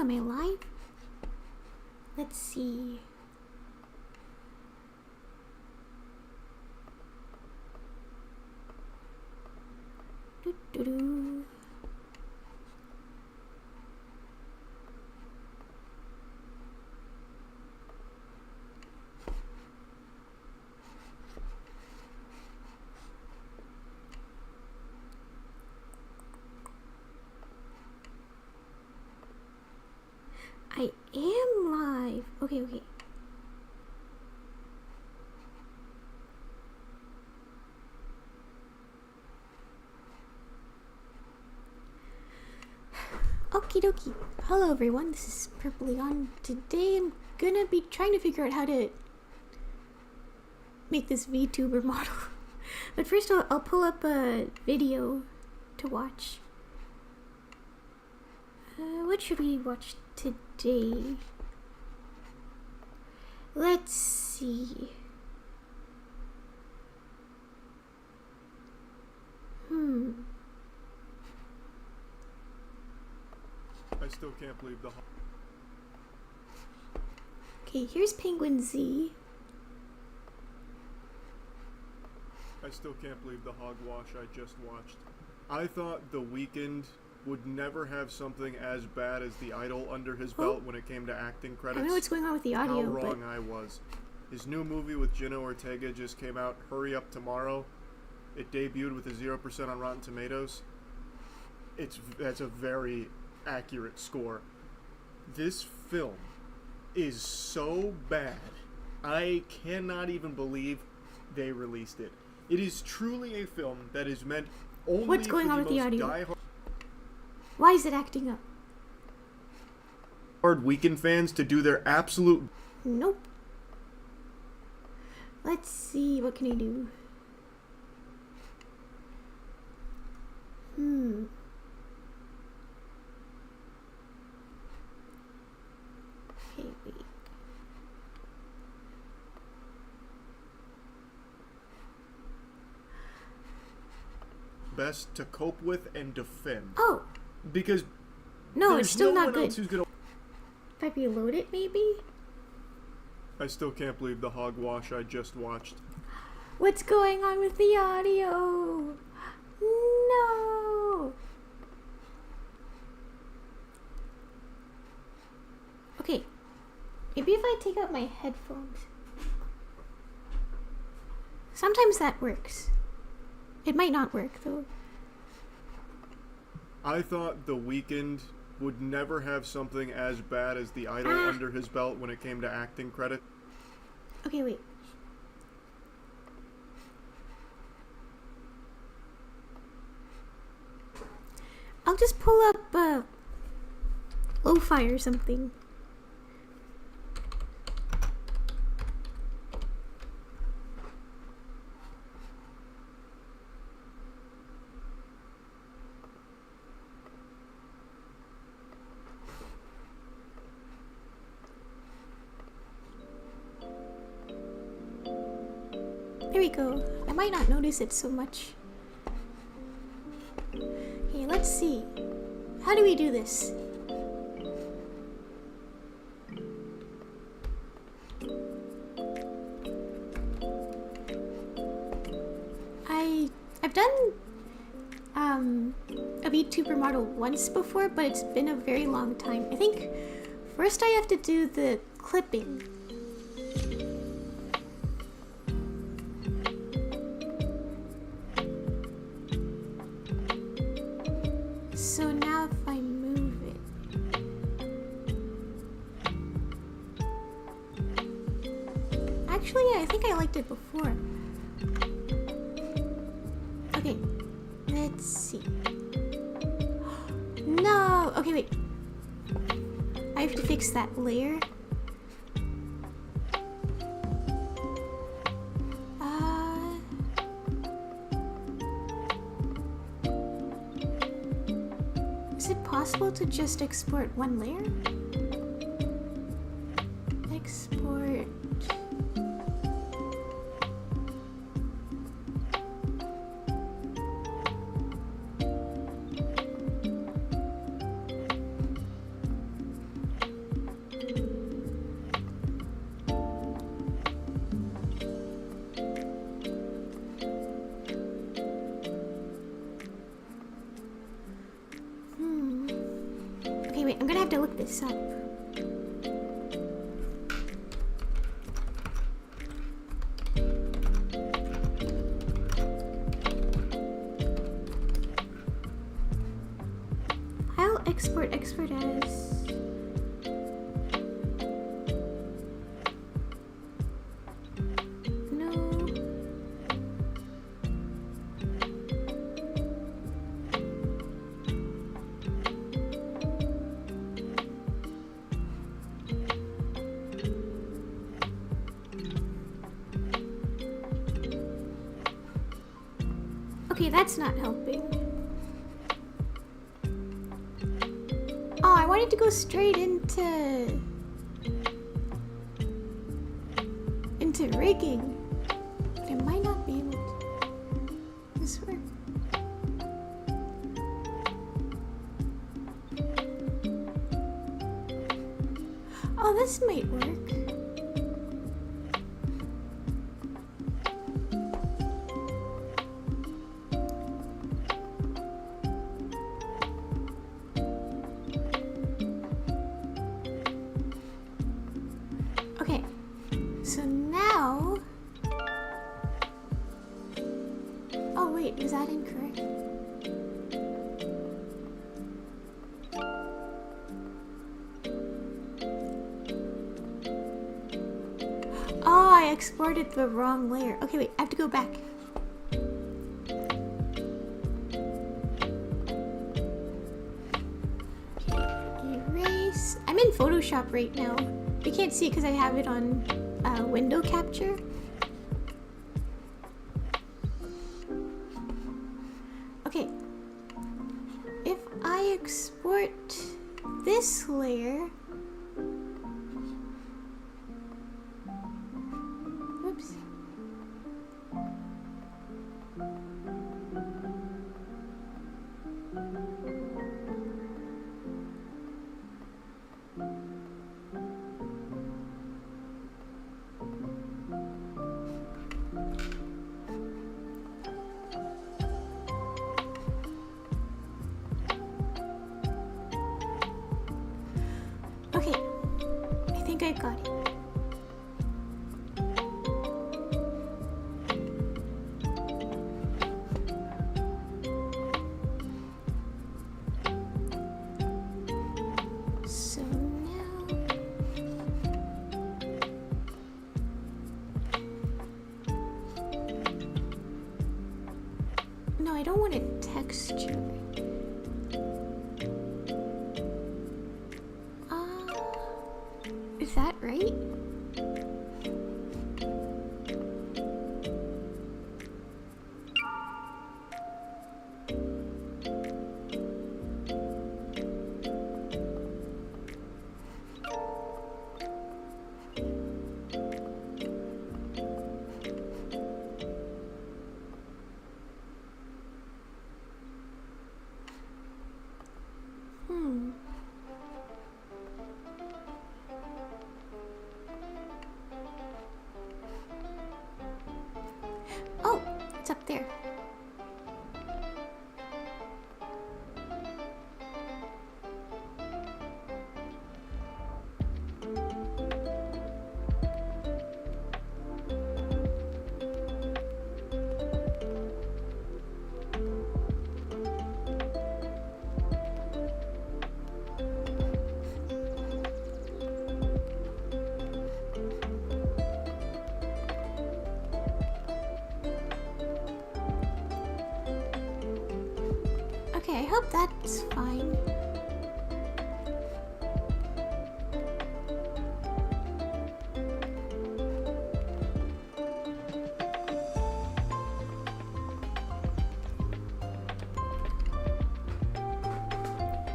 Am I live? Let's see. Doo-doo-doo. I am live. Okay, okay. Okie dokie. Hello everyone, this is Purple Leon. Today I'm gonna be trying to figure out how to make this VTuber model. But first I'll pull up a video to watch. What should we watch today? Let's see. I still can't believe the... Okay, here's Penguin Z. I still can't believe the hogwash I just watched. I thought The Weeknd would never have something as bad as The Idol under his belt when it came to acting credits. I don't know what's going on with the audio, How wrong I was. His new movie with Jenna Ortega just came out, Hurry Up Tomorrow. It debuted with a 0% on Rotten Tomatoes. That's a very accurate score. This film is so bad, I cannot even believe they released it. It is truly a film that is meant only What's going on with the audio? diehard Why is it acting up? Weeknd fans to do their absolute... Nope. Let's see, what can I do? Okay, wait. best to cope with and defend. Oh! Because No, it's still not one good. else who's gonna... If I reload it, maybe? I still can't believe the hogwash I just watched. What's going on with the audio? No! Okay. Maybe if I take out my headphones. Sometimes that works. It might not work, though. I thought The Weeknd would never have something as bad as The Idol under his belt when it came to acting credit. Okay, wait. I'll just pull up lo-fi or something. There we go. I might not notice it so much. Okay, let's see. How do we do this? I've done a VTuber model once before, but it's been a very long time. I think first I have to do the clipping. So now if I move it, actually I think I liked it before. Okay, let's see. No, okay, wait. I have to fix that layer. Is it possible to just export one layer? Export. I'm gonna have to look this up. File export as. No. Okay, that's not helping. Oh, I wanted to go straight into rigging, but I might not be able to. This work? Oh, this might work. Okay, so now. Oh, wait, is that incorrect? Oh, I exported the wrong layer. Okay, wait, I have to go back. Okay, erase. I'm in Photoshop right now. You can't see it because I have it on window capture. Okay. If I export this layer. Whoops. Okay, I think I got it. So now, no, I don't want a texture. Is that right? Oh, it's up there. Okay, I hope that's fine.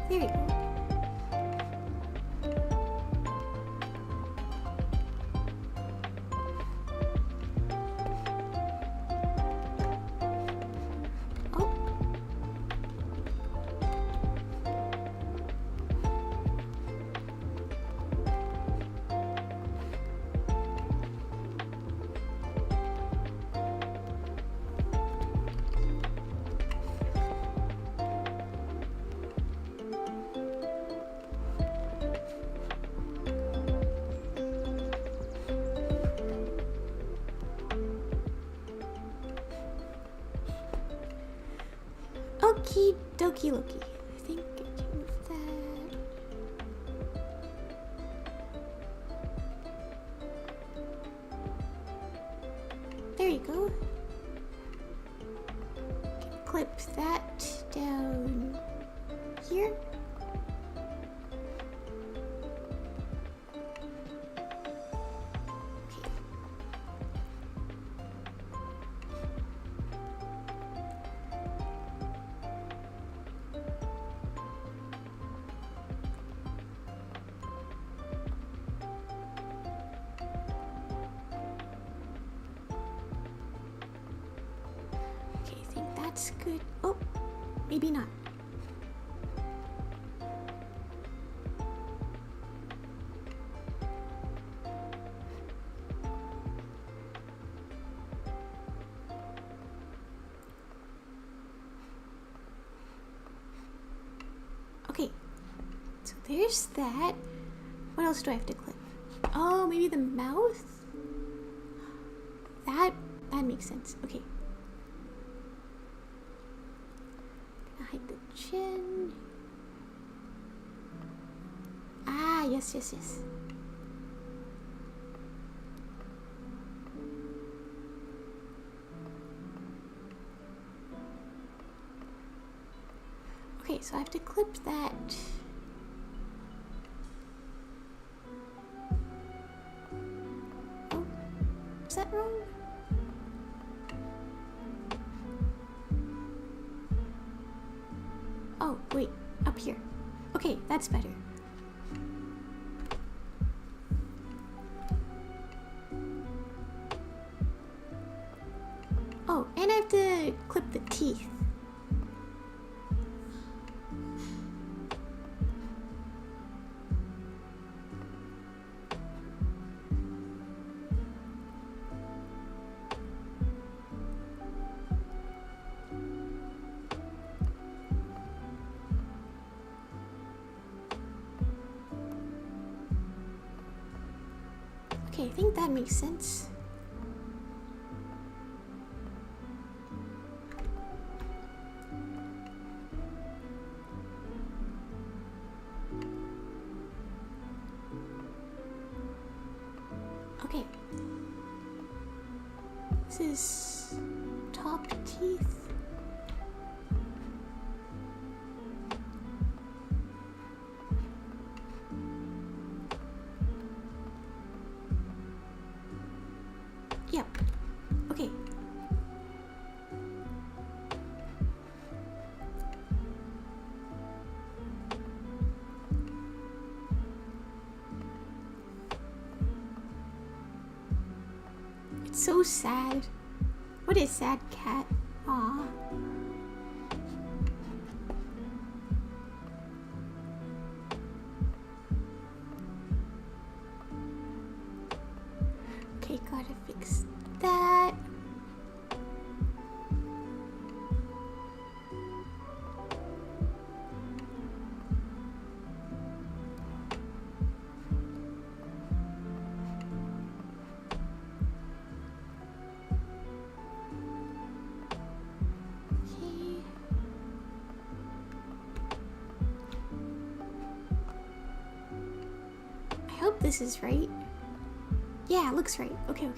There we go. Oh. Okie dokie Loki. I think I can move that. There you go. Can clip that down here. That's good. Oh, maybe not. Okay, so there's that. What else do I have to clip? Oh, maybe the mouth? That makes sense. Okay. Hide the chin. Ah, yes. Okay, so I have to clip that. Oh, is that wrong? Oh, wait, up here. Okay, that's better. Oh, and I have to clip the teeth. Okay, I think that makes sense. Okay. This is top teeth. Yep. Okay. It's so sad. What is sad cat? Aw. Okay, gotta fix that. Okay. I hope this is right. Yeah, it looks right. Okay.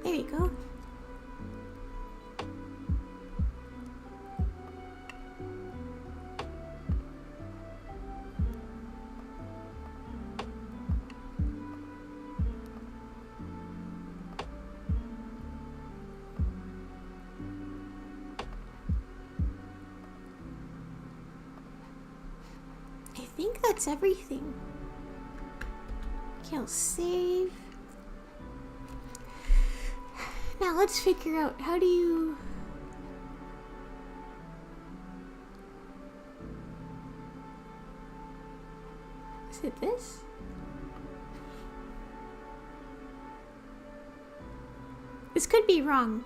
There you go. I think that's everything. Okay, I'll save. Now let's figure out how do you... Is it this? This could be wrong.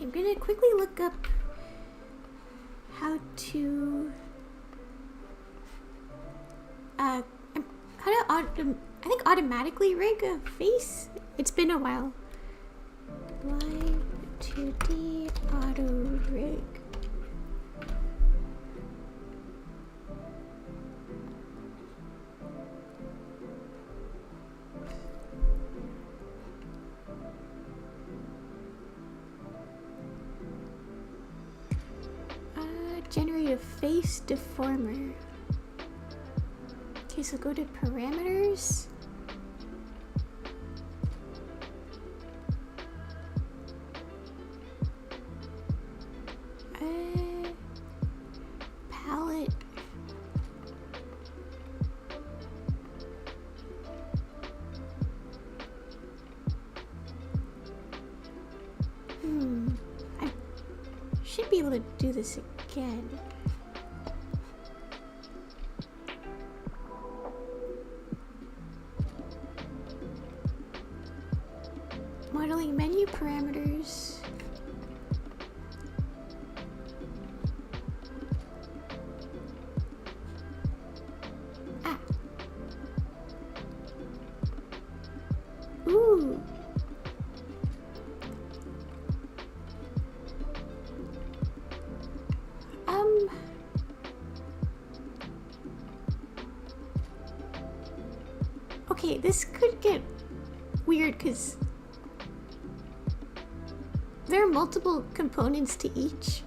Okay, I'm gonna quickly look up how to I'm how to I think automatically rig a face. It's been a while. Live 2D auto rig. Generate a face deformer. Okay, so go to parameters. Palette. I should be able to do this again. Modeling menu parameters. Ah. Ooh. Okay, this could get weird because there are multiple components to each.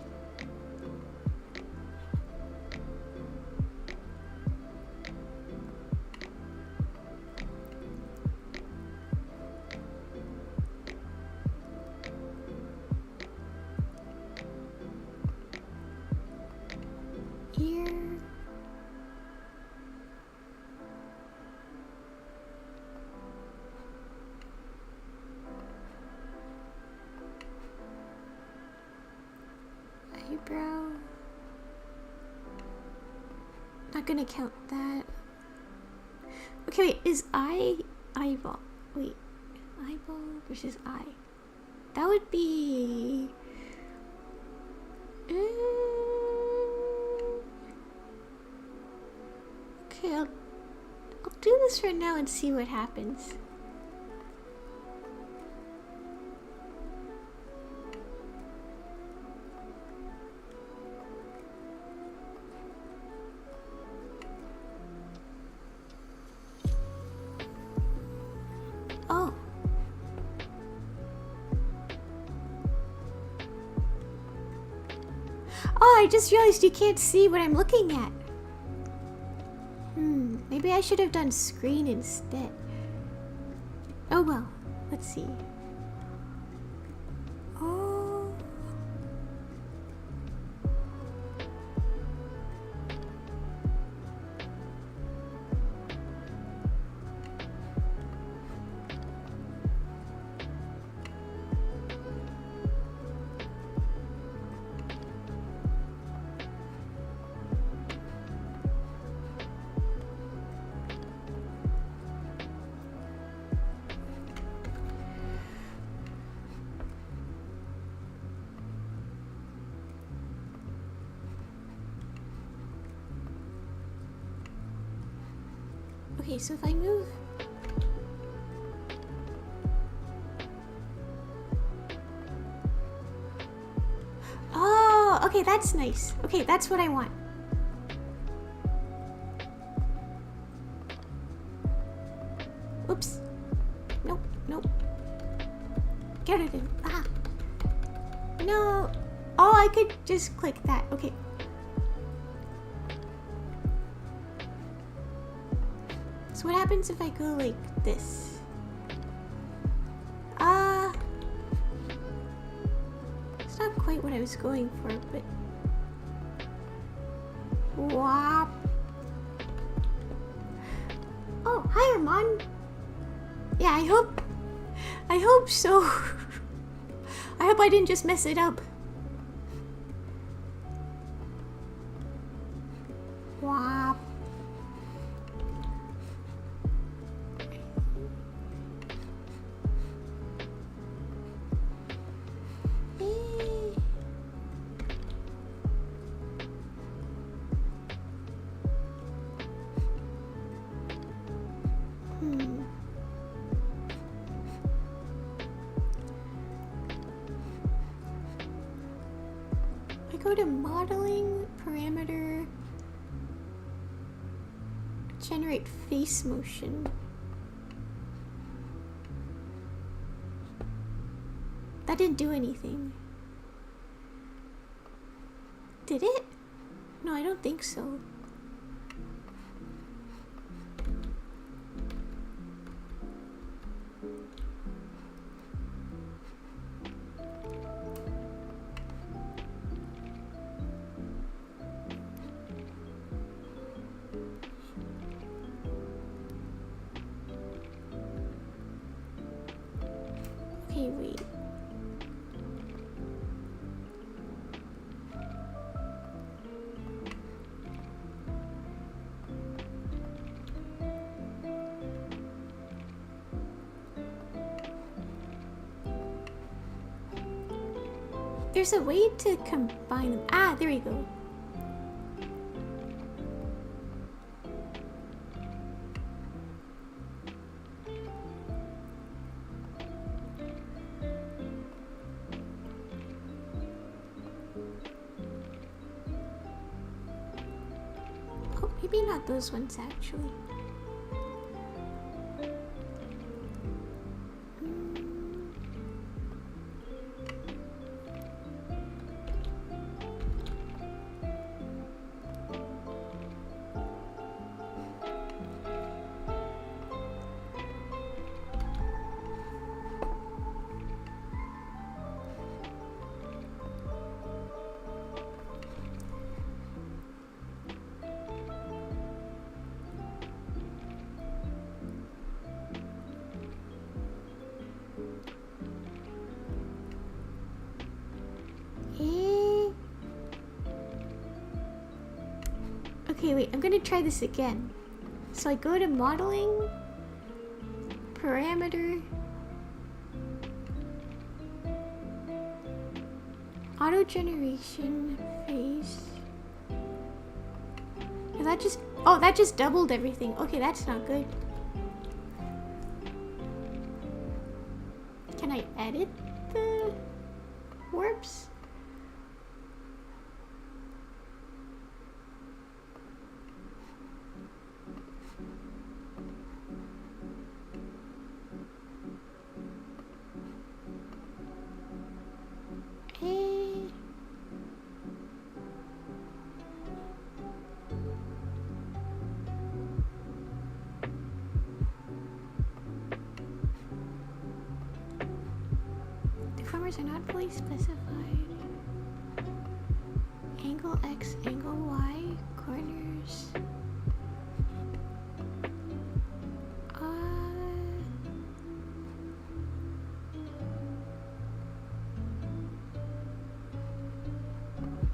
Ear. Eyebrow. Not gonna count that. Okay, wait, is eyeball? Wait, eyeball versus eye. That would be. Okay, I'll do this for now and see what happens. Oh, I just realized you can't see what I'm looking at. Maybe I should have done screen instead. Oh well, let's see. Oh. Okay, so if I move... Oh, okay, that's nice. Okay, that's what I want. Oops. Nope, nope. Get it in. Ah. No. Oh, I could just click that. Okay. So what happens if I go like this? It's not quite what I was going for, but... Wop. Oh, hi, Armand. Yeah, I hope so. I hope I didn't just mess it up. Wop. go to modeling, parameter, generate face motion. That didn't do anything. Did it? No, I don't think so. Okay, wait. There's a way to combine them. Ah, there we go. Oh, maybe not those ones actually. Okay, wait, I'm gonna try this again. So I go to modeling, parameter, auto generation, face. Is that just, oh, that just doubled everything. Okay, that's not good. Can I edit the warps? Deformers are not fully specified. Angle X, angle Y, corners.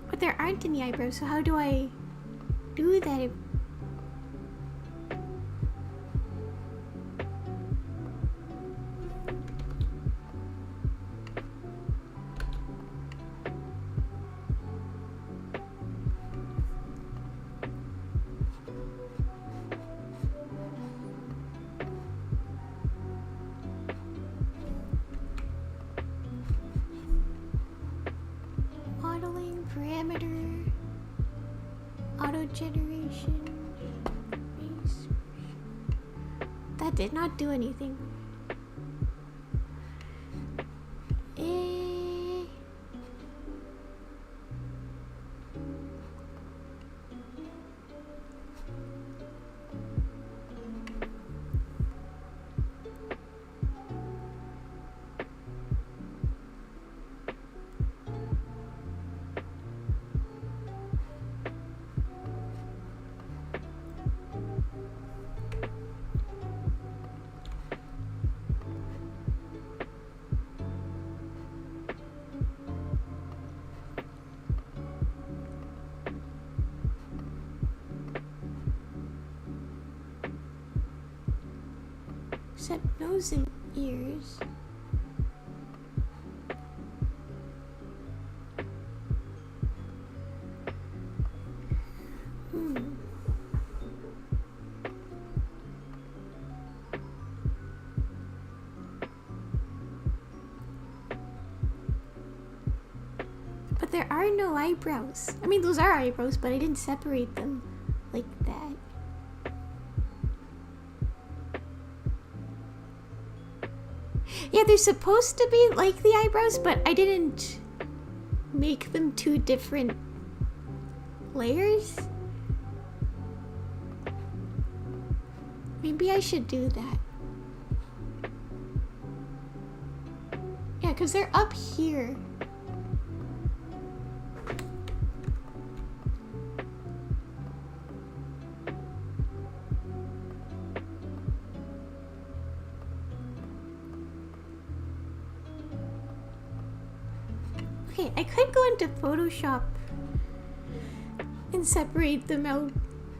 But there aren't any eyebrows, so how do I do that? Modeling, parameter, auto generation, face. That did not do anything. Except nose and ears. But there are no eyebrows. I mean, those are eyebrows, but I didn't separate them like that. Yeah, they're supposed to be like the eyebrows, but I didn't make them two different layers. Maybe I should do that. Yeah, because they're up here. Okay, I could go into Photoshop and separate them out.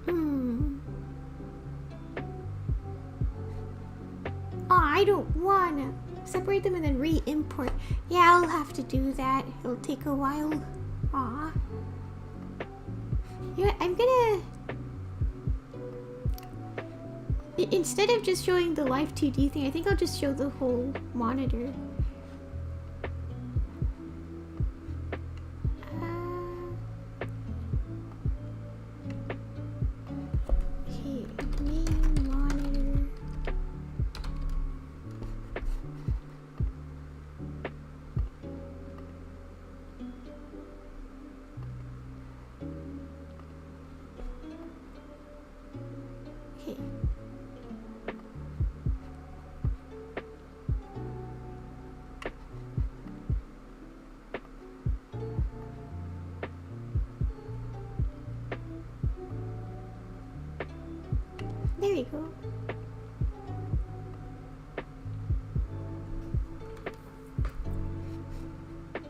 Oh, I don't wanna separate them and then re-import. Yeah, I'll have to do that. It'll take a while. Aw. You know what, I'm gonna... Instead of just showing the live 2D thing, I think I'll just show the whole monitor. Okay, main monitor. Okay. There we go.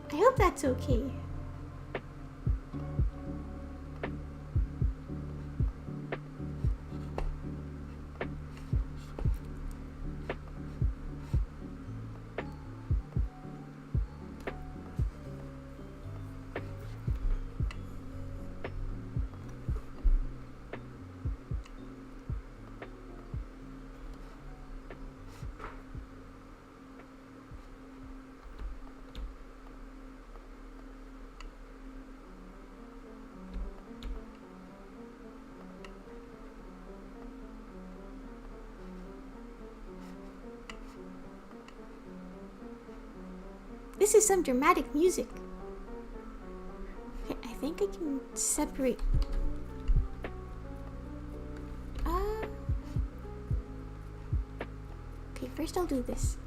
I hope that's okay. This is some dramatic music. Okay, I think I can separate. Okay, first I'll do this.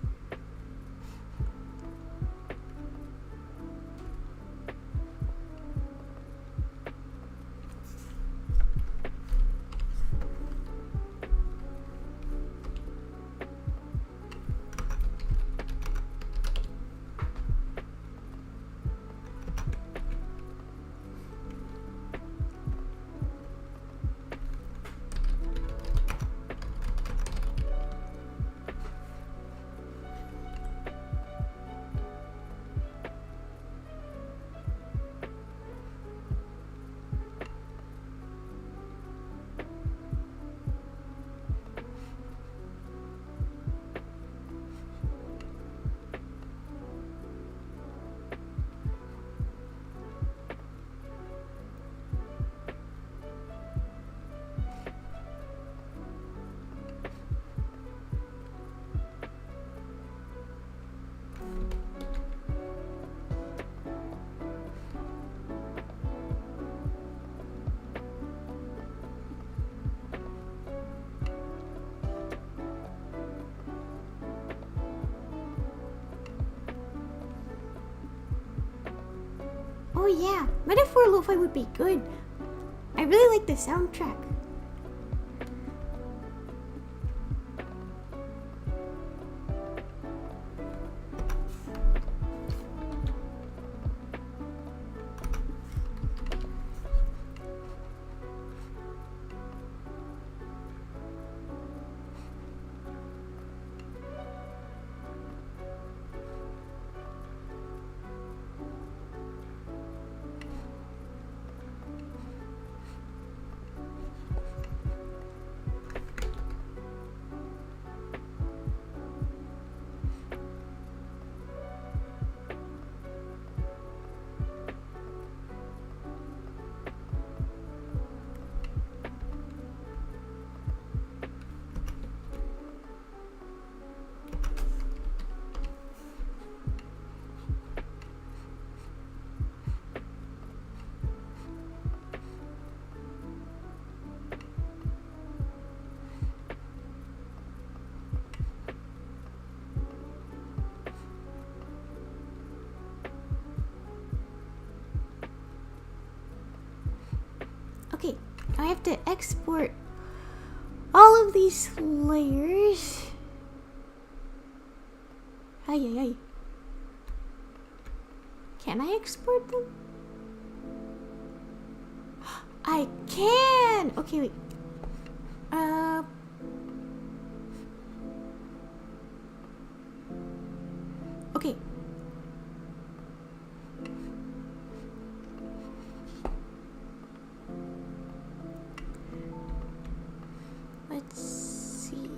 Oh yeah, Metaphor Lo-Fi would be good. I really like the soundtrack. I have to export all of these layers. Ay, ay, ay. Can I export them? I can! Okay, wait. Okay. Let's see.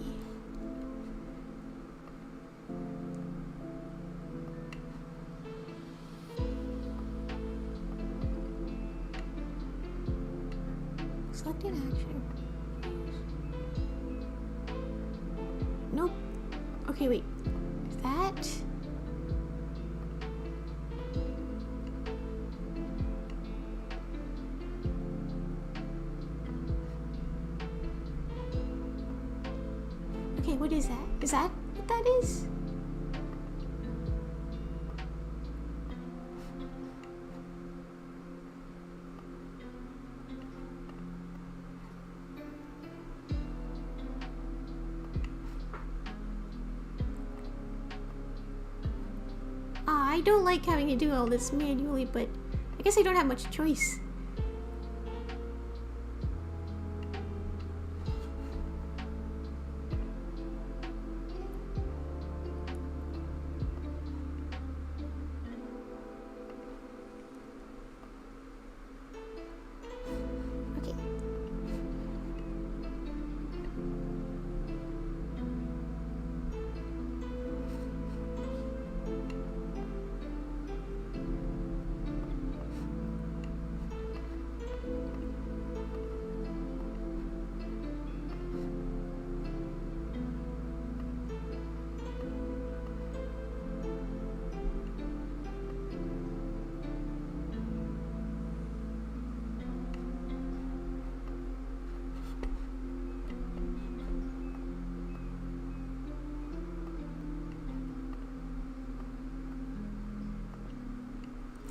Selected action. Nope. Okay, wait. That. Okay, what is that? Is that what that is? I don't like having to do all this manually, but I guess I don't have much choice. Okay.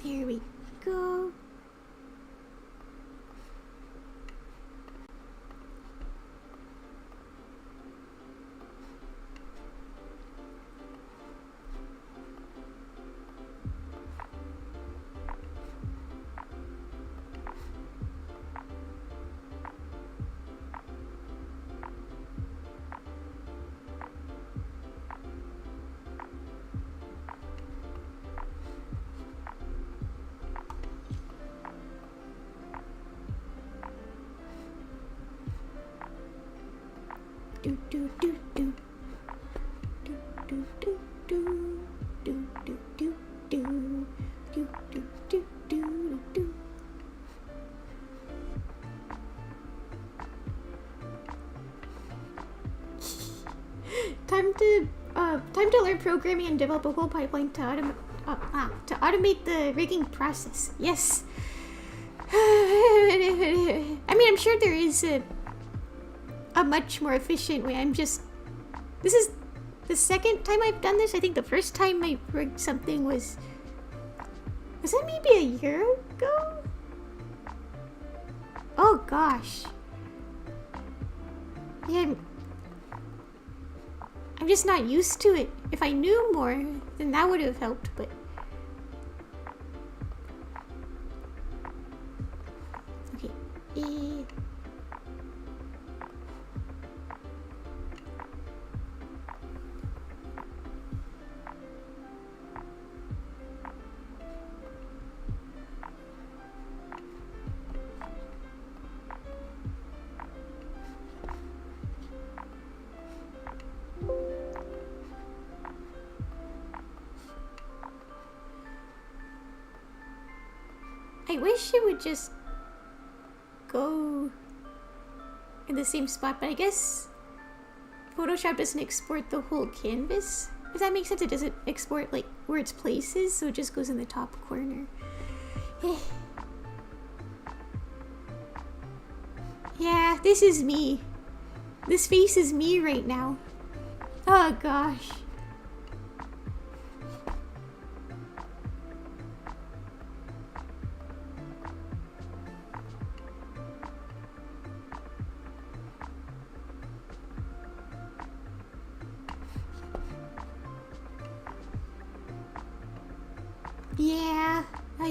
There we go. Do do do do. Do do do do. Do do do do. Do do do do do. Time to learn programming and develop a whole pipeline to automate the rigging process. Yes. I mean, I'm sure there is a much more efficient way. This is the second time I've done this. I think the first time I rigged something was that maybe a year ago? Oh gosh. Yeah, I'm just not used to it. If I knew more, then that would have helped, but okay. I wish it would just go in the same spot, but I guess Photoshop doesn't export the whole canvas. Does that make sense? It doesn't export like where its place is, so it just goes in the top corner. Yeah, this is me. This face is me right now. Oh gosh.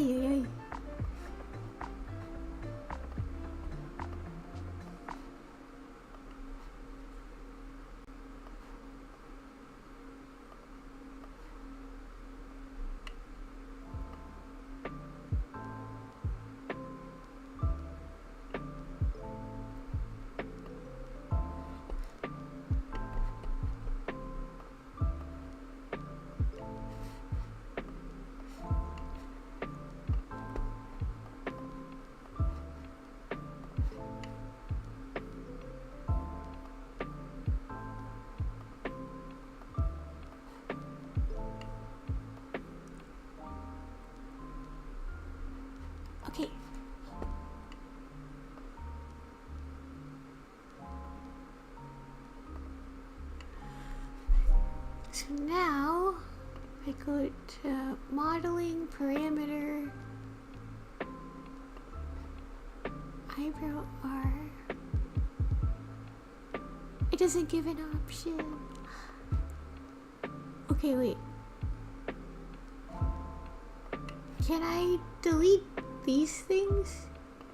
Ay, ay, ay. Okay. So now I go to modeling, parameter, eyebrow R. It doesn't give an option. Okay, wait. Can I delete these things?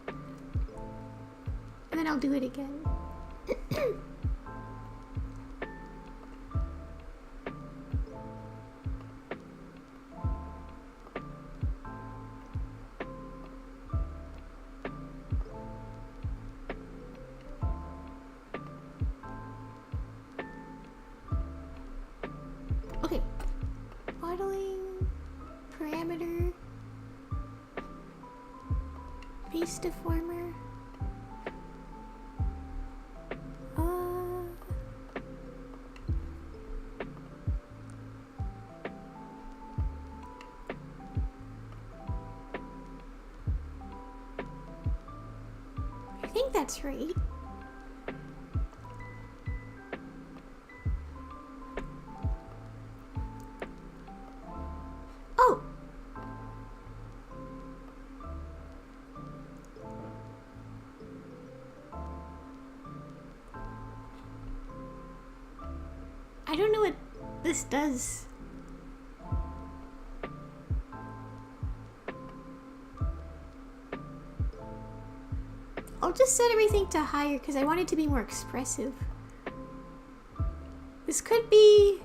And then I'll do it again. Okay. Modeling, parameter, base deformer. I think that's right. Oh! I don't know what this does. I'll just set everything to higher because I want it to be more expressive. This could be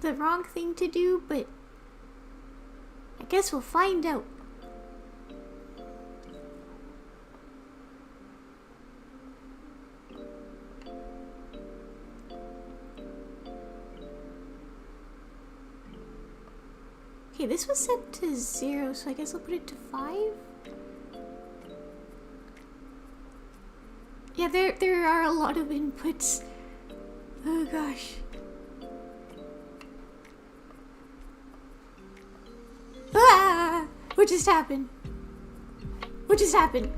the wrong thing to do, but I guess we'll find out. Okay, this was set to 0, so I guess I'll put it to 5. Yeah, there are a lot of inputs. Oh gosh. Ah! What just happened? What just happened?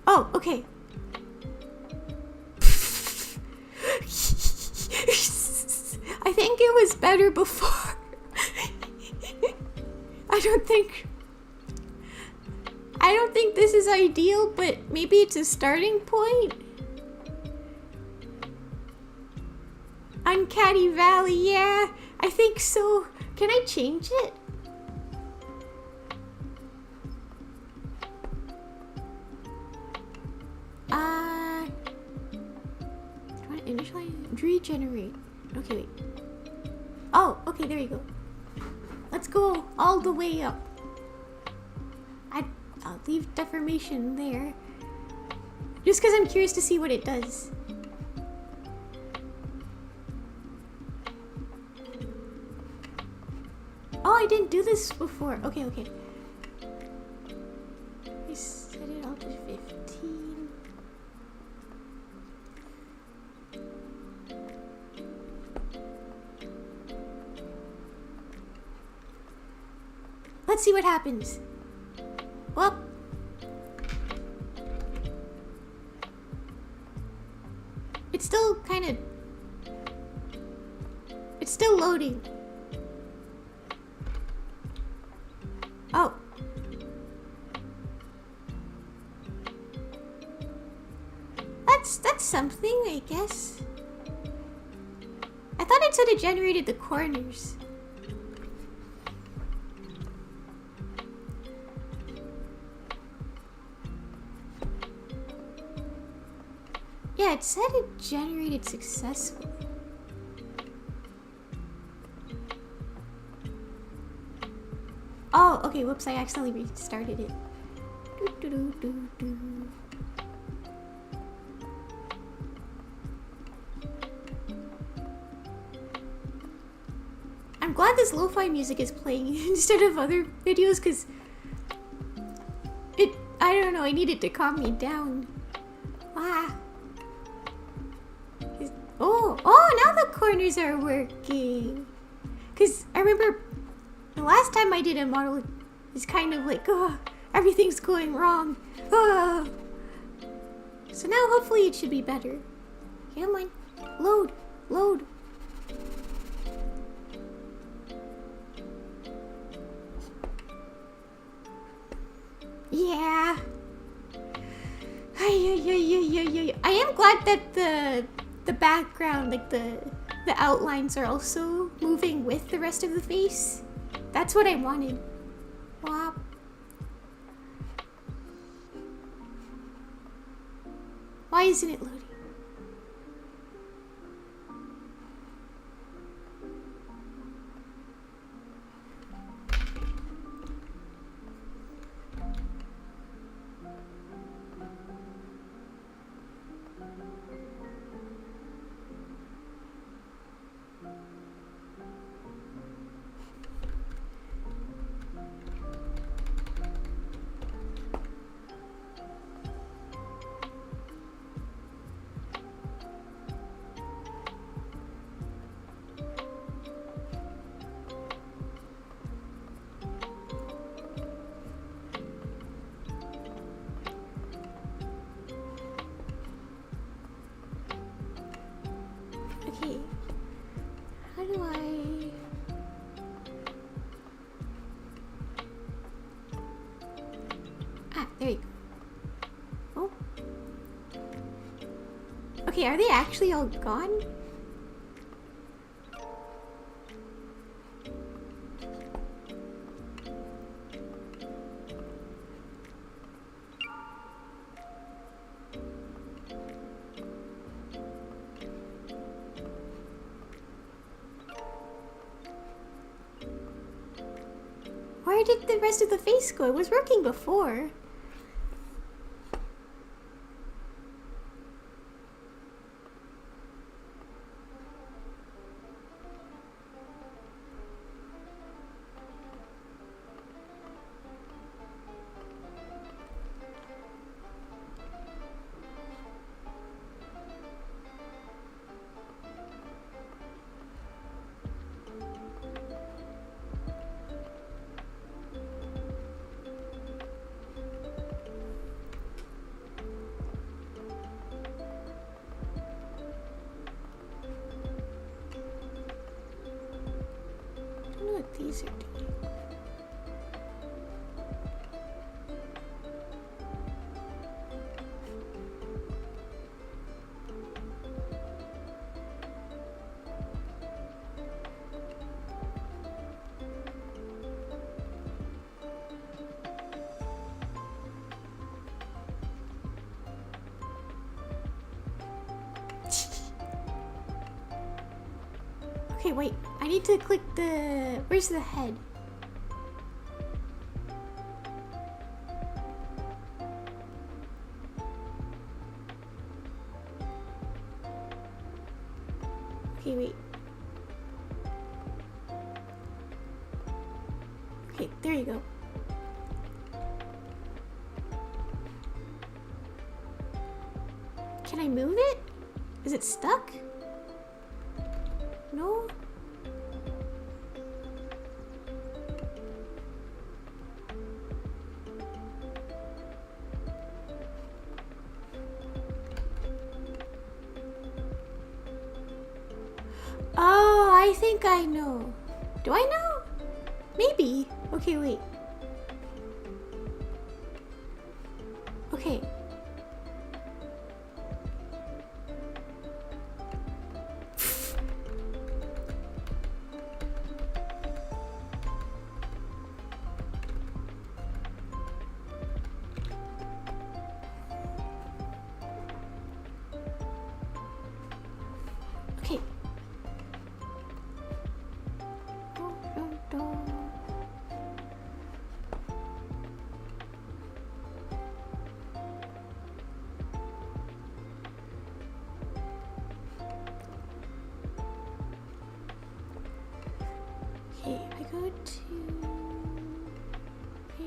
Oh, okay. I think it was better before. I don't think this is ideal, but maybe it's a starting point. Uncanny Valley, yeah, I think so. Can I change it? Do I want to initialize? Regenerate. Okay, wait. Oh, okay, there you go. Let's go all the way up. I'll leave deformation there. Just because I'm curious to see what it does. Oh, I didn't do this before. Okay, okay. We set it all to 15. Let's see what happens. Well, it's still kind of... It's still loading. Oh. That's something, I guess. I thought it said it generated the corners. Yeah, it said it generated successfully. Oh, okay, whoops, I accidentally restarted it. I'm glad this lo-fi music is playing instead of other videos, because I don't know, I need it to calm me down. Ah. Oh, now the corners are working. Because I remember the last time I did a model, it's kind of like, oh, everything's going wrong. Oh. So now hopefully it should be better. Come on. Load. Yeah. I am glad that the background, like the outlines are also moving with the rest of the face. That's what I wanted. Wop. Why isn't it loading? Okay. How do I... Ah, there you go. Oh. Okay, are they actually all gone? Where did the rest of the face go? It was working before. I don't know what these are doing. Okay, wait. I need to click the... Where's the head? Okay, wait. Okay, there you go. Can I move it? Is it stuck? No? Oh, I think I know. Do I know? Maybe. Okay, wait. Okay.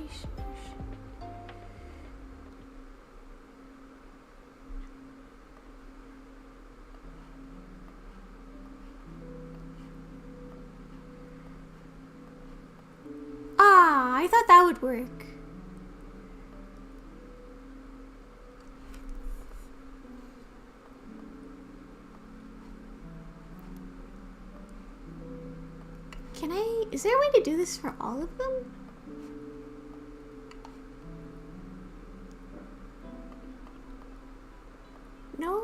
Face motion. Ah, I thought that would work. Can I... Is there a way to do this for all of them? No?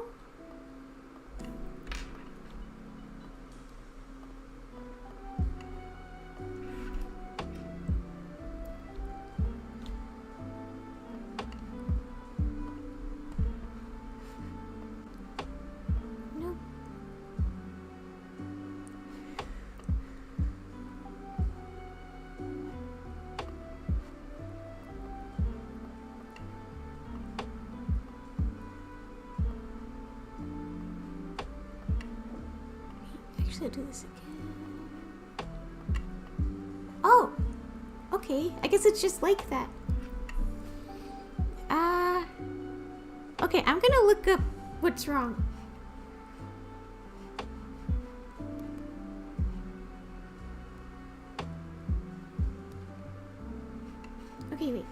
No. Actually, do this again. Oh! Okay, I guess it's just like that. Okay, I'm gonna look up what's wrong. Okay, wait.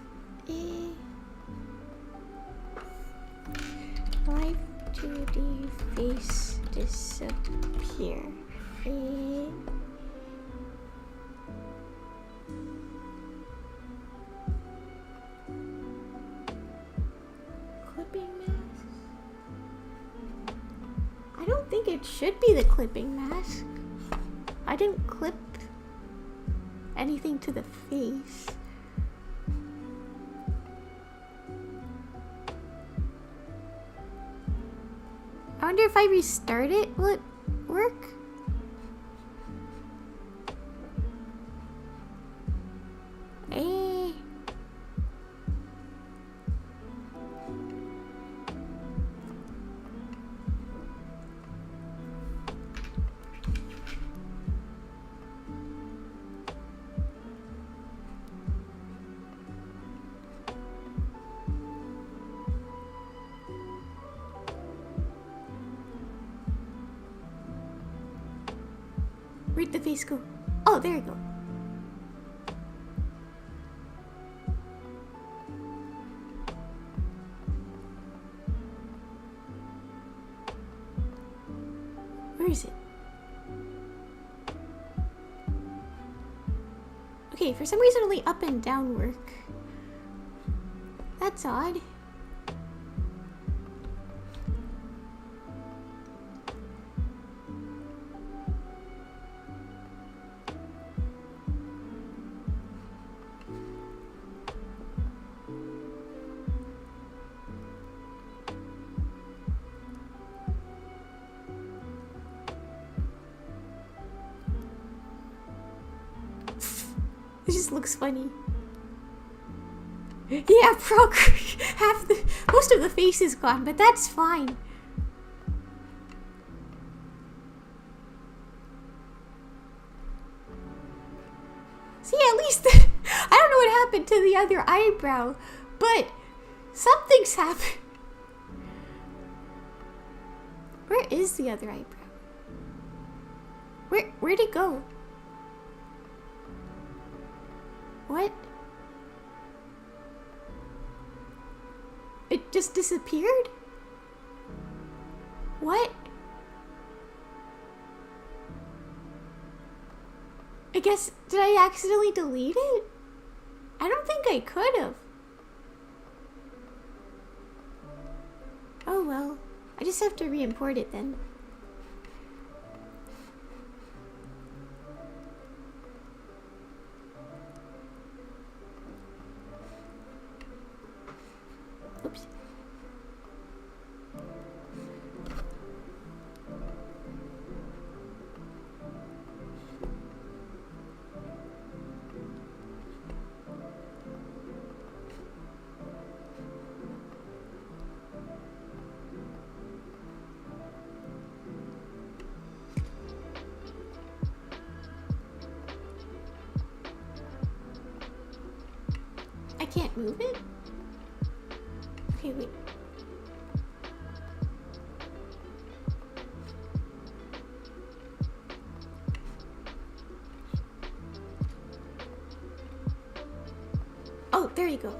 Live 2D face disappear. Clipping mask? I don't think it should be the clipping mask. I didn't clip anything to the face. I wonder if I restart it, will it work? Eh. Where'd the face go? Oh, there you go. Where is it? Okay, for some reason only up and down work. That's odd. It just looks funny. Yeah, most of the face is gone, but that's fine. See, at least I don't know what happened to the other eyebrow, but something's happened. Where is the other eyebrow? Where'd it go? What? It just disappeared? What? I guess, did I accidentally delete it? I don't think I could have. Oh well, I just have to re-import it then. Oops. can't move it? Okay, wait. Oh, there you go.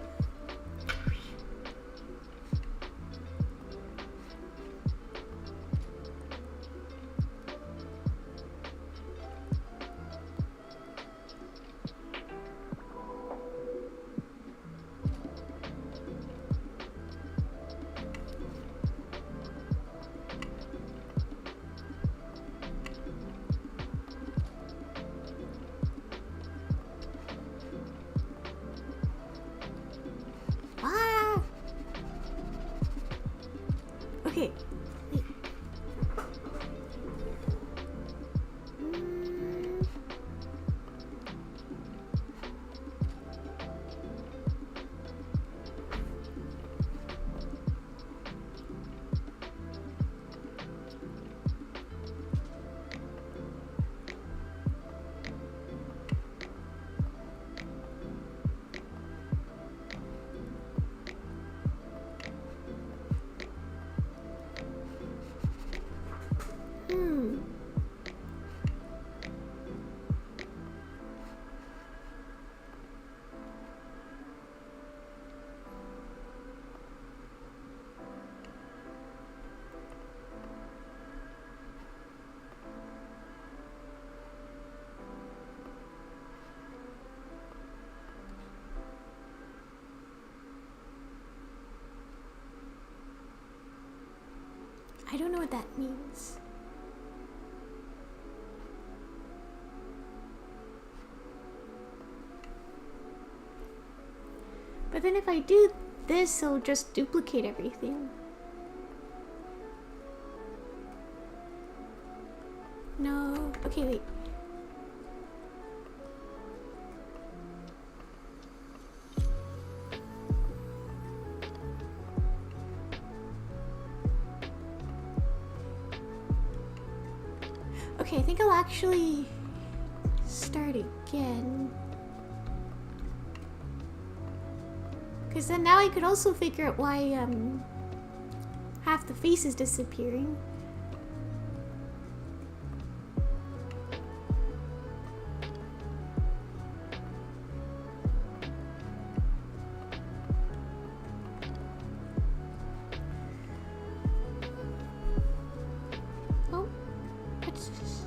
Ah! Okay. Wait. Mm. Hmm. I don't know what that means. But then if I do this, it'll just duplicate everything. No. Okay, wait. Okay, I think I'll actually start again. Because then now I could also figure out why half the face is disappearing. Oh, what's this?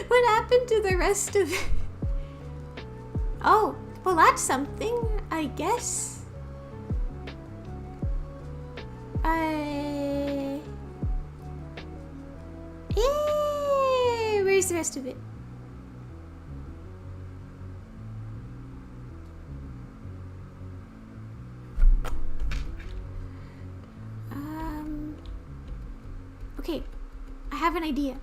What happened to the rest of it? Oh, well that's something, I guess. Where's the rest of it? Okay, I have an idea.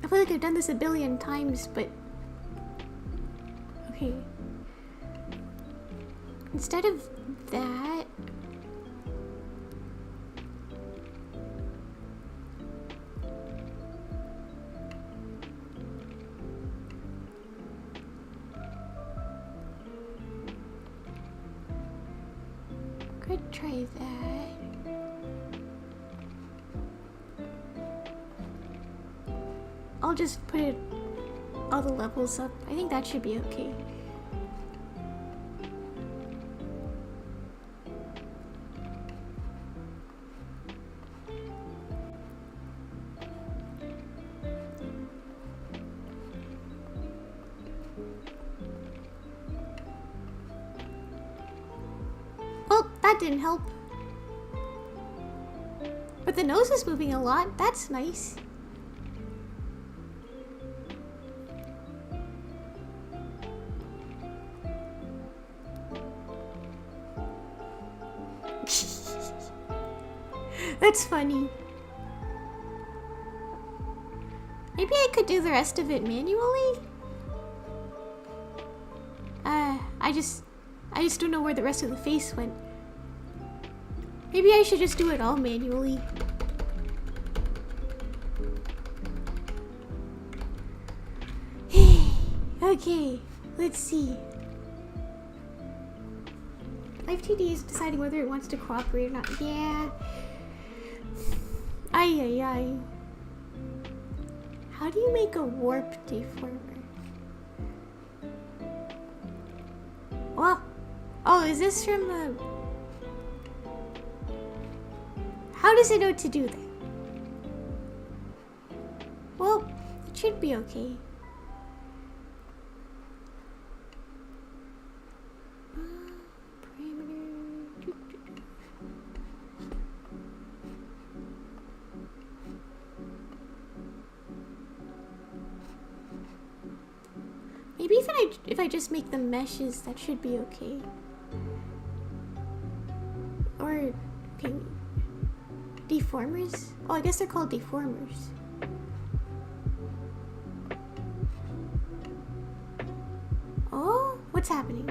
feel like I've done this a billion times, but... Okay. Instead of that... Could try that. I'll just put it all the levels up. I think that should be okay. Well, that didn't help. But the nose is moving a lot. That's nice. That's funny. Maybe I could do the rest of it manually? I just don't know where the rest of the face went. Maybe I should just do it all manually. Okay, let's see. Live TD is deciding whether it wants to cooperate or not. Yeah. Ay. How do you make a warp deformer? Oh, is this from the... How does it know to do that? Well, it should be okay. Maybe if I just make the meshes, that should be okay. Or, okay, deformers? Oh, I guess they're called deformers. Oh, what's happening?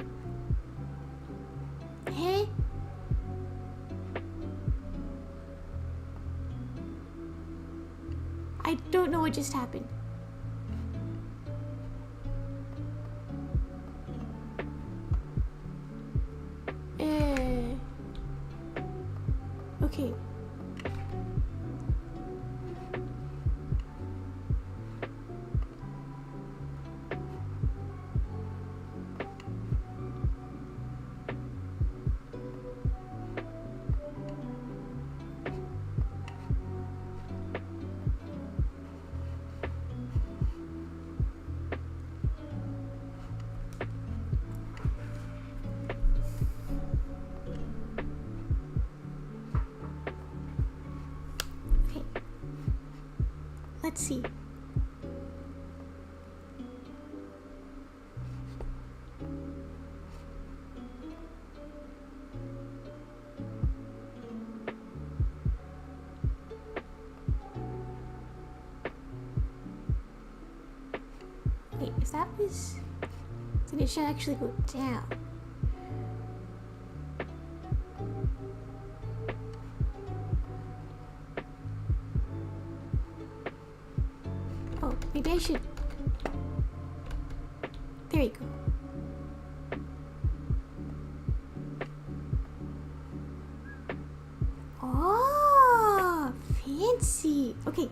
Hey? I don't know what just happened. Okay. Let's see. Wait, if that was... then it should actually go down. Oh, maybe I should... There you go. Oh, fancy. Okay.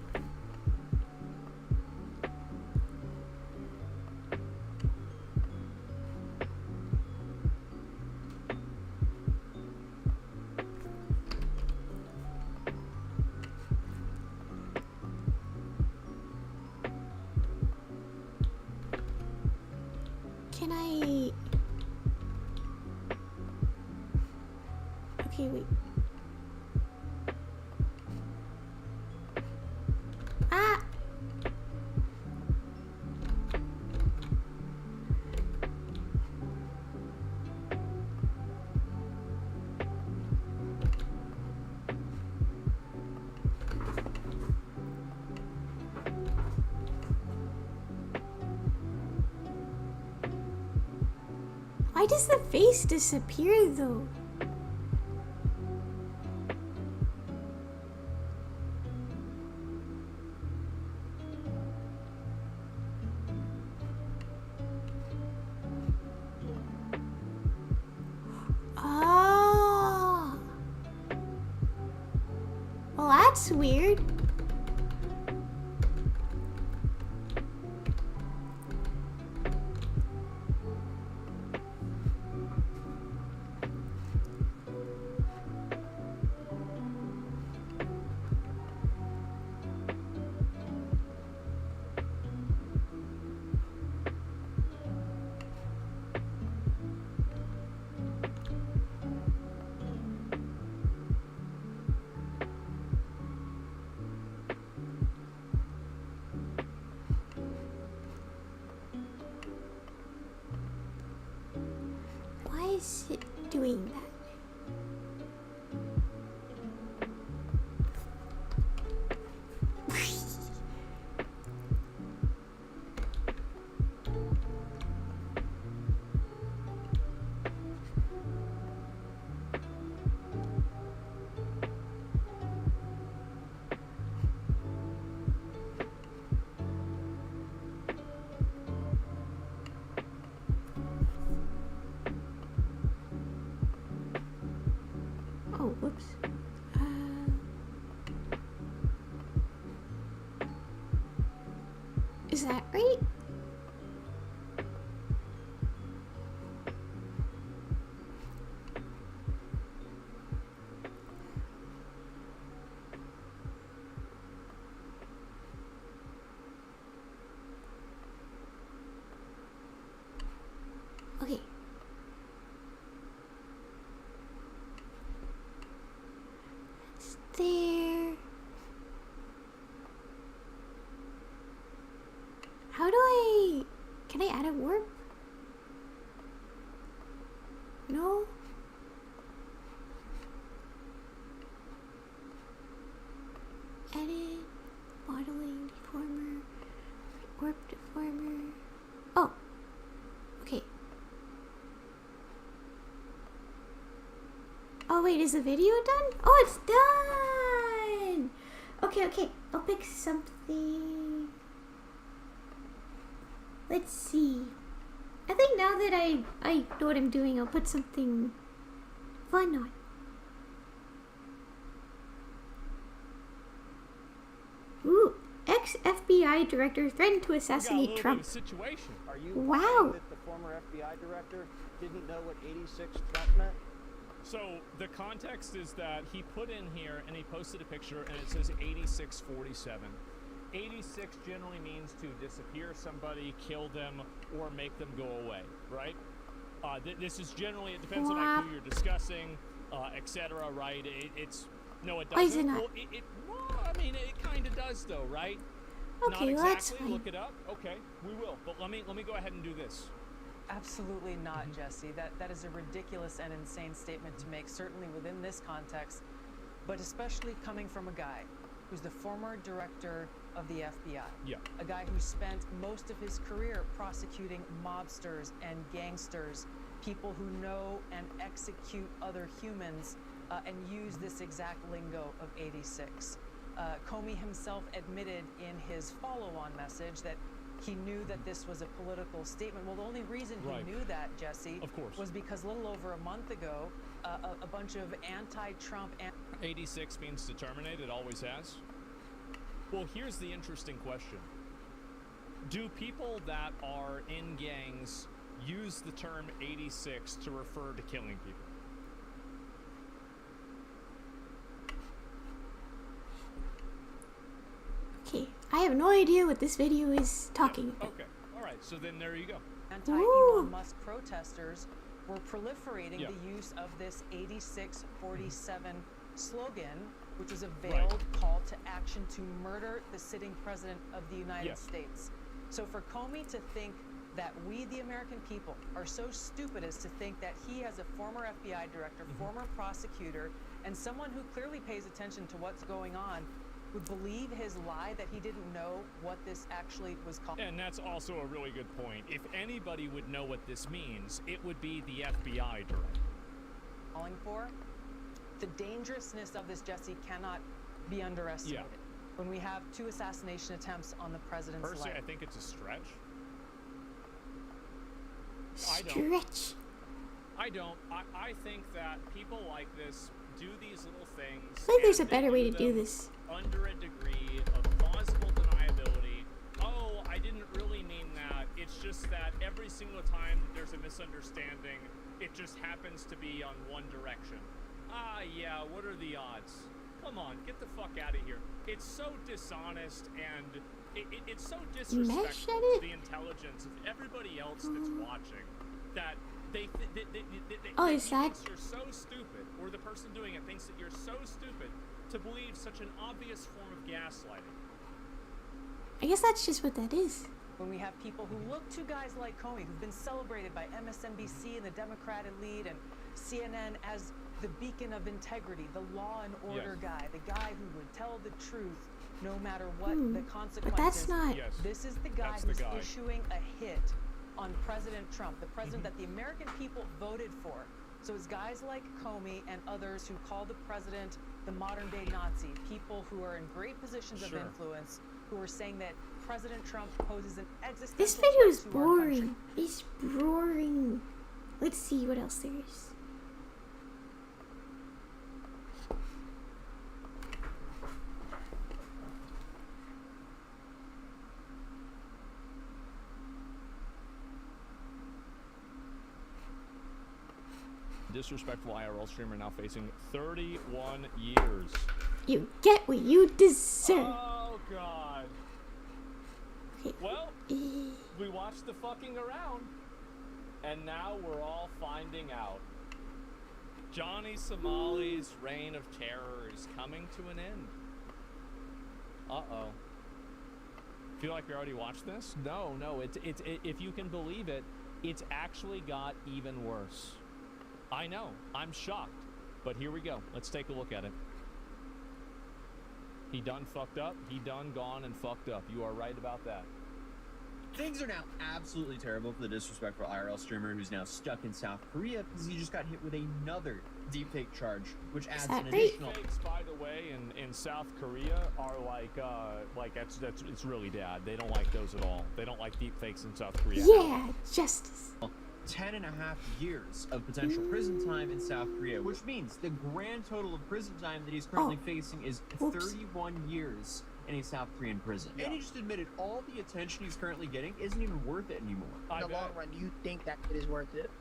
Can I... Okay, wait. Ah! does the face disappear though? Oh. Well, that's weird. Why is it doing that? Oh, whoops. Is that right? Okay. It's there. How do I... Can I add a warp? No? Edit, modeling, deformer, warp deformer. Oh, okay. Oh wait, is the video done? Oh, it's done! Okay, I'll pick something. Let's see. I think now that I know what I'm doing, I'll put something fun on. Ooh, ex-FBI director threatened to assassinate Trump. Situation. Are you Wow. implying that the former FBI director didn't know what 86 Trump meant? So the context is that he put in here and he posted a picture and it says 8647. 86 generally means to disappear somebody, kill them, or make them go away, right? This is generally, it depends on like who you're discussing, etc., right? It's, no, it doesn't. Why is it not? Well, I mean, it kind of does though, right? Okay, Not well, that's exactly, fine. look it up. Okay, we will. But let me go ahead and do this. Absolutely not, Jesse. That is a ridiculous and insane statement to make, certainly within this context, but especially coming from a guy who's the former director of the FBI. Yeah. A guy who spent most of his career prosecuting mobsters and gangsters, people who know and execute other humans and use this exact lingo of 86. Comey himself admitted in his follow-on message that he knew that this was a political statement. Well, the only reason Right. he knew that, Jesse, Of course. was because a little over a month ago, a bunch of anti-Trump... 86 means to terminate, it always has. Well, here's the interesting question. Do people that are in gangs use the term 86 to refer to killing people? Okay, I have no idea what this video is talking about. Okay, all right, so then there you go. Anti-Elon Ooh. Musk protesters were proliferating Yeah. the use of this 8647 slogan, which was a veiled call to action to murder the sitting president of the United Yes. States. So for Comey to think that we, the American people, are so stupid as to think that he, as a former FBI director, former prosecutor, and someone who clearly pays attention to what's going on, would believe his lie that he didn't know what this actually was called. And that's also a really good point. If anybody would know what this means, it would be the FBI director. Calling for. The dangerousness of this, Jesse, cannot be underestimated. When we have 2 assassination attempts on the president's Personally, life. I think it's a stretch. I don't. I think that people like this do these little things. I think there's a and better they way to do them this. Under a degree of plausible deniability. Oh, I didn't really mean that. It's just that every single time there's a misunderstanding, it just happens to be on one direction. Ah, yeah, what are the odds? Come on, get the fuck out of here. It's so dishonest and it's so disrespectful to the intelligence of everybody else that's watching that they Is that? you're so stupid, or the person doing it thinks that you're so stupid to believe such an obvious form of gaslighting. I guess that's just what that is. When we have people who look to guys like Comey, who've been celebrated by MSNBC and the Democrat elite and CNN as the beacon of integrity, the law and order guy, the guy who would tell the truth no matter what the consequences. But that's not. This is the guy who's issuing a hit on President Trump, the president that the American people voted for. So it's guys like Comey and others who call the president the modern day Nazi, people who are in great positions of influence, who are saying that President Trump poses an existential This video is threat to our country. boring. It's boring. Let's see what else there is. Disrespectful IRL streamer now facing 31 years. You get what you deserve. Oh, God. Okay. Well, we watched the fucking around, and now we're all finding out. Johnny Somali's reign of terror is coming to an end. Uh-oh. Feel like we already watched this? No, it's if you can believe it, it's actually got even worse. I know, I'm shocked, but here we go. Let's take a look at it. He done fucked up, he done gone and fucked up. You are right about that. Things are now absolutely terrible for the disrespectful IRL streamer who's now stuck in South Korea because he just got hit with another deepfake charge, which adds an additional. Deepfakes, by the way, in South Korea are like it's really bad. They don't like those at all. They don't like deepfakes in South Korea. Yeah, justice. 10.5 years of potential prison time in South Korea, which means the grand total of prison time that he's currently facing is 31 years in a South Korean prison. And he just admitted all the attention he's currently getting isn't even worth it anymore. In the long run, do you think that it is worth it?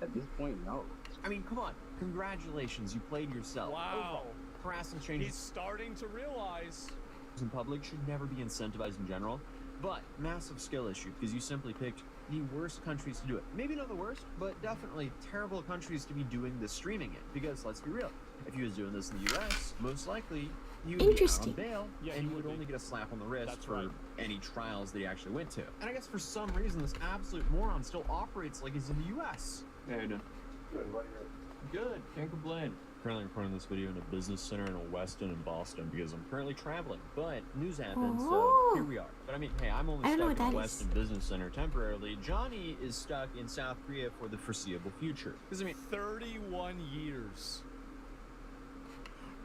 At this point, no. I mean, come on. Congratulations, you played yourself. Wow. Harassing strangers. He's starting to realize. In public should never be incentivized in general, but massive skill issue because you simply picked the worst countries to do it. Maybe not the worst, but definitely terrible countries to be doing this streaming in. Because let's be real, if he was doing this in the US, most likely you would be out on bail, and you would only get a slap on the wrist for any trials that he actually went to. And I guess for some reason, this absolute moron still operates like he's in the US. Hey, good. Good, can't complain. Currently recording this video in a business center in Weston and Boston because I'm currently traveling, but news happens, so here we are. But I mean, hey, I'm only stuck in the Weston Business Center temporarily. Johnny is stuck in South Korea for the foreseeable future. Because I mean, 31 years.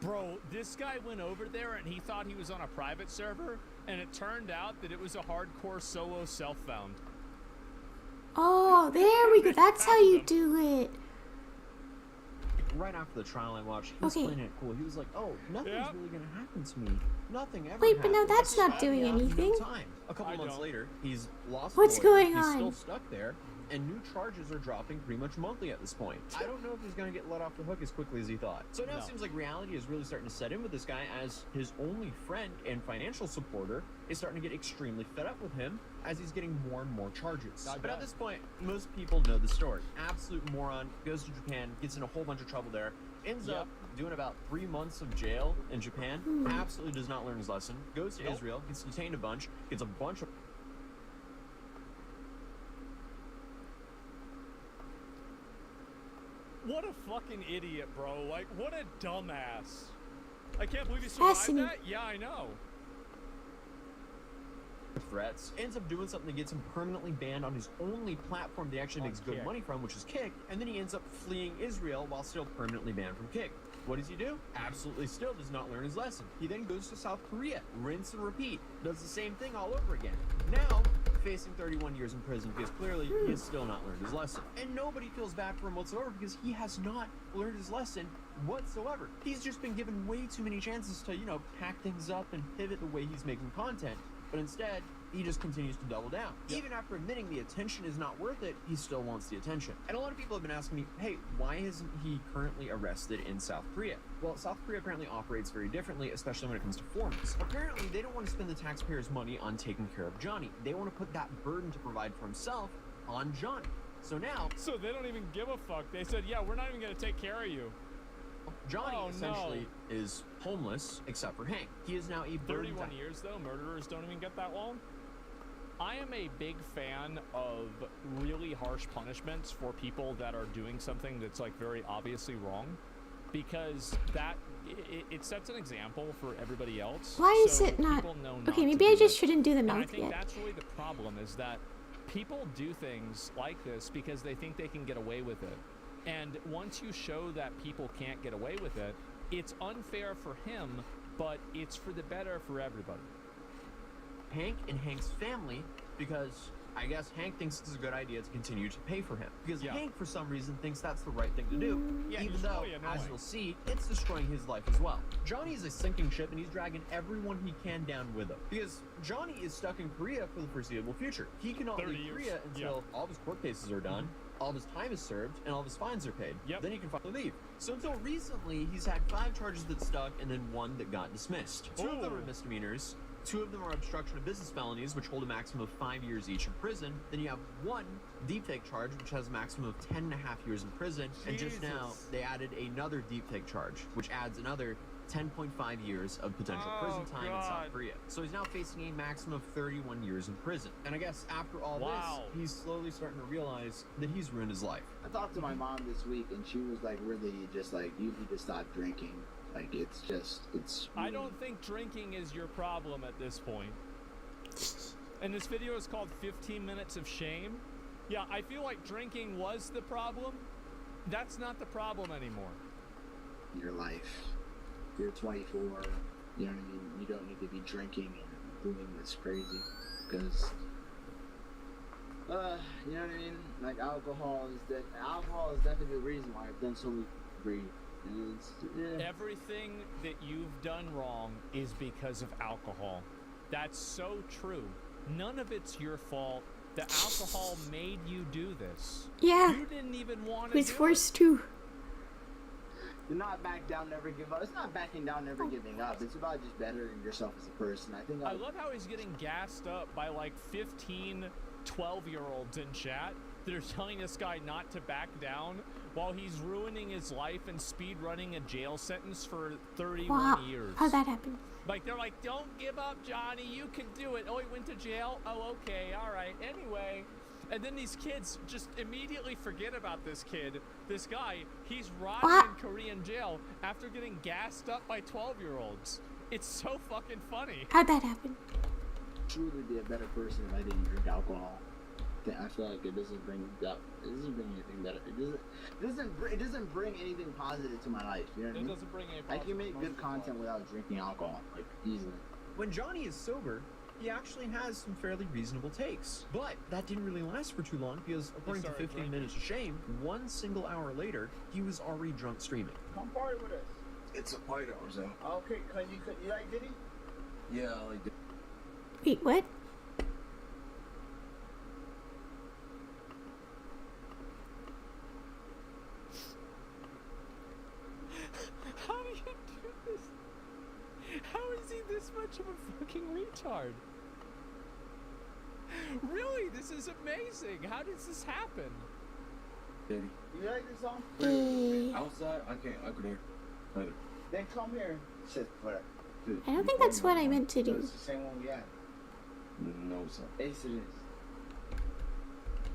Bro, this guy went over there and he thought he was on a private server, and it turned out that it was a hardcore solo self-found. Oh, there we go. That's how you do it. Right after the trial I watched, he was playing it cool. He was like, oh, nothing's really going to happen to me. Nothing ever Wait, but now happens. that's not doing anything. A couple months later, he's lost What's going on? He's still stuck there, and new charges are dropping pretty much monthly at this point. I don't know if he's going to get let off the hook as quickly as he thought. So now it seems like reality is really starting to set in with this guy, as his only friend and financial supporter is starting to get extremely fed up with him as he's getting more and more charges. But at this point, most people know the story. Absolute moron, goes to Japan, gets in a whole bunch of trouble there, ends up doing about 3 months of jail in Japan, absolutely does not learn his lesson, goes to Israel, gets detained a bunch, gets a bunch of... What a fucking idiot, bro. Like, what a dumbass. I can't believe you survived Fascinating. that. Yeah, I know. threats, ends up doing something that gets him permanently banned on his only platform that he actually makes good Kick. money from, which is Kick, and then he ends up fleeing Israel while still permanently banned from Kick. What does he do? Absolutely still does not learn his lesson. He then goes to South Korea, rinse and repeat, does the same thing all over again. Now, facing 31 years in prison because clearly he has still not learned his lesson. And nobody feels bad for him whatsoever because he has not learned his lesson whatsoever. He's just been given way too many chances to, pack things up and pivot the way he's making content. But instead, he just continues to double down. Yep. Even after admitting the attention is not worth it, he still wants the attention. And a lot of people have been asking me, hey, why isn't he currently arrested in South Korea? Well, South Korea apparently operates very differently, especially when it comes to foreigners. Apparently, they don't want to spend the taxpayers' money on taking care of Johnny. They want to put that burden to provide for himself on Johnny. So now, So they don't even give a fuck. They said, yeah, we're not even going to take care of you. Johnny Oh, essentially is homeless, except for Hank. He is now a burden 31 years, though. Murderers don't even get that long. I am a big fan of really harsh punishments for people that are doing something that's like very obviously wrong, because that it sets an example for everybody else. Why is so it not? people know not Okay, to maybe I do just it. shouldn't do the And I mouth think yet. that's really the problem, is that people do things like this because they think they can get away with it. And once you show that people can't get away with it, it's unfair for him, but it's for the better for everybody. Hank and Hank's family, because I guess Hank thinks it's a good idea to continue to pay for him. Because Yeah. Hank, for some reason, thinks that's the right thing to do. Yeah, even he's though, really annoying. as you'll see, it's destroying his life as well. Johnny is a sinking ship, and he's dragging everyone he can down with him. Because Johnny is stuck in Korea for the foreseeable future. He cannot 30 leave years. Korea until all of his court cases are done, all of his time is served, and all of his fines are paid. Yep. Then he can finally leave. So until recently, he's had 5 charges that stuck, and then 1 that got dismissed. 2 of them are Ooh. misdemeanors. 2 of them are obstruction of business felonies, which hold a maximum of 5 years each in prison. Then you have 1 deepfake charge, which has a maximum of 10.5 years in prison. And just now, Jesus. they added another deepfake charge, which adds another 10.5 years of potential prison Oh, time in God. South Korea. So he's now facing a maximum of 31 years in prison. And I guess after all Wow. this, he's slowly starting to realize that he's ruined his life. I talked to my mom this week, and she was like, really just like, you need to stop drinking. Like, it's I don't think drinking is your problem at this point. And this video is called 15 Minutes of Shame. Yeah, I feel like drinking was the problem. That's not the problem anymore. your life. You're 24, you know what I mean? You don't need to be drinking and doing this crazy, because, you know what I mean? Like, alcohol is definitely the reason why I've done so many great. Everything that you've done wrong is because of alcohol. That's so true. None of it's your fault. The alcohol made you do this. Yeah, You didn't even want to who's do it. forced to? Do not back down, never give up. It's not backing down, never giving up. It's about just bettering yourself as a person. I think I love how he's getting gassed up by like 15, 12-year-olds in chat that are telling this guy not to back down while he's ruining his life and speed running a jail sentence for 31 Wow, years. how'd that happen? Like, they're like, don't give up, Johnny. You can do it. Oh, he went to jail? Oh, okay. All right. Anyway. And then these kids just immediately forget about this kid. This guy, he's rotting What? in Korean jail after getting gassed up by 12-year-olds. It's so fucking funny. How'd that happen? truly be a better person if I didn't drink alcohol. I feel like it doesn't bring anything better. It doesn't bring anything positive to my life. You know what I It mean? doesn't bring any I can make positive good content without drinking alcohol, like easily. When Johnny is sober, he actually has some fairly reasonable takes. But that didn't really last for too long because, according to started 15 drinking. Minutes of Shame, 1 single hour later, he was already drunk streaming. Come party with us. It's a party, so. Okay, you like Diddy? Yeah, I like. Wait, what? How do you do this? How is he this much of a fucking retard? Really? This is amazing. How does this happen? Diddy. You like this song? Outside, I could hear. Later. Then come here. Sit for Dude, I don't think that's what I meant to do. It's the same one we had. No, sir. Ace it is.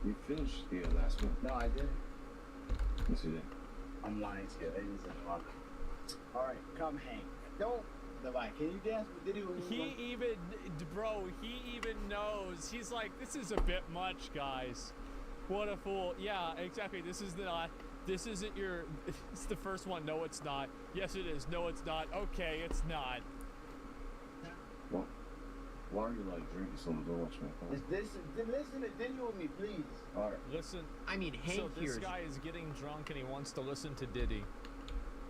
You finished the last one. No, I didn't. Yes, you did. I'm lying to you. It is a fuck. Alright, come Hank. don't. Like, can you dance with Diddy when He even, bro, he even knows. He's like, this is a bit much, guys. What a fool. Yeah, exactly. This isn't your, it's the first one. No, it's not. Yes, it is. No, it's not. Okay, it's not. What? Why are you like drinking so much, man? Listen to Diddy with me, please. All right. Listen. I mean, Hank So this here guy is getting drunk and he wants to listen to Diddy.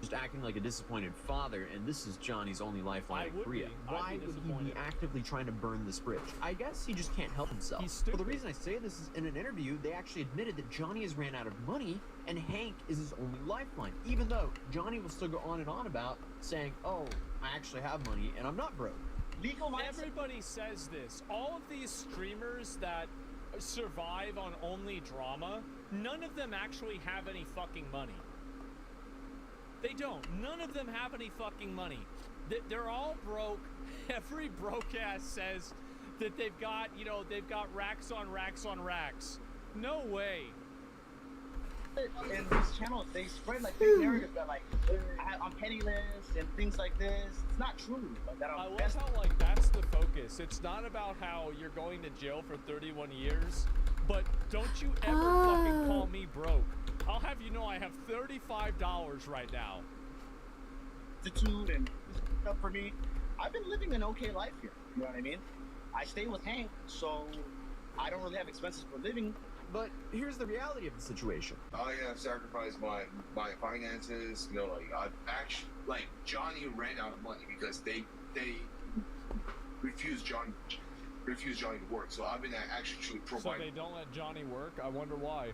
just acting like a disappointed father, and this is Johnny's only lifeline in would Korea. be. Why I'd be would he be disappointed. actively trying to burn this bridge? I guess he just can't help himself. He's Well, the stupid. reason I say this is in an interview, they actually admitted that Johnny has ran out of money, and Hank is his only lifeline. Even though Johnny will still go on and on about saying, "Oh, I actually have money, and I'm not broke." Everybody says this. All of these streamers that survive on only drama, none of them actually have any fucking money. They don't. None of them have any fucking money. They're all broke. Every broke ass says that they've got, they've got racks on racks on racks. No way. And these channels, they spread like fake narratives that like I'm penniless and things like this. It's not true. Like that. I love how that's the focus. It's not about how you're going to jail for 31 years, but don't you ever fucking call me broke. I'll have you know I have $35 right now. Attitude and stuff for me. I've been living an okay life here. You know what I mean? I stay with Hank, so I don't really have expenses for living. But here's the reality of the situation. I have sacrificed my finances. Johnny ran out of money because they refused Johnny to work. So I've been actually So providing. they don't let Johnny work? I wonder why.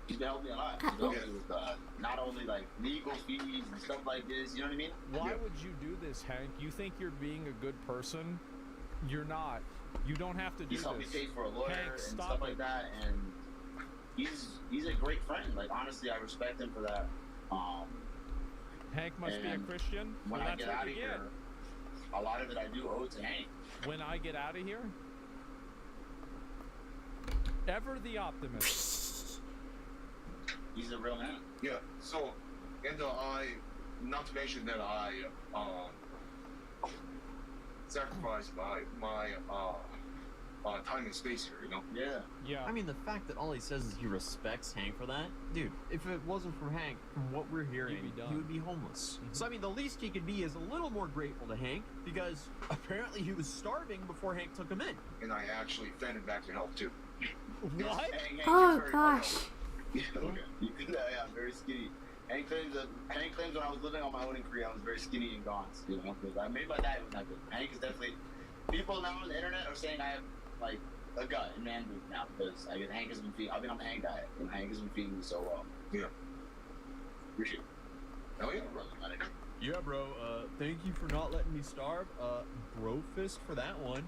He's helped me a lot. You know, with, not only like legal fees and stuff like this. You know what I mean? Why would you do this, Hank? You think you're being a good person? You're not. You don't have to do He's helped me this. pay for a lawyer Hank, and stop stuff it. like that, and he's a great friend. Like honestly, I respect him for that. Hank must be a and Christian. When Well, I that's get what out of you here, a lot of it I do owe to Hank. When I get out of here, ever the optimist. He's a real man. Yeah. So, and not to mention that I sacrificed my time and space here. You know. Yeah. Yeah. I mean, the fact that all he says is he respects Hank for that, dude, if it wasn't for Hank, from what we're hearing, He'd be done. he would be homeless. So, I mean, the least he could be is a little more grateful to Hank, because apparently he was starving before Hank took him in. And I actually fed him back to health too. What? Hank Oh, is very gosh. Yeah, I'm very skinny. Hank claims when I was living on my own in Korea, I was very skinny and gaunt. You know, because maybe my diet was not good. Hank is definitely. People now on the internet are saying I have like a gut and man boobs now because Hank has been feeding. I've been on the Hank diet, and Hank has been feeding me so well. Yeah. Appreciate it. Oh yeah. Yeah, bro, thank you for not letting me starve. Bro fist for that one.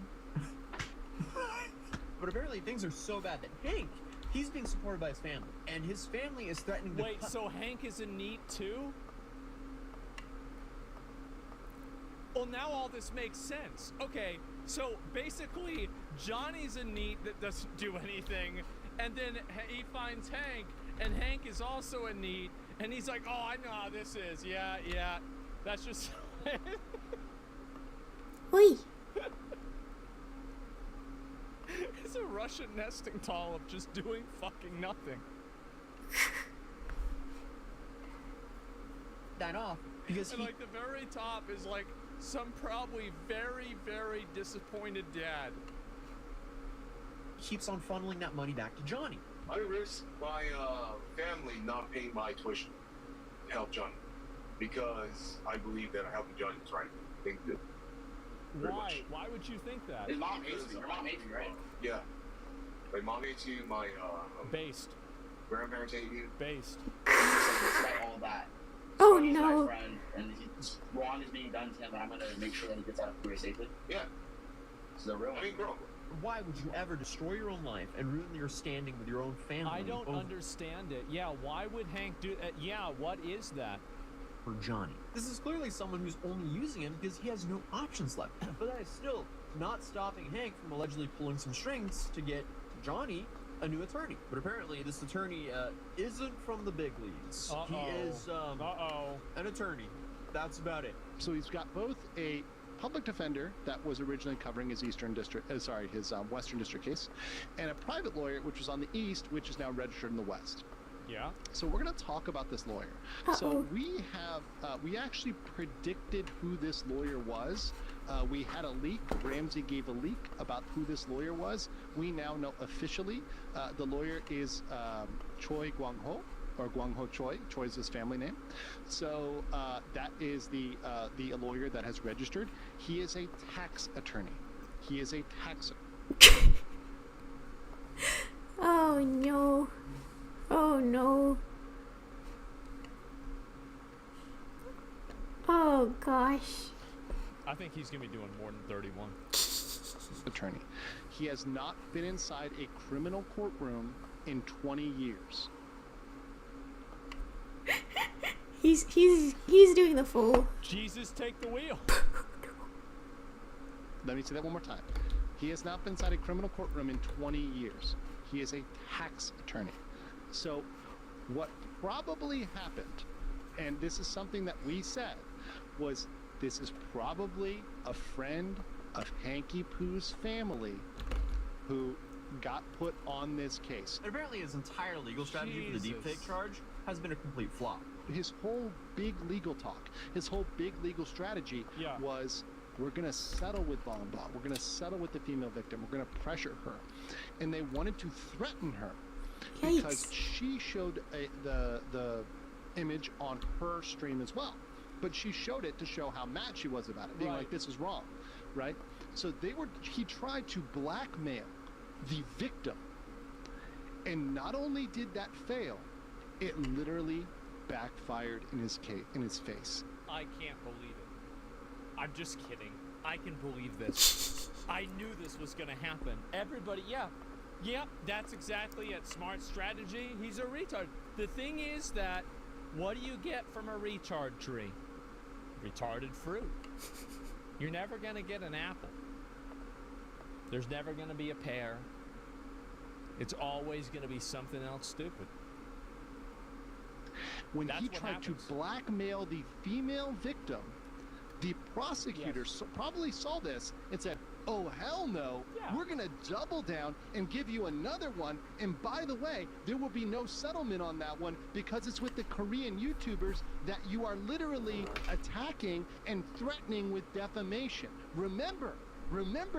But apparently things are so bad that Hank, he's being supported by his family, and his family is threatening to Wait, so Hank is in need too? Well, now all this makes sense. Okay, so basically, Johnny's a NEET that doesn't do anything, and then he finds Hank, and Hank is also a NEET, and he's like, oh, I know how this is. Yeah, that's just... Oi. It's a Russian nesting doll of just doing fucking nothing. that off because And he like the very top is like some probably very, very disappointed dad. keeps on funneling that money back to Johnny. I risk my family not paying my tuition to help Johnny because I believe that helping Johnny is the right thing to do. Very Why? much. Why would you think that? His mom hates me. Your mom hates me, right? Yeah. My mom hates you, my Based. grandparents hate you. Based. Despite all that. Oh, He's no. my friend, and wrong is being done to him, and I'm gonna make sure that he gets out of Korea safely. Yeah. This is a real I mean, bro. Why would you ever destroy your own life and ruin your standing with your own family? I don't over understand it. Yeah, why would Hank do yeah, what is that? for Johnny. This is clearly someone who's only using him because he has no options left. But that is still not stopping Hank from allegedly pulling some strings to get Johnny a new attorney. But apparently this attorney isn't from the big leagues. Uh-oh. He is Uh-oh. an attorney. That's about it. So he's got both a public defender that was originally covering his Western District case, and a private lawyer which was on the East, which is now registered in the West. Yeah. So we're going to talk about this lawyer. So we actually predicted who this lawyer was. We had a leak. Ramsey gave a leak about who this lawyer was. We now know officially the lawyer is Choi Guang-ho, or Guang-ho Choi. Choi is his family name. So that is the lawyer that has registered. He is a tax attorney. He is a tax. Oh no. Oh no. Oh gosh. I think he's gonna be doing more than 31. Attorney. He has not been inside a criminal courtroom in 20 years. He's doing the full. Jesus, take the wheel. Let me say that one more time. He has not been inside a criminal courtroom in 20 years. He is a tax attorney. So what probably happened, and this is something that we said, was this is probably a friend of Hanky Poo's family who got put on this case. And apparently his entire legal strategy for the deepfake charge has been a complete flop. His whole big legal talk, his whole big legal strategy was, we're going to settle with Bon Bon. We're going to settle with the female victim. We're going to pressure her. And they wanted to threaten her because she showed the image on her stream as well. But she showed it to show how mad she was about it, being like, this is wrong, right? So he tried to blackmail the victim. And not only did that fail, it literally backfired in his face. I can't believe it. I'm just kidding. I can believe this. I knew this was gonna happen. Everybody, yeah, that's exactly it. Smart strategy. He's a retard. The thing is that, what do you get from a retard tree? Retarded fruit. You're never gonna get an apple. There's never gonna be a pear. It's always gonna be something else stupid. When he tried to blackmail the female victim, the prosecutor probably saw this and said, oh, hell no, we're going to double down and give you another one. And by the way, there will be no settlement on that one because it's with the Korean YouTubers that you are literally attacking and threatening with defamation. Remember,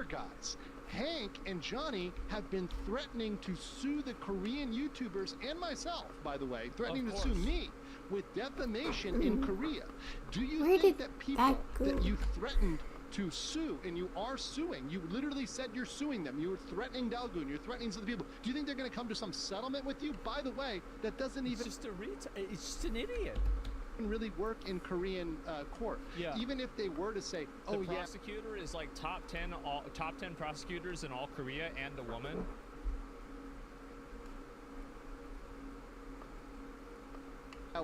guys, Hank and Johnny have been threatening to sue the Korean YouTubers and myself, by the way, threatening to sue me with defamation in Korea. Do you think that people that you threatened to sue, and you are suing, you literally said you're suing them, you were threatening Dalgoon, you're threatening some people, do you think they're going to come to some settlement with you? By the way, that doesn't even... It's just an idiot. Really work in Korean court. Even if they were to say, the prosecutor is like top 10 prosecutors in all Korea and a woman.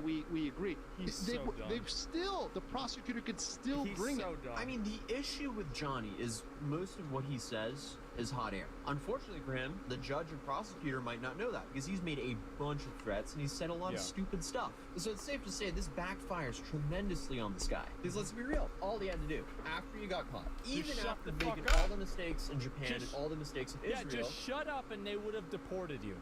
We agree. The prosecutor could still bring it. Dumb. I mean, the issue with Johnny is most of what he says is hot air. Unfortunately for him, the judge and prosecutor might not know that because he's made a bunch of threats and he's said a lot of stupid stuff. So it's safe to say this backfires tremendously on this guy. Because let's be real, all he had to do after he got caught, even after making all the mistakes in Japan and all the mistakes in Israel. Yeah, just shut up and they would have deported you.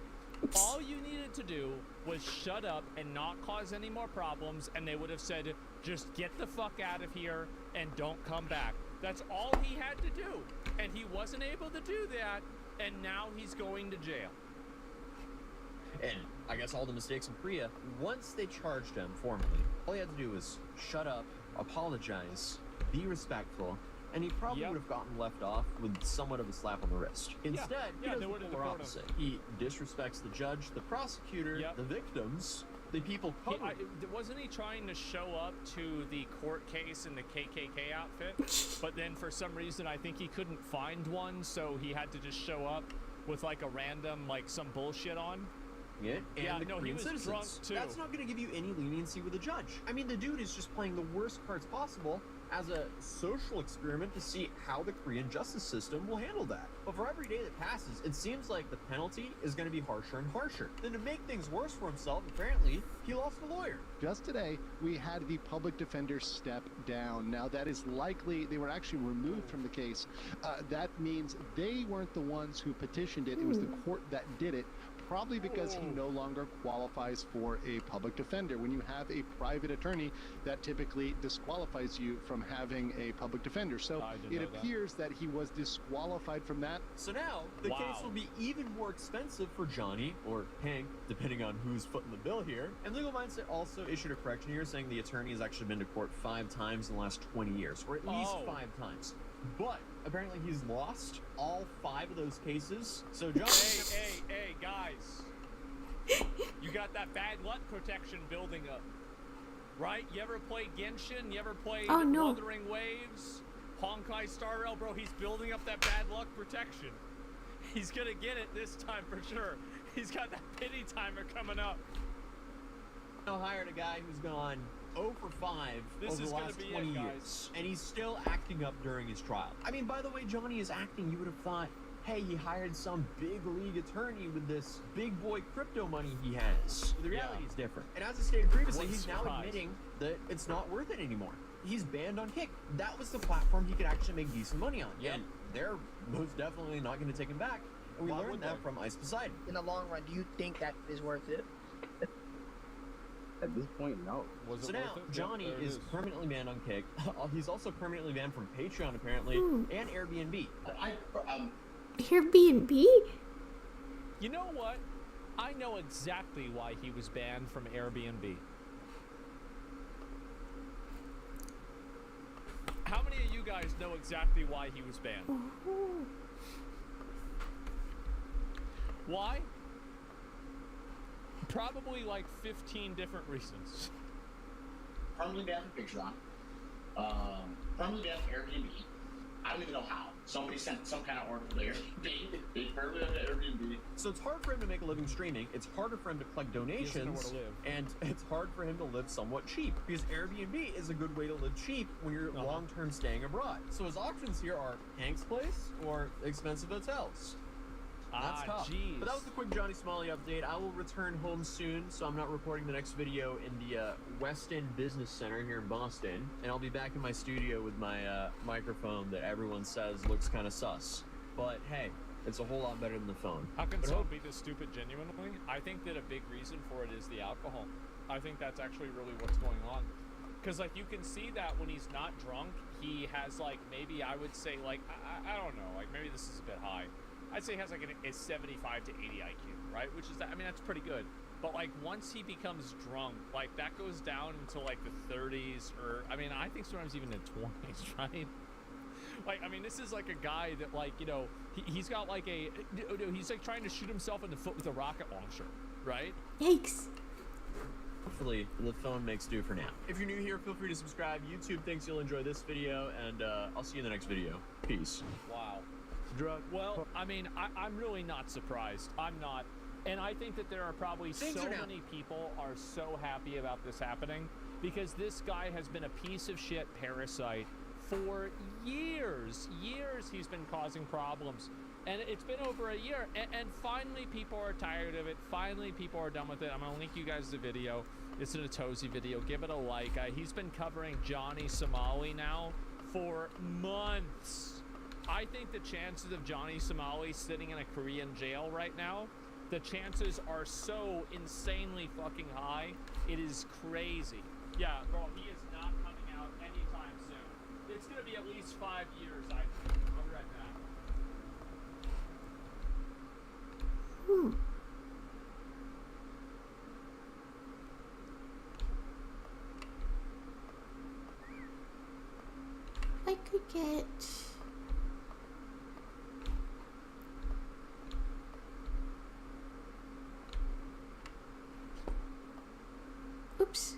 All you needed to do was shut up and not cause any more problems, and they would have said, just get the fuck out of here and don't come back. That's all he had to do. And he wasn't able to do that, and now he's going to jail. And I guess all the mistakes in Korea, once they charged him formally, all he had to do was shut up, apologize, be respectful, and he probably would have gotten left off with somewhat of a slap on the wrist. Instead, he does the polar opposite. He disrespects the judge, the prosecutor, the victims, the people covering. Wasn't he trying to show up to the court case in the KKK outfit? But then for some reason, I think he couldn't find one, so he had to just show up with like a random, like some bullshit on. And the no, he Korean was citizens. drunk too. That's not going to give you any leniency with the judge. I mean, the dude is just playing the worst cards possible as a social experiment to see how the Korean justice system will handle that. But for every day that passes, it seems like the penalty is going to be harsher and harsher. Then to make things worse for himself, apparently, he lost a lawyer. Just today, we had the public defender step down. Now, that is likely they were actually removed from the case. That means they weren't the ones who petitioned it. It was the court that did it, probably because he no longer qualifies for a public defender. When you have a private attorney, that typically disqualifies you from having a public defender. So it appears that he was disqualified from that. So now, the case will be even more expensive for Johnny, or Hank, depending on who's footing the bill here. And Legal Mindset also issued a correction here saying the attorney has actually been to court 5 times in the last 20 years, or at least 5 times. But apparently he's lost all 5 of those cases. So Johnny... Hey, guys. You got that bad luck protection building up, right? You ever played Genshin? You ever played Wuthering Waves? Honkai Star Rail? Bro, he's building up that bad luck protection. He's gonna get it this time for sure. He's got that pity timer coming up. I hired a guy who's gone 0 for 5 over the last 20 years, and he's still acting up during his trial. I mean, by the way Johnny is acting, you would have thought, hey, he hired some big league attorney with this big boy crypto money he has. The reality is different. And as I stated previously, he's now admitting that it's not worth it anymore. He's banned on Kick. That was the platform he could actually make decent money on. And they're most definitely not going to take him back. And we learned that from Ice Poseidon. In the long run, do you think that is worth it? At this point, no. So now, Johnny is permanently banned on Kick. He's also permanently banned from Patreon, apparently, and Airbnb. Airbnb? You know what? I know exactly why he was banned from Airbnb. How many of you guys know exactly why he was banned? Why? Probably like 15 different reasons. Permanently banned from Patreon. Permanently banned from Airbnb. I don't even know how. Somebody sent some kind of order for the Airbnb. They permanently banned Airbnb. So it's hard for him to make a living streaming. It's harder for him to collect donations. And it's hard for him to live somewhat cheap. Because Airbnb is a good way to live cheap when you're long-term staying abroad. So his options here are Hank's place or expensive hotels. That's tough. But that was the quick Johnny Smalley update. I will return home soon, so I'm not recording the next video in the West End Business Center here in Boston. And I'll be back in my studio with my microphone that everyone says looks kind of sus. But hey, it's a whole lot better than the phone. How can someone be this stupid genuinely? I think that a big reason for it is the alcohol. I think that's actually really what's going on. Because, like, you can see that when he's not drunk, he has, like, maybe I would say, like, I don't know, like, maybe this is a bit high. I'd say he has like a 75 to 80 IQ, right? Which is, I mean, that's pretty good. But like once he becomes drunk, like that goes down until like the 30s, or I mean, I think sometimes even the 20s, right? Like, I mean, this is like a guy that like, you know, he's got like he's like trying to shoot himself in the foot with a rocket launcher, right? Yikes. Hopefully the phone makes do for now. If you're new here, feel free to subscribe. YouTube thinks you'll enjoy this video, and I'll see you in the next video. Peace. Wow. Well, I mean, I'm really not surprised. I'm not. And I think that there are probably so many people are so happy about this happening because this guy has been a piece of shit parasite for years. Years he's been causing problems. And it's been over a year. And finally people are tired of it. Finally people are done with it. I'm going to link you guys the video. It's an Atozy video. Give it a like. He's been covering Johnny Somali now for months. I think the chances of Johnny Somali sitting in a Korean jail right now, the chances are so insanely fucking high. It is crazy. Yeah, bro, he is not coming out anytime soon. It's gonna be at least 5 years, I think. I'll be right back. I could get... Oops.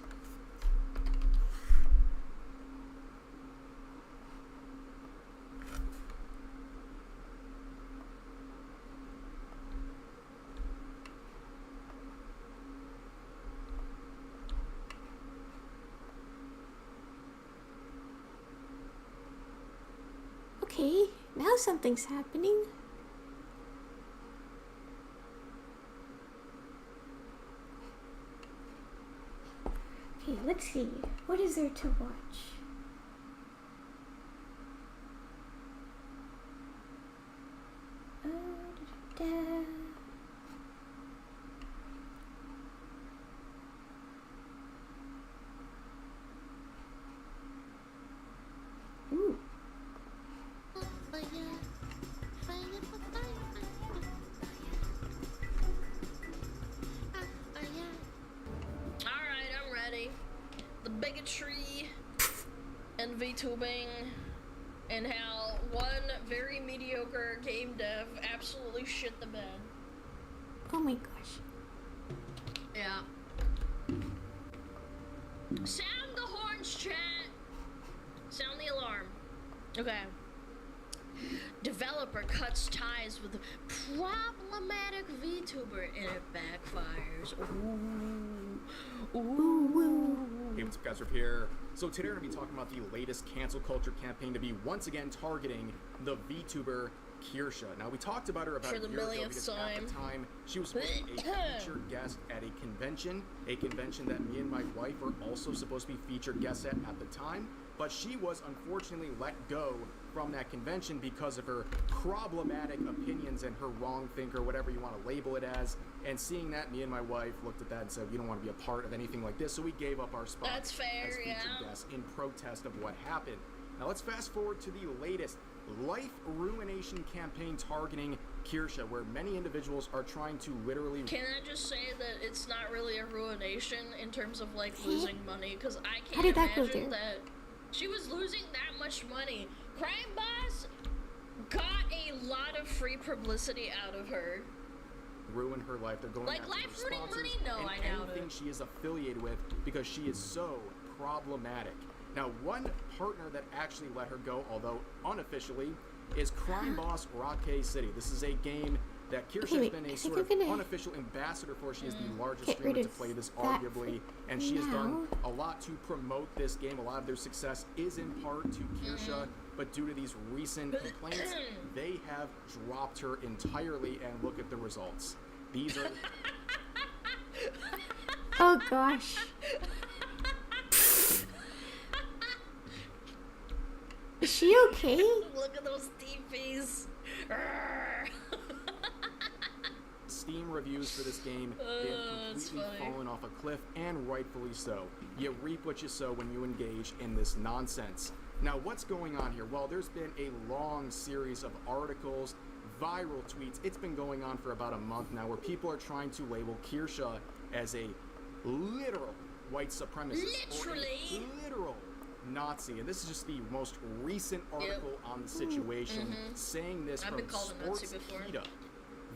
Okay, now something's happening. Okay, let's see. What is there to watch? Da-da-da. Ooh. Alright, I'm ready. The bigotry and VTubing and how one very mediocre game dev absolutely shit the bed. Oh my gosh. Yeah. Sound the horns, chat! Sound the alarm. Okay. Developer cuts ties with problematic VTuber and it backfires. Ooh. Ooh. Hey, what's up, guys? Rip here. So today we're going to be talking about the latest cancel culture campaign to be once again targeting the VTuber Kirsha. Now, we talked about her about a year ago because at the time she was supposed to be a featured guest at a convention that me and my wife were also supposed to be featured guests at the time, but she was unfortunately let go from that convention because of her problematic opinions and her wrong think, or whatever you want to label it as. And seeing that, me and my wife looked at that and said, we don't want to be a part of anything like this, so we gave up our spot as featured guests in protest of what happened. Now let's fast forward to the latest life ruination campaign targeting Kirsha, where many individuals are trying to literally... Can I just say that it's not really a ruination in terms of like losing money, because I How did can't that go imagine there? that she was losing that much money. Crime Boss got a lot of free publicity out of her. Ruin her life. They're going Like after life her ruining sponsors money? No, and I doubt anything it. she is affiliated with because she is so problematic. Now, one partner that actually let her go, although unofficially, is Crime Boss Rocket City. This is a game that Kirsha has been a sort of unofficial ambassador for. She is the largest streamer to play this, arguably, and she has done a lot to promote this game. A lot of their success is in part to Kirsha, but due to these recent complaints, they have dropped her entirely, and look at the results. These are... Oh gosh. Is she okay? Look at those TVs. Steam reviews for this game, they have completely fallen off a cliff, and rightfully so. You reap what you sow when you engage in this nonsense. Now, what's going on here? Well, there's been a long series of articles, viral tweets. It's been going on for about a month now, where people are trying to label Kirsha as a literal white supremacist. Or a literal Nazi. And this is just the most recent article on the situation, saying this from Sportskeeda.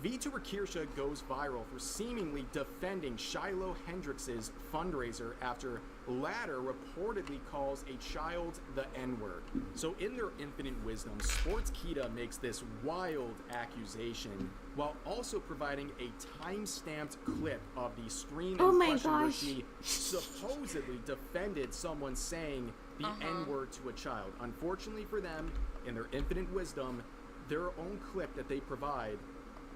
VTuber Kirsha goes viral for seemingly defending Shiloh Hendrix's fundraiser after latter reportedly calls a child the N-word. So in their infinite wisdom, Sportskeeda makes this wild accusation while also providing a time-stamped clip of the stream in question where she supposedly defended someone saying the N-word to a child. Unfortunately for them, in their infinite wisdom, their own clip that they provide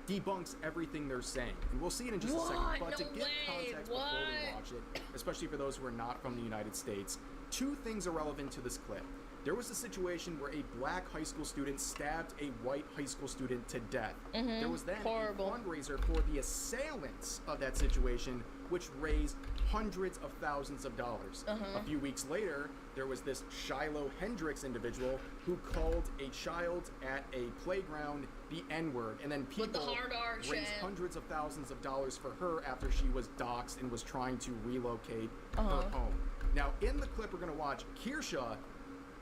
debunks everything they're saying. And we'll see it in just a second. But to give context before we watch it, especially for those who are not from the United States, two things are relevant to this clip. There was a situation where a black high school student stabbed a white high school student to death. There was then a fundraiser for the assailants of that situation, which raised hundreds of thousands of dollars. A few weeks later, there was this Shiloh Hendrix individual who called a child at a playground the N-word, and then people raised hundreds of thousands of dollars for her after she was doxxed and was trying to relocate her home. Now, in the clip we're going to watch, Kirsha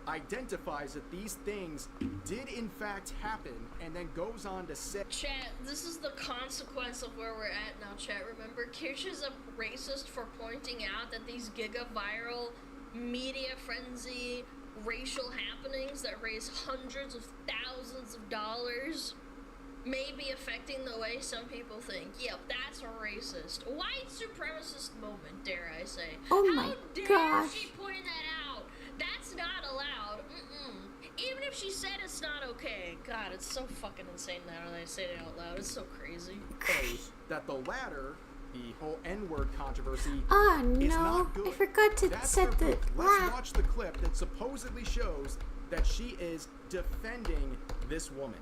identifies that these things did in fact happen, and then goes on to say... Chat, this is the consequence of where we're at now, chat. Remember, Kirsha's a racist for pointing out that these giga-viral media frenzy racial happenings that raise hundreds of thousands of dollars may be affecting the way some people think. Yep, that's a racist. White supremacist moment, dare I say. Oh my How dare gosh. she point that out? That's not allowed. Even if if she said it's not okay? God, it's so fucking insane now that I say it out loud. It's so crazy. That the latter, the whole N-word controversy, Oh is no, not good. I forgot to That's set their the proof. Let's watch the clip that supposedly shows that she is defending this woman.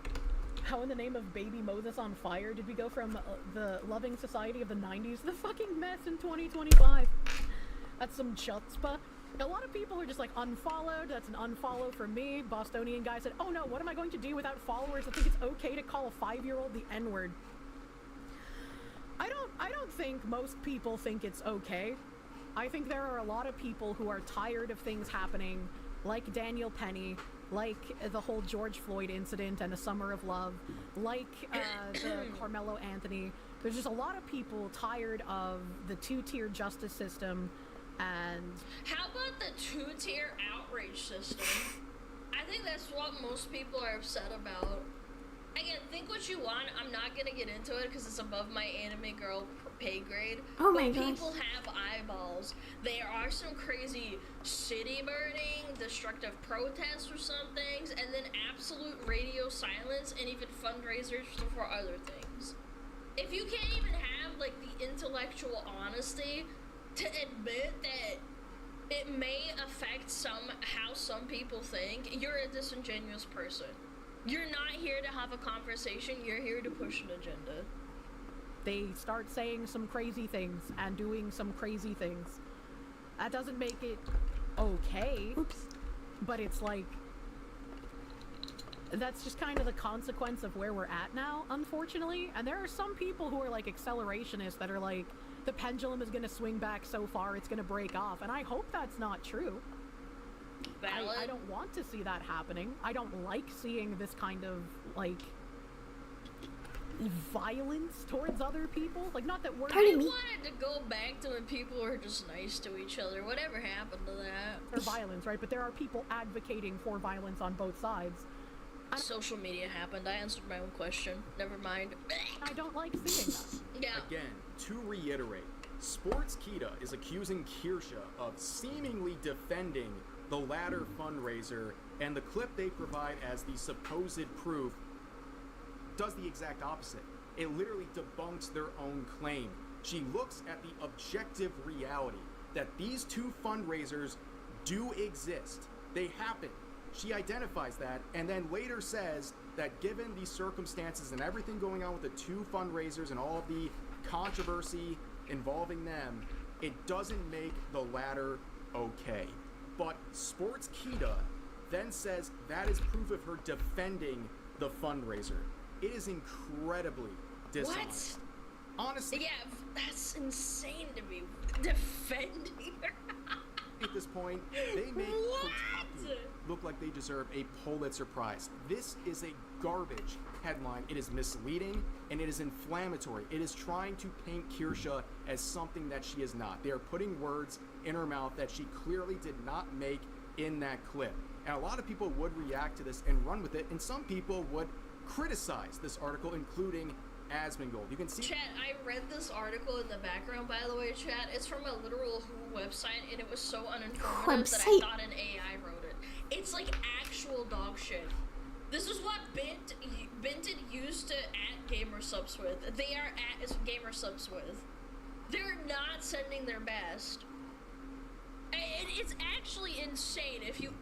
How in the name of Baby Moses on Fire did we go from the loving society of the 90s to the fucking mess in 2025? That's some chutzpah. A lot of people are just like unfollowed. That's an unfollow from me. Bostonian guy said, oh no, what am I going to do without followers? I think it's okay to call a 5-year-old the N-word. I don't think most people think it's okay. I think there are a lot of people who are tired of things happening, like Daniel Penny, like the whole George Floyd incident and the Summer of Love, like the Carmelo Anthony. There's just a lot of people tired of the two-tier justice system. And how about the two-tier outrage system? I think that's what most people are upset about. Again, think what you want. I'm not gonna get into it because it's above my anime girl pay grade. Oh my but gosh. people have eyeballs. There are some crazy city burning, destructive protests for some things, and then absolute radio silence and even fundraisers for other things. If you can't even have like the intellectual honesty to admit that it may affect how some people think, you're a disingenuous person. You're not here to have a conversation, you're here to push an agenda. They start saying some crazy things and doing some crazy things. That doesn't make it okay. Oops. But it's like, that's just kind of the consequence of where we're at now, unfortunately. And there are some people who are like accelerationists that are like, the pendulum is going to swing back so far it's going to break off, and I hope that's not true. I don't want to see that happening. I don't like seeing this kind of like violence towards other people. Like, not that we're. I wanted to go back to when people were just nice to each other. Whatever happened to that? For violence, right? But there are people advocating for violence on both sides. Social media happened. I answered my own question. Never mind. I don't like seeing that. Yeah. Again, to reiterate, Sports Kita is accusing Kirsha of seemingly defending the latter fundraiser, and the clip they provide as the supposed proof does the exact opposite. It literally debunks their own claim. She looks at the objective reality that these two fundraisers do exist. They happen. She identifies that, and then later says that given the circumstances and everything going on with the two fundraisers and all of the controversy involving them, it doesn't make the latter okay. But Sports Kita then says that is proof of her defending the fundraiser. It is incredibly dishonest. What? Honestly. Yeah, that's insane to me. Defending her. At this point, they make Kotaku look like they deserve a Pulitzer Prize. This is a garbage headline. It is misleading and it is inflammatory. It is trying to paint Kirsha as something that she is not. They are putting words in her mouth that she clearly did not make in that clip. And a lot of people would react to this and run with it, and some people would criticize this article, including Asmongold. You can see. Chat, I read this article in the background, by the way, chat. It's from a literal Who website, and it was so uninformative that I thought an AI wrote it. It's like actual dog shit. This is what Binted used to at gamer subs with. They are at gamer subs with. They're not sending their best. It's actually insane if you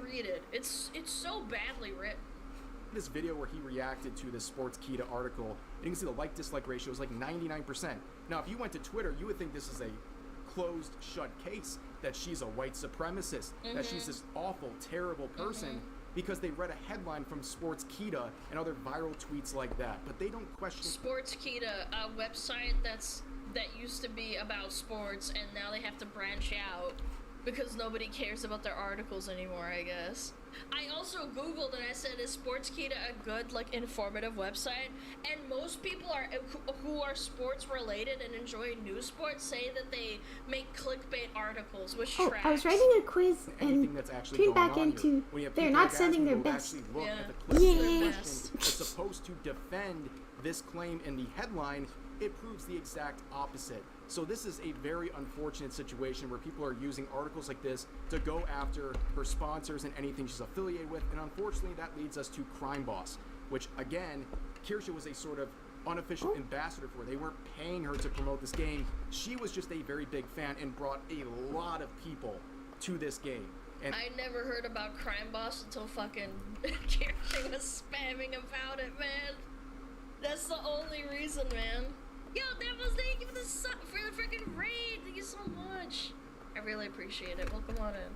read it. It's so badly written. This video where he reacted to the Sports Kita article, you can see the like-dislike ratio is like 99%. Now, if you went to Twitter, you would think this is a closed, shut case, that she's a white supremacist, that she's this awful, terrible person, because they read a headline from Sports Kita and other viral tweets like that. But they don't question. Sports Kita, a website that used to be about sports, and now they have to branch out because nobody cares about their articles anymore, I guess. I also googled and I said, is Sports Kita a good, like, informative website? And most people who are sports related and enjoy news sports say that they make clickbait articles, which tracks. I was writing a quiz and tuned back into they're not sending their best. It's supposed to defend this claim in the headline, it proves the exact opposite. So this is a very unfortunate situation where people are using articles like this to go after her sponsors and anything she's affiliated with, and unfortunately that leads us to Crime Boss, which again, Kirsha was a sort of unofficial ambassador for. They weren't paying her to promote this game. She was just a very big fan and brought a lot of people to this game. And I never heard about Crime Boss until fucking Kirsha was spamming about it, man. That's the only reason, man. Yo, Devils, thank you for the freaking raid. Thank you so much. I really appreciate it. Welcome on in.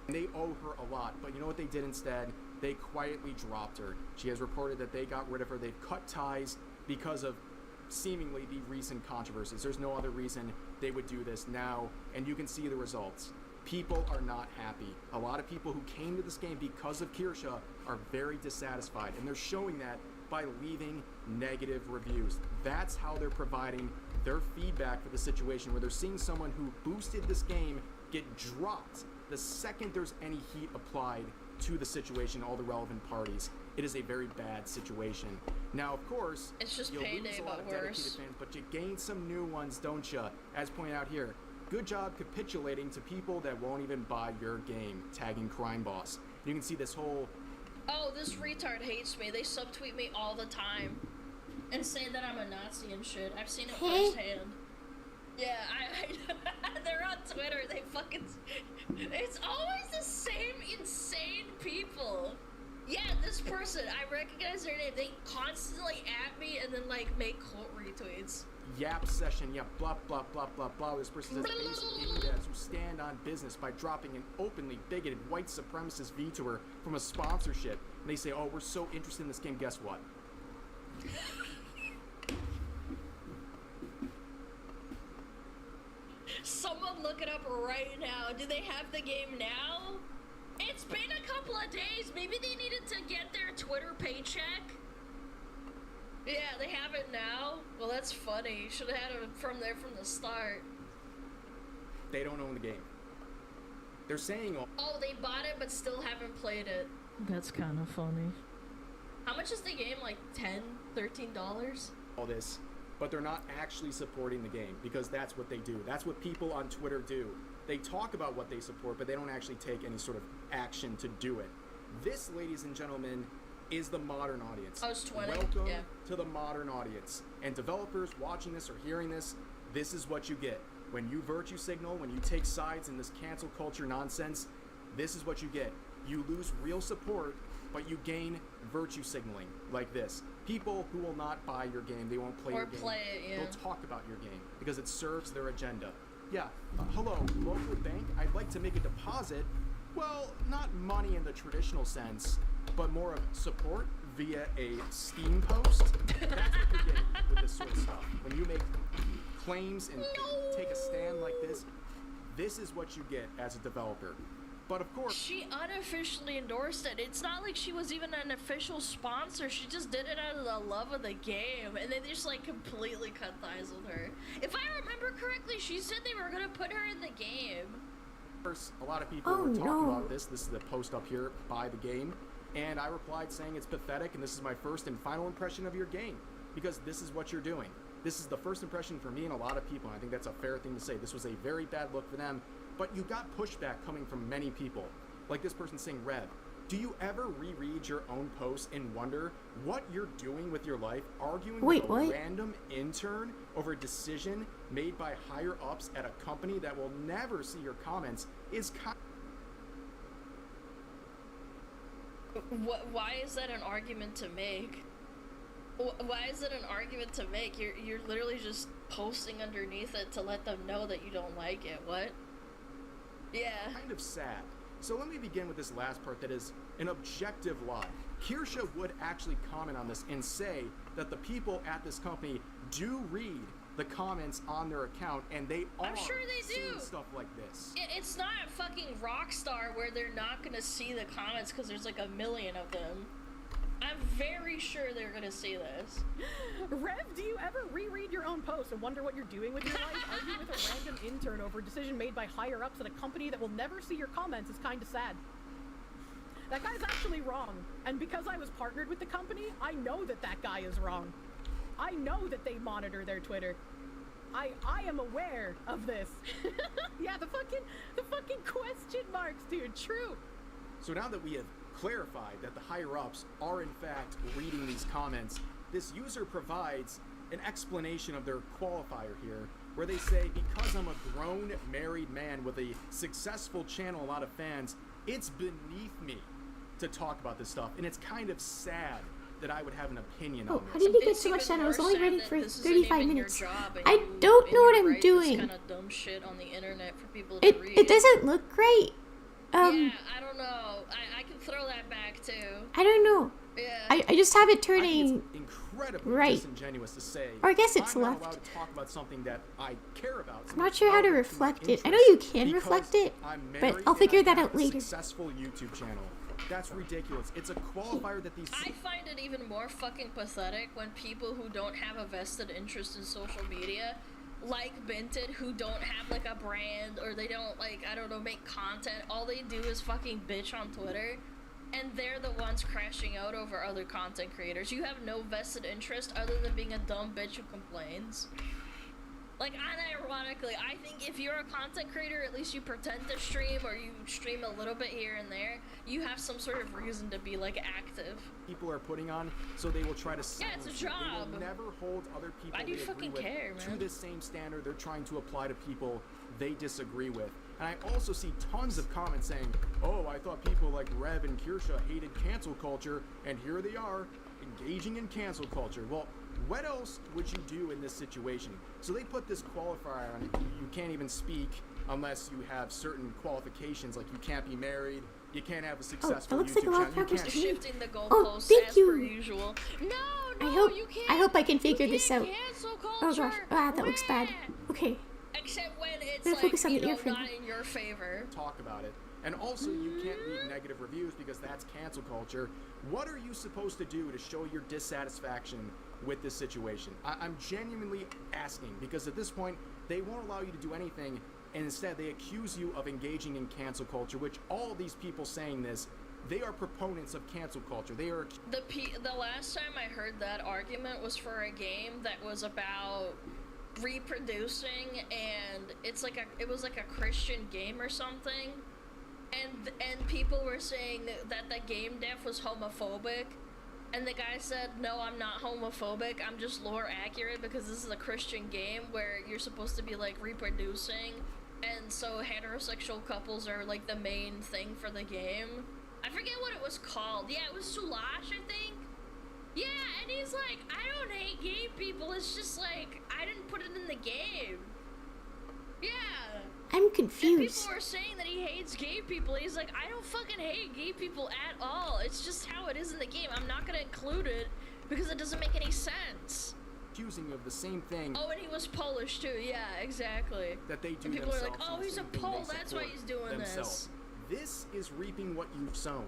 they owe her a lot, but you know what they did instead? They quietly dropped her. She has reported that they got rid of her. They've cut ties because of seemingly the recent controversies. There's no other reason they would do this now, and you can see the results. People are not happy. A lot of people who came to this game because of Kirsha are very dissatisfied, and they're showing that by leaving negative reviews. That's how they're providing their feedback for the situation, where they're seeing someone who boosted this game get dropped the second there's any heat applied to the situation, all the relevant parties. It is a very bad situation. Now, of course, it's just you'll payday, lose a lot of dedicated fans, but you gain some new ones, don't you? As pointed out here, good job capitulating to people that won't even buy your game, tagging Crime Boss. You can see this whole... Oh, this retard hates me. They subtweet me all the time and say that I'm a Nazi and shit. I've seen it firsthand. Yeah, they're on Twitter. They fucking... It's always the same insane people. Yeah, this person, I recognize their name. They constantly at me and then, like, make cult retweets. Yap session, yeah, blah, blah, blah, blah, blah. This person says basic gaming dads who stand on business by dropping an openly bigoted white supremacist VTuber from a sponsorship. And they say, oh, we're so interested in this game. Guess what? Someone look it up right now. Do they have the game now? It's been a couple of days. Maybe they needed to get their Twitter paycheck. Yeah, they have it now. Well, that's funny. Should have had it from there from the start. They don't own the game. They're saying... Oh, they bought it but still haven't played it. That's kind of funny. How much is the game? Like $10, $13? All this, but they're not actually supporting the game, because that's what they do. That's what people on Twitter do. They talk about what they support, but they don't actually take any sort of action to do it. This, ladies and gentlemen, is the modern audience. I was 20. Welcome yeah. to the modern audience. And developers watching this or hearing this, this is what you get. When you virtue signal, when you take sides in this cancel culture nonsense, this is what you get. You lose real support, but you gain virtue signaling like this. People who will not buy your game, they won't play your game. Play it, yeah. They'll talk about your game because it serves their agenda. Yeah, hello, local bank, I'd like to make a deposit. Well, not money in the traditional sense, but more of support via a Steam post. That's what you're getting with this sort of stuff. When you make claims and take a stand like this, this is what you get as a developer. But of course... She unofficially endorsed it. It's not like she was even an official sponsor. She just did it out of the love of the game. And they just, like, completely cut ties with her. If I remember correctly, she said they were going to put her in the game. A lot of people were talking about this. This is the post up here by the game. And I replied saying it's pathetic, and this is my first and final impression of your game. Because this is what you're doing. This is the first impression for me and a lot of people. And I think that's a fair thing to say. This was a very bad look for them. But you got pushback coming from many people. Like this person saying, Rev, do you ever reread your own posts and wonder what you're doing with your life, arguing with a random intern over a decision made by higher ups at a company that will never see your comments is Why is that an argument to make? Why is it an argument to make? You're literally just posting underneath it to let them know that you don't like it. What? Yeah. Kind of sad. So let me begin with this last part that is an objective lie. Kirsha would actually comment on this and say that the people at this company do read the comments on their account, and they are seeing stuff like this. It's not a fucking Rockstar where they're not gonna see the comments because there's like a million of them. I'm very sure they're gonna see this. Rev, do you ever reread your own posts and wonder what you're doing with your life? Arguing with a random intern over a decision made by higher ups at a company that will never see your comments is kind of sad. That guy's actually wrong, and because I was partnered with the company, I know that that guy is wrong. I know that they monitor their Twitter. I am aware of this. Yeah, the fucking question marks, dude. True. So now that we have clarified that the higher-ups are in fact reading these comments, this user provides an explanation of their qualifier here, where they say, because I'm a grown married man with a successful channel, a lot of fans, it's beneath me to talk about this stuff, and it's kind of sad that I would have an opinion on this. How did he get so much done? I was only reading for 35 minutes. I don't know what I'm doing. Kind of dumb shit on the internet for people to read. It doesn't look great. Yeah, I don't know. I can throw that back too. I don't know. Yeah. I just have it turning incredibly right. disingenuous to say. Or I guess it's I'm left. not allowed to talk about something that I care about. I'm not sure how to reflect it. I know you can reflect it, but I'll figure that out later. Successful YouTube channel. That's ridiculous. It's a qualifier that these. I find it even more fucking pathetic when people who don't have a vested interest in social media, like Benton, who don't have like a brand or they don't like, I don't know, make content. All they do is fucking bitch on Twitter, and they're the ones crashing out over other content creators. You have no vested interest other than being a dumb bitch who complains. Like, unironically, I think if you're a content creator, at least you pretend to stream or you stream a little bit here and there, you have some sort of reason to be, like, active. People are putting on, so they will try to silence. Yeah, it's a job. They will never hold other people Why do you fucking care, man? to the same standard they're trying to apply to people they disagree with. And I also see tons of comments saying, oh, I thought people like Rev and Kirsha hated cancel culture, and here they are, engaging in cancel culture. Well, what else would you do in this situation? So they put this qualifier on it. You can't even speak unless you have certain qualifications, like you can't be married, you can't have a successful YouTube channel. You can't shifting the goalposts as per usual. No, you can't. I hope I can figure this out. Cancel Oh gosh, that looks bad. Okay. Except when it's like, focus on the not in your favor. Talk about it. And also, you can't read negative reviews because that's cancel culture. What are you supposed to do to show your dissatisfaction with this situation? I'm genuinely asking, because at this point, they won't allow you to do anything, and instead they accuse you of engaging in cancel culture, which all these people saying this, they are proponents of cancel culture. They are... The last time I heard that argument was for a game that was about reproducing, and it was like a Christian game or something. And people were saying that the game dev was homophobic, and the guy said, no, I'm not homophobic, I'm just lore accurate because this is a Christian game where you're supposed to be like reproducing, and so heterosexual couples are like the main thing for the game. I forget what it was called. Yeah, it was Sulash, I think. Yeah, and he's like, I don't hate gay people, it's just like, I didn't put it in the game. Yeah. I'm confused. And people were saying that he hates gay people. He's like, I don't fucking hate gay people at all. It's just how it is in the game. I'm not gonna include it because it doesn't make any sense. Accusing you of the same thing. Oh, and he was Polish too. Yeah, exactly. That they do. And people are like, oh, he's a Pole. That's why he's doing themselves. This is reaping what you've sown.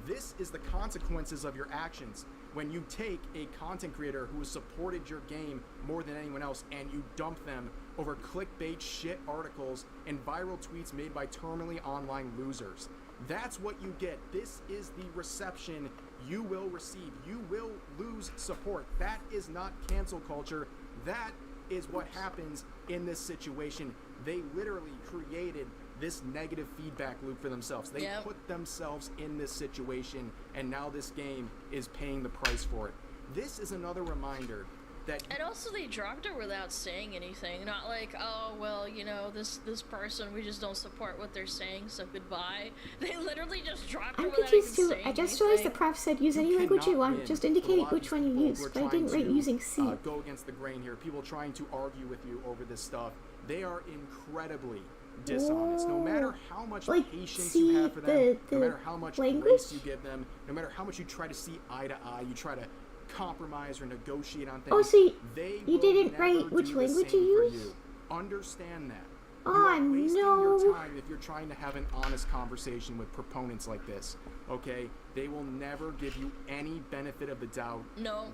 This is the consequences of your actions. When you take a content creator who has supported your game more than anyone else and you dump them over clickbait shit articles and viral tweets made by terminally online losers. That's what you get. This is the reception you will receive. You will lose support. That is not cancel culture. That is what happens in this situation. They literally created this negative feedback loop for themselves. They put themselves in this situation, and now this game is paying the price for it. This is another reminder that... And also they dropped her without saying anything. Not like, oh, well, you know, this person, we just don't support what they're saying, so goodbye. They literally just dropped her without even saying anything. I just realized the prof said use any language you want, just indicate which one you use, but I didn't write using C. Go against the grain here. People trying to argue with you over this stuff. They are incredibly dishonest. No matter how much patience you have for them, no matter how much grace you give them, no matter how much you try to see eye to eye, you try to compromise or negotiate on things. Oh, so they you didn't write which language you use? Understand that. Oh, you are wasting no. your time if you're trying to have an honest conversation with proponents like this. Okay? They will never give you any benefit of the doubt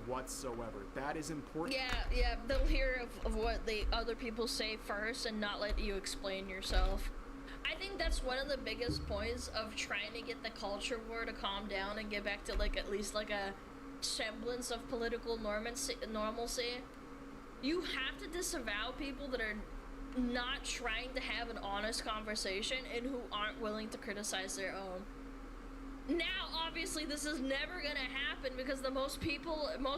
whatsoever. That is important. Yeah, they'll hear of what the other people say first and not let you explain yourself. I think that's one of the biggest points of trying to get the culture war to calm down and get back to like at least like a semblance of political normalcy, you have to disavow people that are not trying to have an honest conversation and who aren't willing to criticize their own. Now, obviously, this is never gonna happen because the most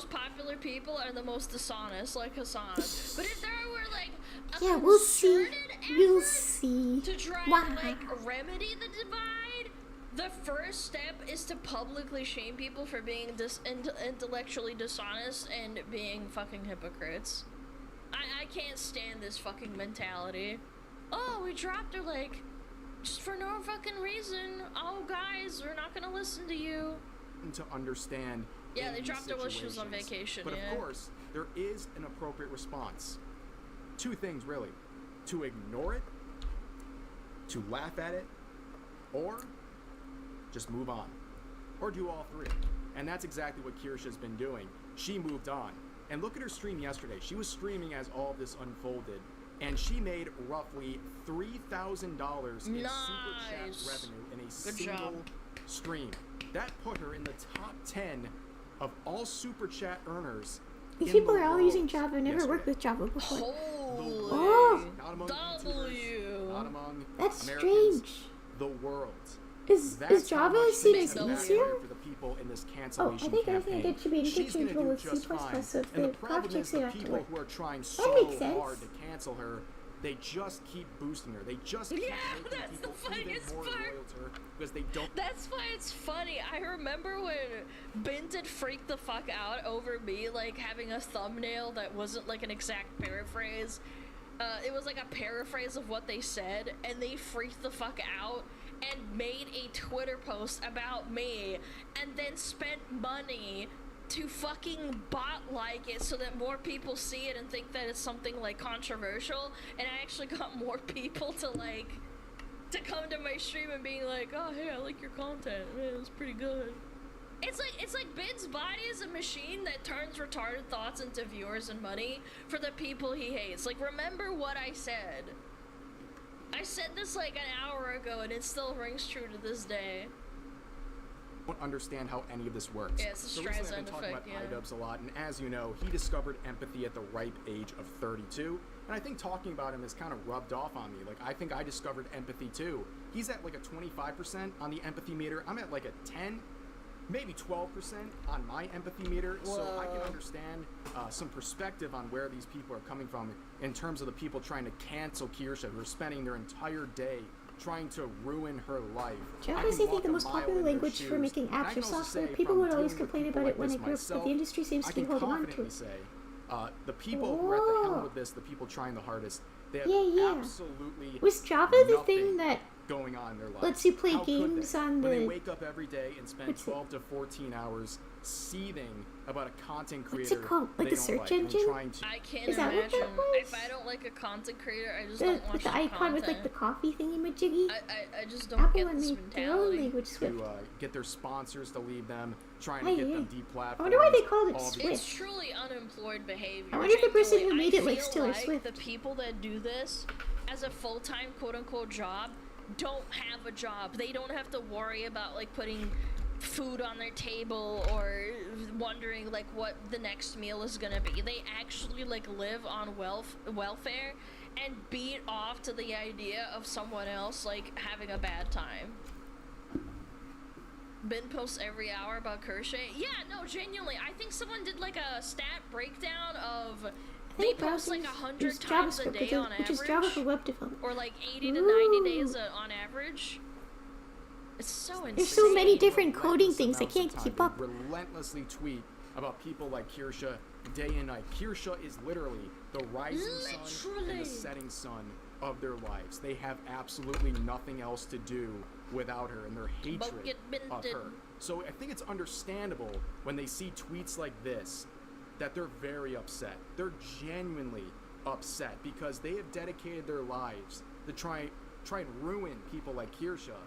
popular people are the most dishonest, like Hassan. But if there were like a we'll see. We'll effort see. to try and like remedy the divide, the first step is to publicly shame people for being intellectually dishonest and being fucking hypocrites. I can't stand this fucking mentality. Oh, we dropped her like just for no fucking reason. Oh, guys, we're not gonna listen to you. To understand. Yeah, they dropped her while she was on vacation. But of course, there is an appropriate response. Two things, really: to ignore it, to laugh at it, or just move on, or do all three. And that's exactly what Kirsha's been doing. She moved on. And look at her stream yesterday. She was streaming as all of this unfolded, and she made roughly $3,000 in super chat revenue in a single stream. That put her in the top 10 of all super chat earners. These people are all using Java. I've never worked with Java before. Holy not among YouTubers, not among That's Americans, strange. The world. Is Java seen as easier? For the people in this I cancellation think campaign. it should be She's gonna interchangeable do with C++, just fine. so if And the the problem project is the say after people work. who are trying That so makes sense. hard to cancel her, they just keep boosting her. They just keep making that's the people even funniest more part. loyal to her because they don't. That's why it's funny. I remember when Binted freaked the fuck out over me, like, having a thumbnail that wasn't, like, an exact paraphrase. It was, like, a paraphrase of what they said, and they freaked the fuck out and made a Twitter post about me, and then spent money to fucking bot-like it so that more people see it and think that it's something, like, controversial, and I actually got more people to, like, to come to my stream and being like, oh, hey, I like your content, man, it's pretty good. It's like Bid's body is a machine that turns retarded thoughts into viewers and money for the people he hates. Like, remember what I said. I said this like an hour ago and it still rings true to this day. Don't understand how any of this works. Yeah, it's a so recently I've been Streisand talking effect, about yeah. iDubbbz a lot, and as you know, he discovered empathy at the ripe age of 32, and I think talking about him has kind of rubbed off on me. Like, I think I discovered empathy too. He's at like a 25% on the empathy meter. I'm at like a 10, maybe 12% on my empathy meter, so I can understand some perspective on where these people are coming from in terms of the people trying to cancel Kirsha, who are spending their entire day trying to ruin her life. Java is, I think, the most popular language for making apps or software. People would always complain about it when I grew up, but the industry seems to be holding on to it. Say, the people who are at the helm of this, the people trying the hardest, they have absolutely Was Java the thing that going on in their lives. lets you play How games on the... When they wake up every day and spend 12 to 14 hours seething about a content creator. What's it called? Like a search engine? I can't Is that what imagine. that was? If I don't like a content creator, I just The, don't watch with the icon content. with like the coffee thingy majiggy? I just don't Apple get and this they their own mentality. language Swift. to get their sponsors to leave them, trying Oh, to get yeah. them deplatformed. I wonder why they called it all Swift. It's truly unemployed behavior. I wonder if the person who Truthfully, made it I likes feel Taylor like Swift. the people that do this as a full-time quote-unquote job don't have a job. They don't have to worry about like putting food on their table or wondering like what the next meal is gonna be. They actually like live on welfare and beat off to the idea of someone else like having a bad time. Ben posts every hour about Kershaw. Yeah, no, genuinely. I think someone did like a stat breakdown of they post like 100 times a day on which average. is Java for web development. Or like 80 to 90 days on average. It's so insane. There's so many different coding things, I can't keep up. Relentlessly tweet about people like Kirsha day and night. Kirsha is literally the rising sun and the setting sun of their lives. They have absolutely nothing else to do without her and their hatred of her. So I think it's understandable when they see tweets like this that they're very upset. They're genuinely upset because they have dedicated their lives to try and ruin people like Kirsha.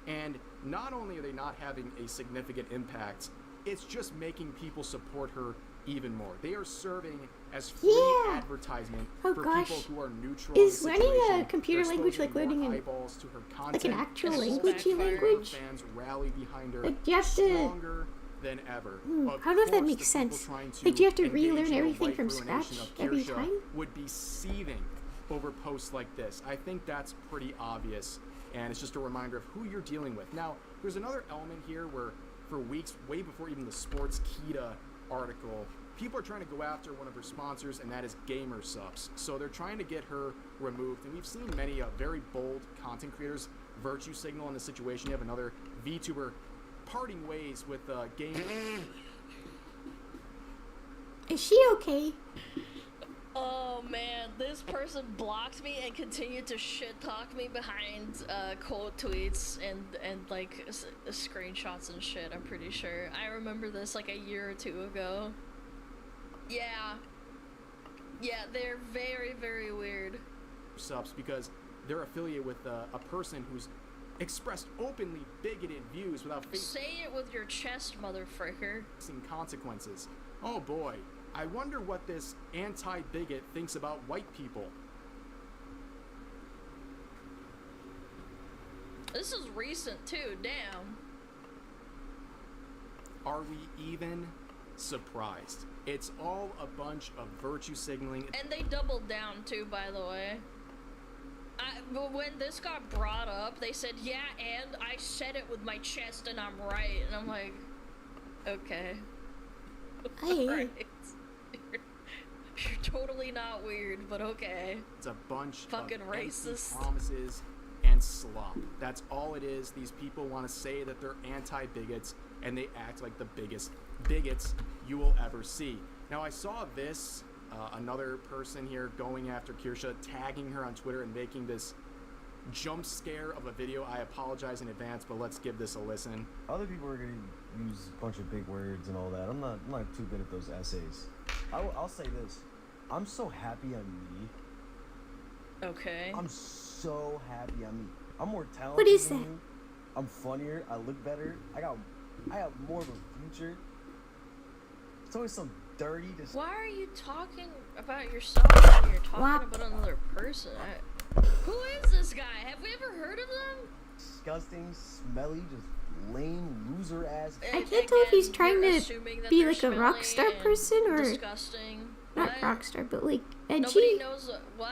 And not only are they not having a significant impact, it's just making people support her even more. They are serving as free advertisement for people who are neutral. Is in the learning a situation. computer They're language like exposing learning more an, eyeballs to her like an content. actual And languagey language? fans rally behind her Like you have to stronger than ever. I Of don't know if that course, makes the people sense. trying to Like, do you have to engage relearn in the everything white from ruination scratch of every Kirsha time? would be seething over posts like this. I think that's pretty obvious, and it's just a reminder of who you're dealing with. Now, there's another element here where for weeks, way before even the Sports Kita article, people are trying to go after one of her sponsors, and that is Gamer Subs. So they're trying to get her removed, and we've seen many very bold content creators virtue signal in the situation. You have another VTuber parting ways with Gamer. Is she okay? Oh man, this person blocked me and continued to shit talk me behind quote tweets and like screenshots and shit. I'm pretty sure I remember this like a year or two ago. Yeah, they're very, very weird. Subs because they're affiliated with a person who's expressed openly bigoted views without Say it with your chest, motherfucker. facing consequences. Oh boy. I wonder what this anti-bigot thinks about white people. This is recent too, damn. Are we even surprised? It's all a bunch of virtue signaling. And they doubled down too, by the way. But when this got brought up, they said, yeah, and I said it with my chest and I'm right. And I'm like, okay. Right. You're totally not weird, but okay. It's a bunch fucking of racist empty promises and slop. That's all it is. These people want to say that they're anti-bigots, and they act like the biggest bigots you will ever see. Now, I saw this, another person here going after Kirsha, tagging her on Twitter and making this jump scare of a video. I apologize in advance, but let's give this a listen. Other people are going to use a bunch of big words and all that. I'm not too good at those essays. I'll say this. I'm so happy I'm me. Okay. I'm so happy I'm me. I'm more talented. What is than that? you. I'm funnier. I look better. I have more of a future. It's always some dirty. Why are you talking about yourself when you're talking about another person? Who is this guy? Have we ever heard of them? Disgusting, smelly, just lame, loser ass. I can't tell if he's trying to be like a rock star person or disgusting. not rock star, but like edgy. Nobody knows what.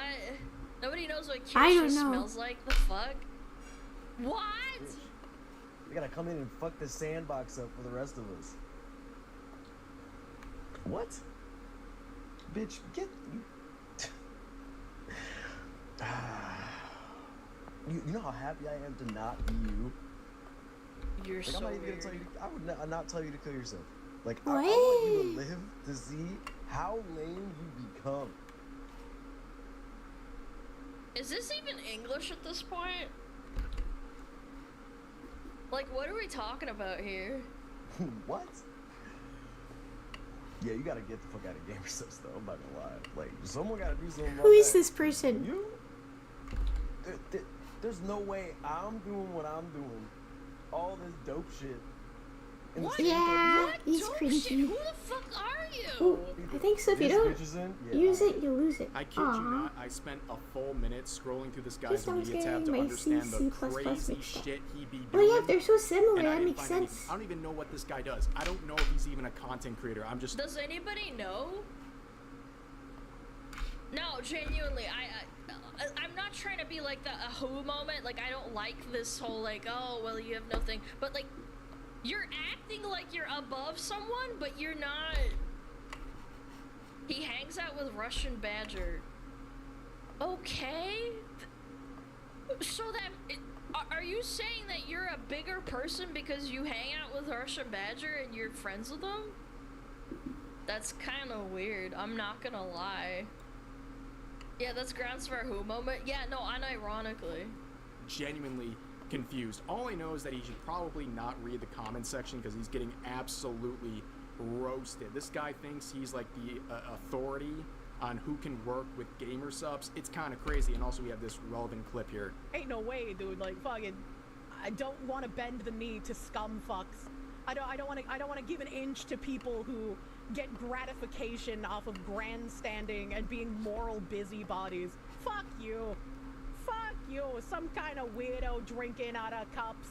Nobody knows what I Kirsha don't know. smells like. The fuck? What? We gotta come in and fuck the sandbox up for the rest of us. What? Bitch, get you. You know how happy I am to not be you. You're like, so I'm not even weird. gonna tell you. I would not tell you to kill yourself. Like I What? want you to live to see how lame you become. Is this even English at this point? Like, what are we talking about here? What? Yeah, you gotta get the fuck out of gamer stuff though. I'm not gonna lie. Like, someone gotta do something about Who is that. this person? You? There's no way I'm doing what I'm doing. All this dope shit. in the What? same Yeah, What he's dope cringy. shit? Who the fuck are you? Ooh, I think so. If you This don't bitch is in? Yeah. use it, you lose it. I kid you not, I spent a full minute scrolling through this guy's Please don't media get tab to my understand C, the C++ crazy mixed up. shit he be doing. Oh yeah, they're so similar. and I That didn't makes find any- sense. I don't even know what this guy does. I don't know if he's even a content creator. I'm just. Does anybody know? No, genuinely, I'm not trying to be like the a who moment. Like, I don't like this whole like, oh well, you have no thing. But like, you're acting like you're above someone, but you're not. He hangs out with Russian Badger. Okay. So that are you saying that you're a bigger person because you hang out with Russian Badger and you're friends with him? That's kind of weird. I'm not gonna lie. Yeah, that's grounds for a who moment. Yeah, no, unironically. Genuinely confused. All I know is that he should probably not read the comment section because he's getting absolutely roasted. This guy thinks he's like the authority on who can work with gamer subs. It's kind of crazy. And also we have this relevant clip here. Ain't no way, dude. Like, fucking, I don't want to bend the knee to scum fucks. I don't want to give an inch to people who get gratification off of grandstanding and being moral busybodies. Fuck you. Fuck you. Some kind of weirdo drinking out of cups.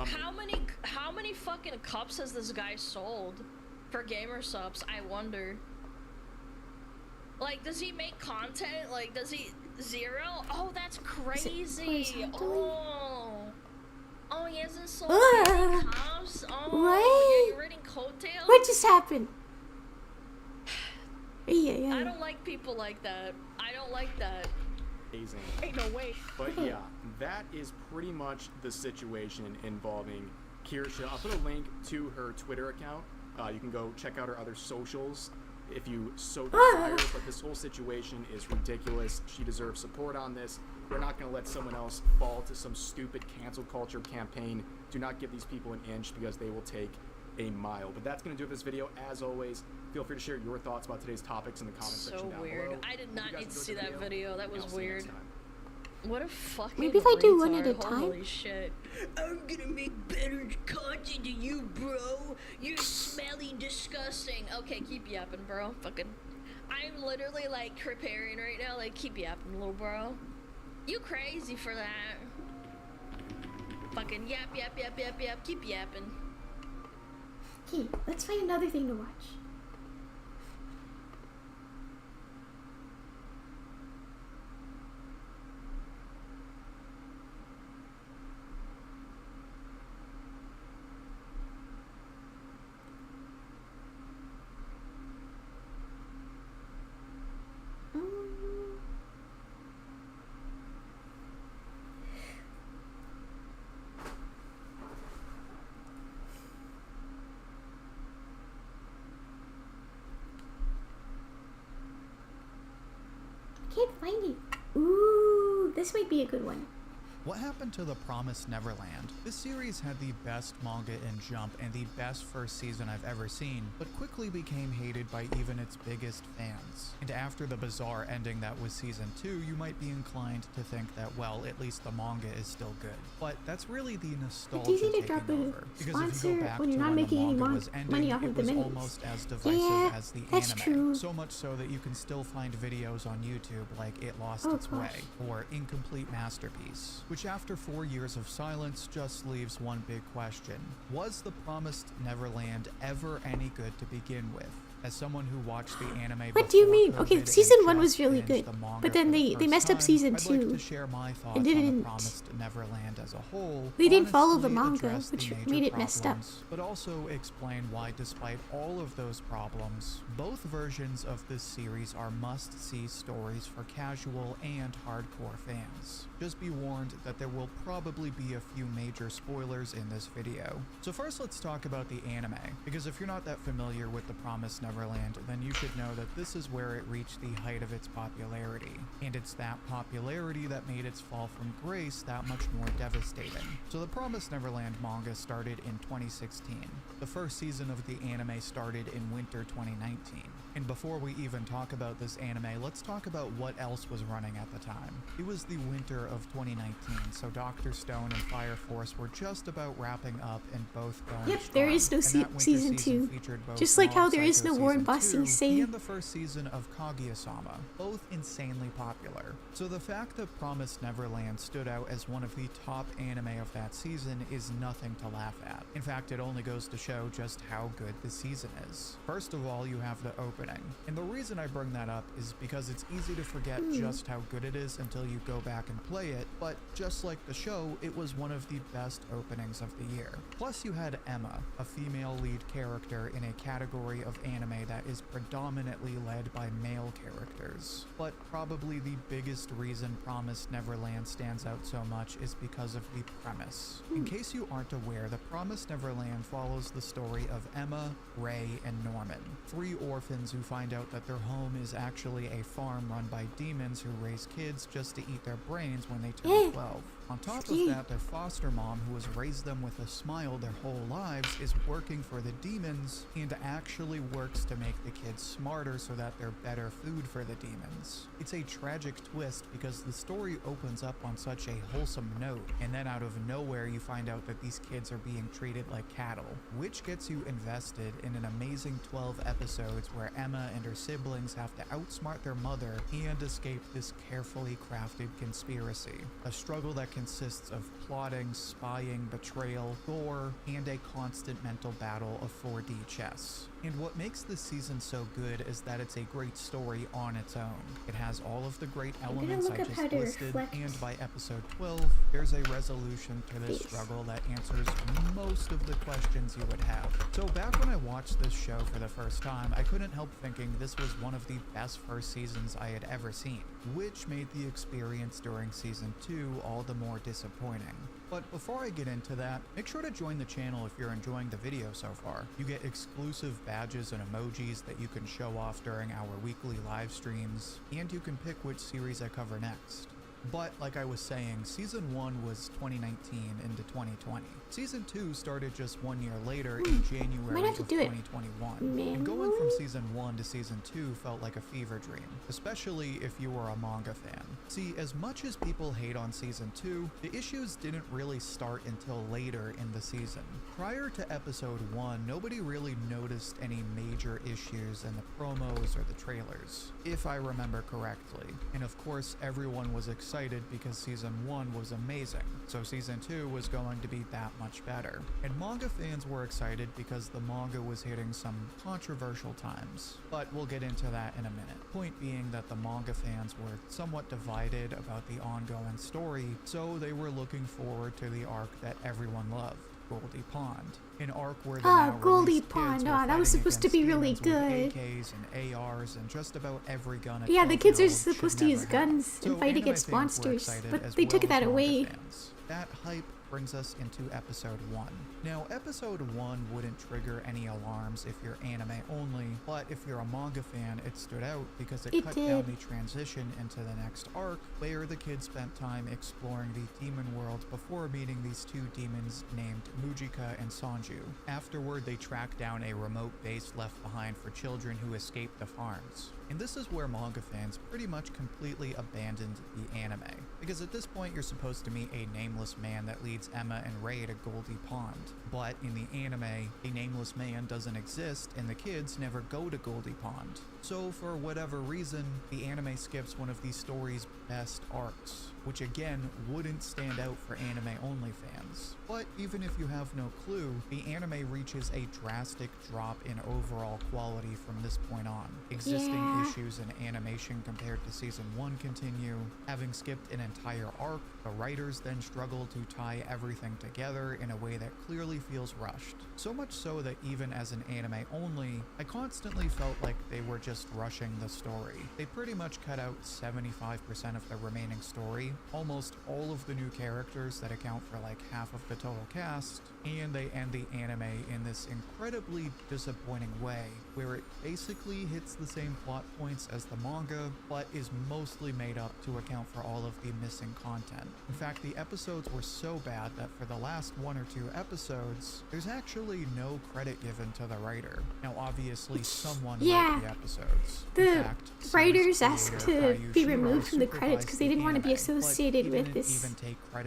How many fucking cups has this guy sold for gamer subs? I wonder. Like, does he make content? Like, does he zero? Oh, that's crazy. Oh, he hasn't sold any cups. Oh, What? yeah, you're reading coattails. What just happened? Yeah. I don't like people like that. I don't like that. Amazing. Ain't no way. But yeah, that is pretty much the situation involving Kirsha. I'll put a link to her Twitter account. You can go check out her other socials if you so desire. But this whole situation is ridiculous. She deserves support on this. We're not going to let someone else fall to some stupid cancel culture campaign. Do not give these people an inch because they will take a mile. But that's going to do it for this video. As always, feel free to share your thoughts about today's topics in the comments section down weird. below. I did not need to see that video. That was weird. What a fucking Maybe if I do one retard. at a time. Holy shit. I'm gonna make better content than you, bro. You're smelly, disgusting. Okay, keep yapping, bro. Fucking. I'm literally like preparing right now. Like, keep yapping, little bro. You crazy for that. Fucking yap. Keep yapping. Okay, let's find another thing to watch. Can't find it. Ooh, this might be a good one. What happened to The Promised Neverland? This series had the best manga in Jump and the best first season I've ever seen, but quickly became hated by even its biggest fans. And after the bizarre ending that was season 2, you might be inclined to think that, well, at least the manga is still good. But that's really the nostalgia It's easy to taking drop a over. Because if sponsor you go back when you're to not when the making any manga was ending, money off it of the was menus. almost as divisive Yeah, as the that's anime. true. So much so that you can still find videos on YouTube like It Lost Oh, Its gosh. Way or Incomplete Masterpiece, which after 4 years of silence just leaves one big question. Was The Promised Neverland ever any good to begin with? As someone who watched the anime What do you before mean? COVID Okay, and season 1 was just really binged good, the manga but then for the they first messed up time, season I'd 2. like to share my thoughts It on didn't. The Promised Neverland as a whole. They didn't follow the honestly manga, address the which major made it messed up. problems, but also explain why, despite all of those problems, both versions of this series are must-see stories for casual and hardcore fans. Just be warned that there will probably be a few major spoilers in this video. So first let's talk about the anime, because if you're not that familiar with The Promised Neverland, then you should know that this is where it reached the height of its popularity. And it's that popularity that made its fall from grace that much more devastating. So The Promised Neverland manga started in 2016. The first season of the anime started in winter 2019. And before we even talk about this anime, let's talk about what else was running at the time. It was the winter of 2019, so Dr. Stone and Fire Force were just about wrapping up and both going Yep, strong. there is no And that winter season 2. featured both Just like how Mob there is Psycho no War in Season Boston 2 Say. and the first season of Kaguya-sama, both insanely popular. So the fact that Promised Neverland stood out as one of the top anime of that season is nothing to laugh at. In fact, it only goes to show just how good the season is. First of all, you have the opening. And the reason I bring that up is because it's easy to forget just how good it is until you go back and play it, but just like the show, it was one of the best openings of the year. Plus you had Emma, a female lead character in a category of anime that is predominantly led by male characters. But probably the biggest reason Promised Neverland stands out so much is because of the premise. In case you aren't aware, The Promised Neverland follows the story of Emma, Ray, and Norman, 3 orphans who find out that their home is actually a farm run by demons who raise kids just to eat their brains when they turn 12. On top of that, their foster mom, who has raised them with a smile their whole lives, is working for the demons and actually works works to make the kids smarter so that they're better food for the demons. It's a tragic twist because the story opens up on such a wholesome note, and then out of nowhere you find out that these kids are being treated like cattle, which gets you invested in an amazing 12 episodes where Emma and her siblings have to outsmart their mother and escape this carefully crafted conspiracy. A struggle that consists of plotting, spying, betrayal, gore, and a constant mental battle of 4D chess. And what makes this season so good is that it's a great story on its own. It has all of the great elements I just listed, and by episode 12, there's a resolution to this struggle that answers most of the questions you would have. So back when I watched this show for the first time, I couldn't help thinking this was one of the best first seasons I had ever seen, which made the experience during season 2 all the more disappointing. But before I get into that, make sure to join the channel if you're enjoying the video so far. You get exclusive badges and emojis that you can show off during our weekly live streams, and you can pick which series I cover next. But like I was saying, season 1 was 2019 into 2020. Season 2 started just 1 year later in January of 2021. And going from season 1 to season 2 felt like a fever dream, especially if you were a manga fan. See, as much as people hate on season 2, the issues didn't really start until later in the season. Prior to episode 1, nobody really noticed any major issues in the promos or the trailers, if I remember correctly. And of course, everyone was excited because season 1 was amazing, so season 2 was going to be that much better. And manga fans were excited because the manga was hitting some controversial times, but we'll get into that in a minute. Point being that the manga fans were somewhat divided about the ongoing story, so they were looking forward to the arc that everyone loved, Goldie Pond. An arc where the Goldie Pond. That was supposed to be really good. AKs and ARs and just about every gun. Yeah, the kids are supposed to use guns and fight against monsters, but they took that away. That hype brings us into episode 1. Now, episode 1 wouldn't trigger any alarms if you're anime only, but if you're a manga fan, it stood out because it cut down the transition into the next arc, where the kids spent time exploring the demon world before meeting these two demons named Mujika and Sanju. Afterward, they track down a remote base left behind for children who escaped the farms. And this is where manga fans pretty much completely abandoned the anime, because at this point you're supposed to meet a nameless man that leads Emma and Ray to Goldie Pond. But in the anime, a nameless man doesn't exist and the kids never go to Goldie Pond. So for whatever reason, the anime skips one of the story's best arcs, which again wouldn't stand out for anime only fans. But even if you have no clue, the anime reaches a drastic drop in overall quality from this point on. Existing issues in animation compared to season 1 continue. Having skipped an entire arc, the writers then struggle to tie everything together in a way that clearly feels rushed. So much so that even as an anime only, I constantly felt like they were just rushing the story. They pretty much cut out 75% of the remaining story, almost all of the new characters that account for like half of the total cast, and they end the anime in this incredibly disappointing way, where it basically hits the same plot points as the manga, but is mostly made up to account for all of the missing content. In fact, the episodes were so bad that for the last 1 or 2 episodes, there's actually no credit given to the writer. Now, obviously, someone wrote the episodes. The writers asked to be removed from the credits because they didn't want to be associated with this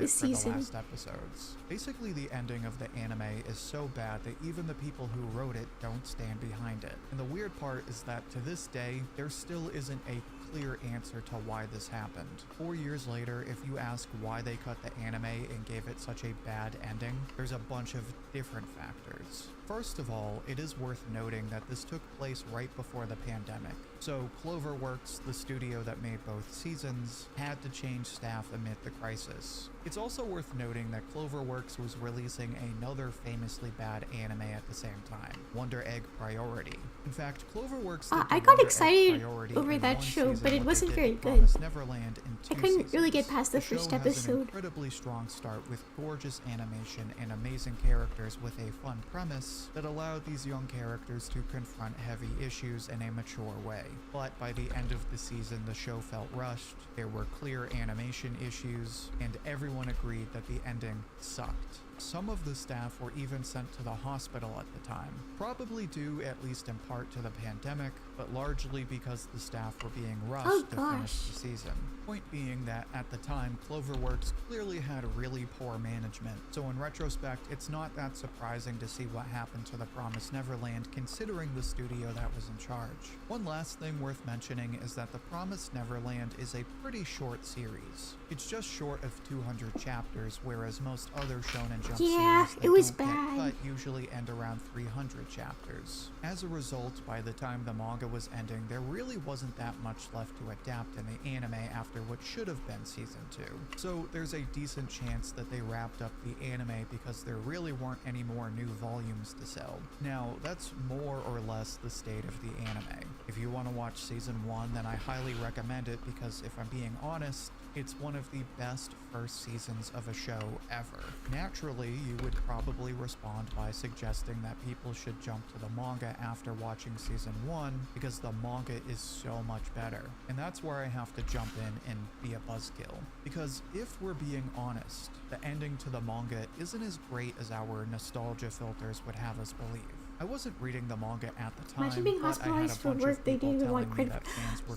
season. The last episodes. Basically, the ending of the anime is so bad that even the people who wrote it don't stand behind it. And the weird part is that to this day, there still isn't a clear answer to why this happened. 4 years later, if you ask why they cut the anime and gave it such a bad ending, there's a bunch of different factors. First of all, it is worth noting that this took place right before the pandemic. So Cloverworks, the studio that made both seasons, had to change staff amid the crisis. It's also worth noting that Cloverworks was releasing another famously bad anime at the same time, Wonder Egg Priority. In fact, Cloverworks I got excited over that show, but it wasn't very good. Neverland in 2 I couldn't seasons. really get past the first show has an episode. incredibly strong start with gorgeous animation and amazing characters with a fun premise that allowed these young characters to confront heavy issues in a mature way. But by the end of the season, the show felt rushed, there were clear animation issues, and everyone agreed that the ending sucked. Some of the staff were even sent to the hospital at the time, probably due at least in part to the pandemic, but largely because the staff were being rushed to finish the season. Point being that at the time, Cloverworks clearly had really poor management, so in retrospect, it's not that surprising to see what happened to the Promised Neverland considering the studio that was in charge. One last thing worth mentioning is that the Promised Neverland is a pretty short series. It's just short of 200 chapters, whereas most other Shonen Jump series that don't get cut usually end around 300 chapters. As a result, by the time the manga was ending, there really wasn't that much left to adapt in the anime after what should have been season 2. So there's a decent chance that they wrapped up the anime because there really weren't any more new volumes to sell. Now, that's more or less the state of the anime. If you want to watch season 1, then I highly recommend it because if I'm being honest, it's one of the best first seasons of a show ever. Naturally, you would probably respond by suggesting that people should jump to the manga after watching season 1 because the manga is so much better. And that's where I have to jump in and be a buzzkill. Because if we're being honest, the ending to the manga isn't as great as our nostalgia filters would have us believe. I wasn't reading the manga at the time. Imagine being hospitalized for work they didn't even want credit.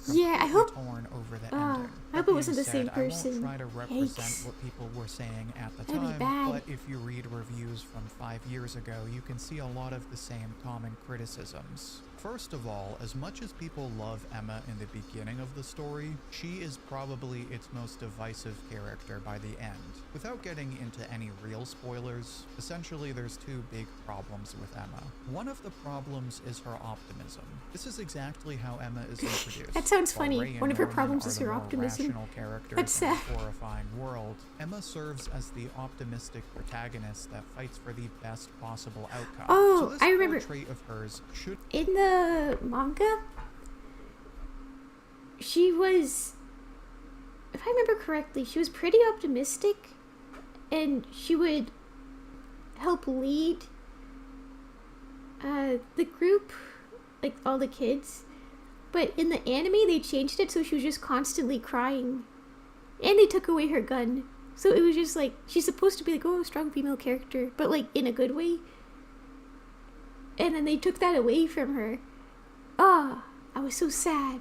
Yeah, I hope. Torn over the ending. I hope it wasn't the same person. I won't try to represent what people were saying at the time, but if you read reviews from 5 years ago, you can see a lot of the same common criticisms. First of all, as much as people love Emma in the beginning of the story, she is probably its most divisive character by the end. Without getting into any real spoilers, essentially there's two big problems with Emma. One of the problems is her optimism. This is exactly how Emma is introduced. That sounds funny. One of her problems is her optimism. That's sad. In a horrifying world, Emma serves as the optimistic protagonist that fights for the best possible outcome. Oh, so this I remember. Trait of hers should in the manga, she was, if I remember correctly, she was pretty optimistic, and she would help lead the group, like all the kids. But in the anime, they changed it so she was just constantly crying, and they took away her gun. So it was just like she's supposed to be like, oh, strong female character, but like in a good way. And then they took that away from her. Ah, I was so sad.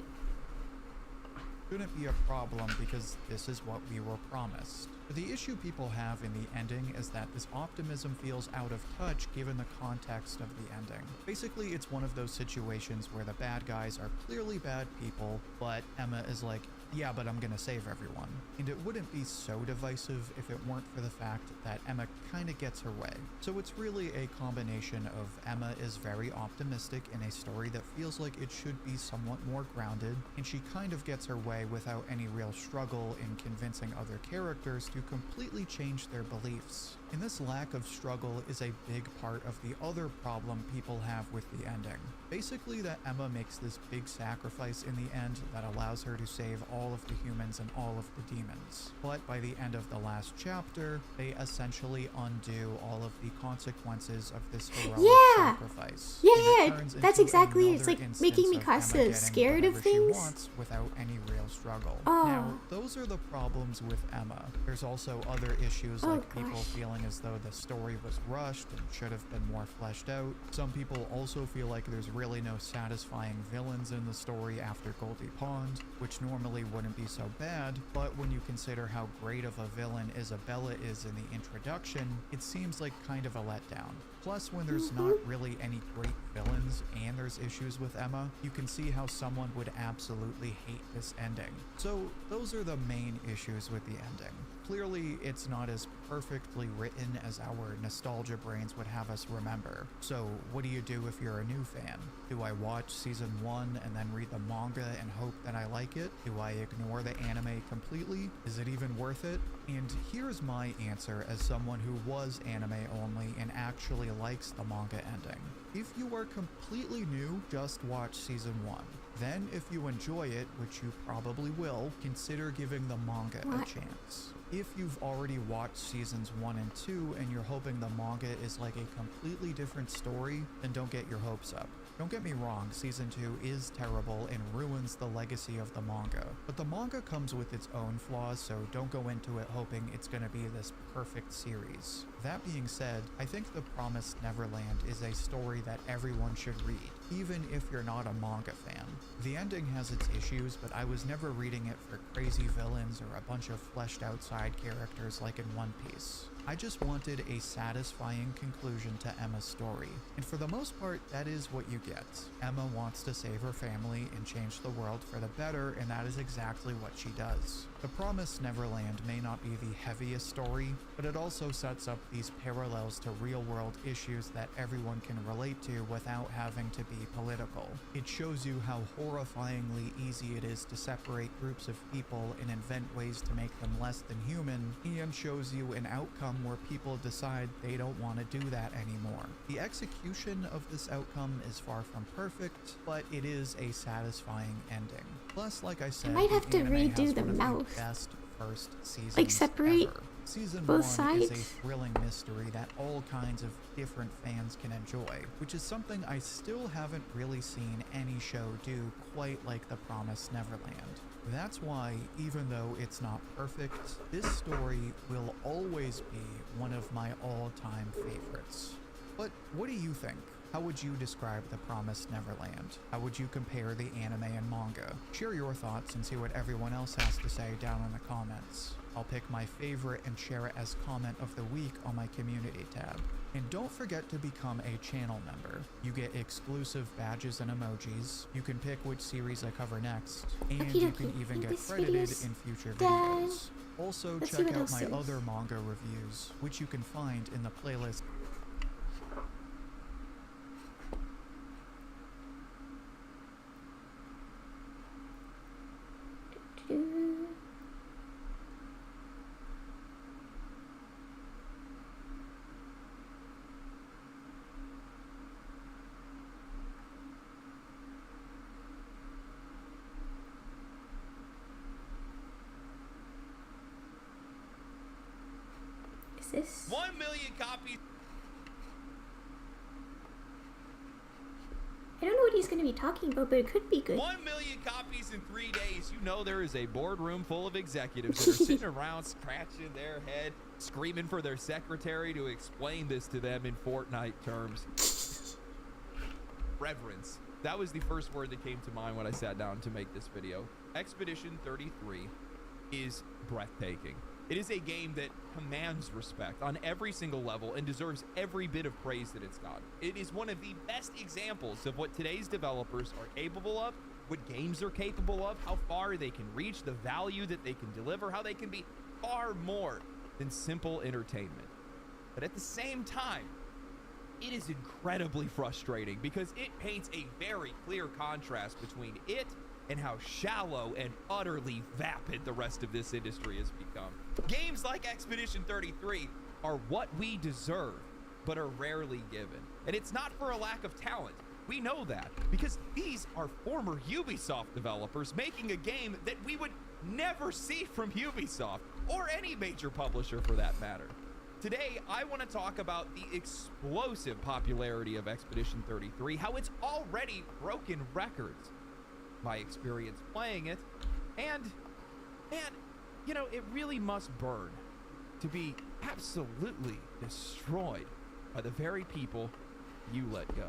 Shouldn't be a problem because this is what we were promised. But the issue people have in the ending is that this optimism feels out of touch given the context of the ending. Basically, it's one of those situations where the bad guys are clearly bad people, but Emma is like, yeah, but I'm gonna save everyone. And it wouldn't be so divisive if it weren't for the fact that Emma kinda gets her way. So it's really a combination of Emma is very optimistic in a story that feels like it should be somewhat more grounded, and she kind of gets her way without any real struggle in convincing other characters to completely change their beliefs. And this lack of struggle is a big part of the other problem people have with the ending. Basically that Emma makes this big sacrifice in the end that allows her to save all of the humans and all of the demons. But by the end of the last chapter, they essentially undo all of the consequences of this heroic sacrifice. Yeah, that's exactly it. It's like making me kind of scared of things. Without any real struggle. Now, those are the problems with Emma. There's also other issues like people feeling as though the story was rushed and should have been more fleshed out. Some people also feel like there's really no satisfying villains in the story after Goldie Pond, which normally wouldn't be so bad, but when you consider how great of a villain Isabella is in the introduction, it seems like kind of a letdown. Plus, when there's not really any great villains and there's issues with Emma, you can see how someone would absolutely hate this ending. So those are the main issues with the ending. Clearly, it's not as perfectly written as our nostalgia brains would have us remember. So what do you do if you're a new fan? Do I watch season 1 and then read the manga and hope that I like it? Do I ignore the anime completely? Is it even worth it? And here's my answer as someone who was anime only and actually likes the manga ending. If you are completely new, just watch season 1. Then, if you enjoy it, which you probably will, consider giving the manga a chance. If you've already watched seasons 1 and 2 and you're hoping the manga is like a completely different story, then don't get your hopes up. Don't get me wrong, Season 2 is terrible and ruins the legacy of the manga, but the manga comes with its own flaws, so don't go into it hoping it's going to be this perfect series. That being said, I think The Promised Neverland is a story that everyone should read, even if you're not a manga fan. The ending has its issues, but I was never reading it for crazy villains or a bunch of fleshed out side characters like in One Piece. I just wanted a satisfying conclusion to Emma's story, and for the most part, that is what you get. Emma wants to save her family and change the world for the better, and that is exactly what she does. The Promised Neverland may not be the heaviest story, but it also sets up these parallels to real-world issues that everyone can relate to without having to be political. It shows you how horrifyingly easy it is to separate groups of people and invent ways to make them less than human, and shows you an outcome where people decide they don't want to do that anymore. The execution of this outcome is far from perfect, but it is a satisfying ending. Plus, like I said, I might have to redo the one of mouth. best first seasons Like separate ever. Season both 1 is sides? a thrilling mystery that all kinds of different fans can enjoy, which is something I still haven't really seen any show do quite like The Promised Neverland. That's why, even though it's not perfect, this story will always be one of my all-time favorites. But what do you think? How would you describe The Promised Neverland? How would you compare the anime and manga? Share your thoughts and see what everyone else has to say down in the comments. I'll pick my favorite and share it as comment of the week on my community tab. And don't forget to become a channel member. You get exclusive badges and emojis, you can pick which series I cover next, and you can even get credited in future videos. Also, check out my other manga reviews, which you can find in the playlist. Is this? 1 million copies. I don't know what he's going to be talking about, but it could be good. 1 million copies in 3 days. You know there is a boardroom full of executives that are sitting around scratching their head, screaming for their secretary to explain this to them in Fortnite terms. Reverence. That was the first word that came to mind when I sat down to make this video. Expedition 33 is breathtaking. It is a game that commands respect on every single level and deserves every bit of praise that it's got. It is one of the best examples of what today's developers are capable of, what games are capable of, how far they can reach, the value that they can deliver, how they can be far more than simple entertainment. But at the same time, it is incredibly frustrating because it paints a very clear contrast between it and how shallow and utterly vapid the rest of this industry has become. Games like Expedition 33 are what we deserve, but are rarely given. And it's not for a lack of talent. We know that because these are former Ubisoft developers making a game that we would never see from Ubisoft or any major publisher for that matter. Today, I want to talk about the explosive popularity of Expedition 33, how it's already broken records, my experience playing it, and you know, it really must burn to be absolutely destroyed by the very people you let go.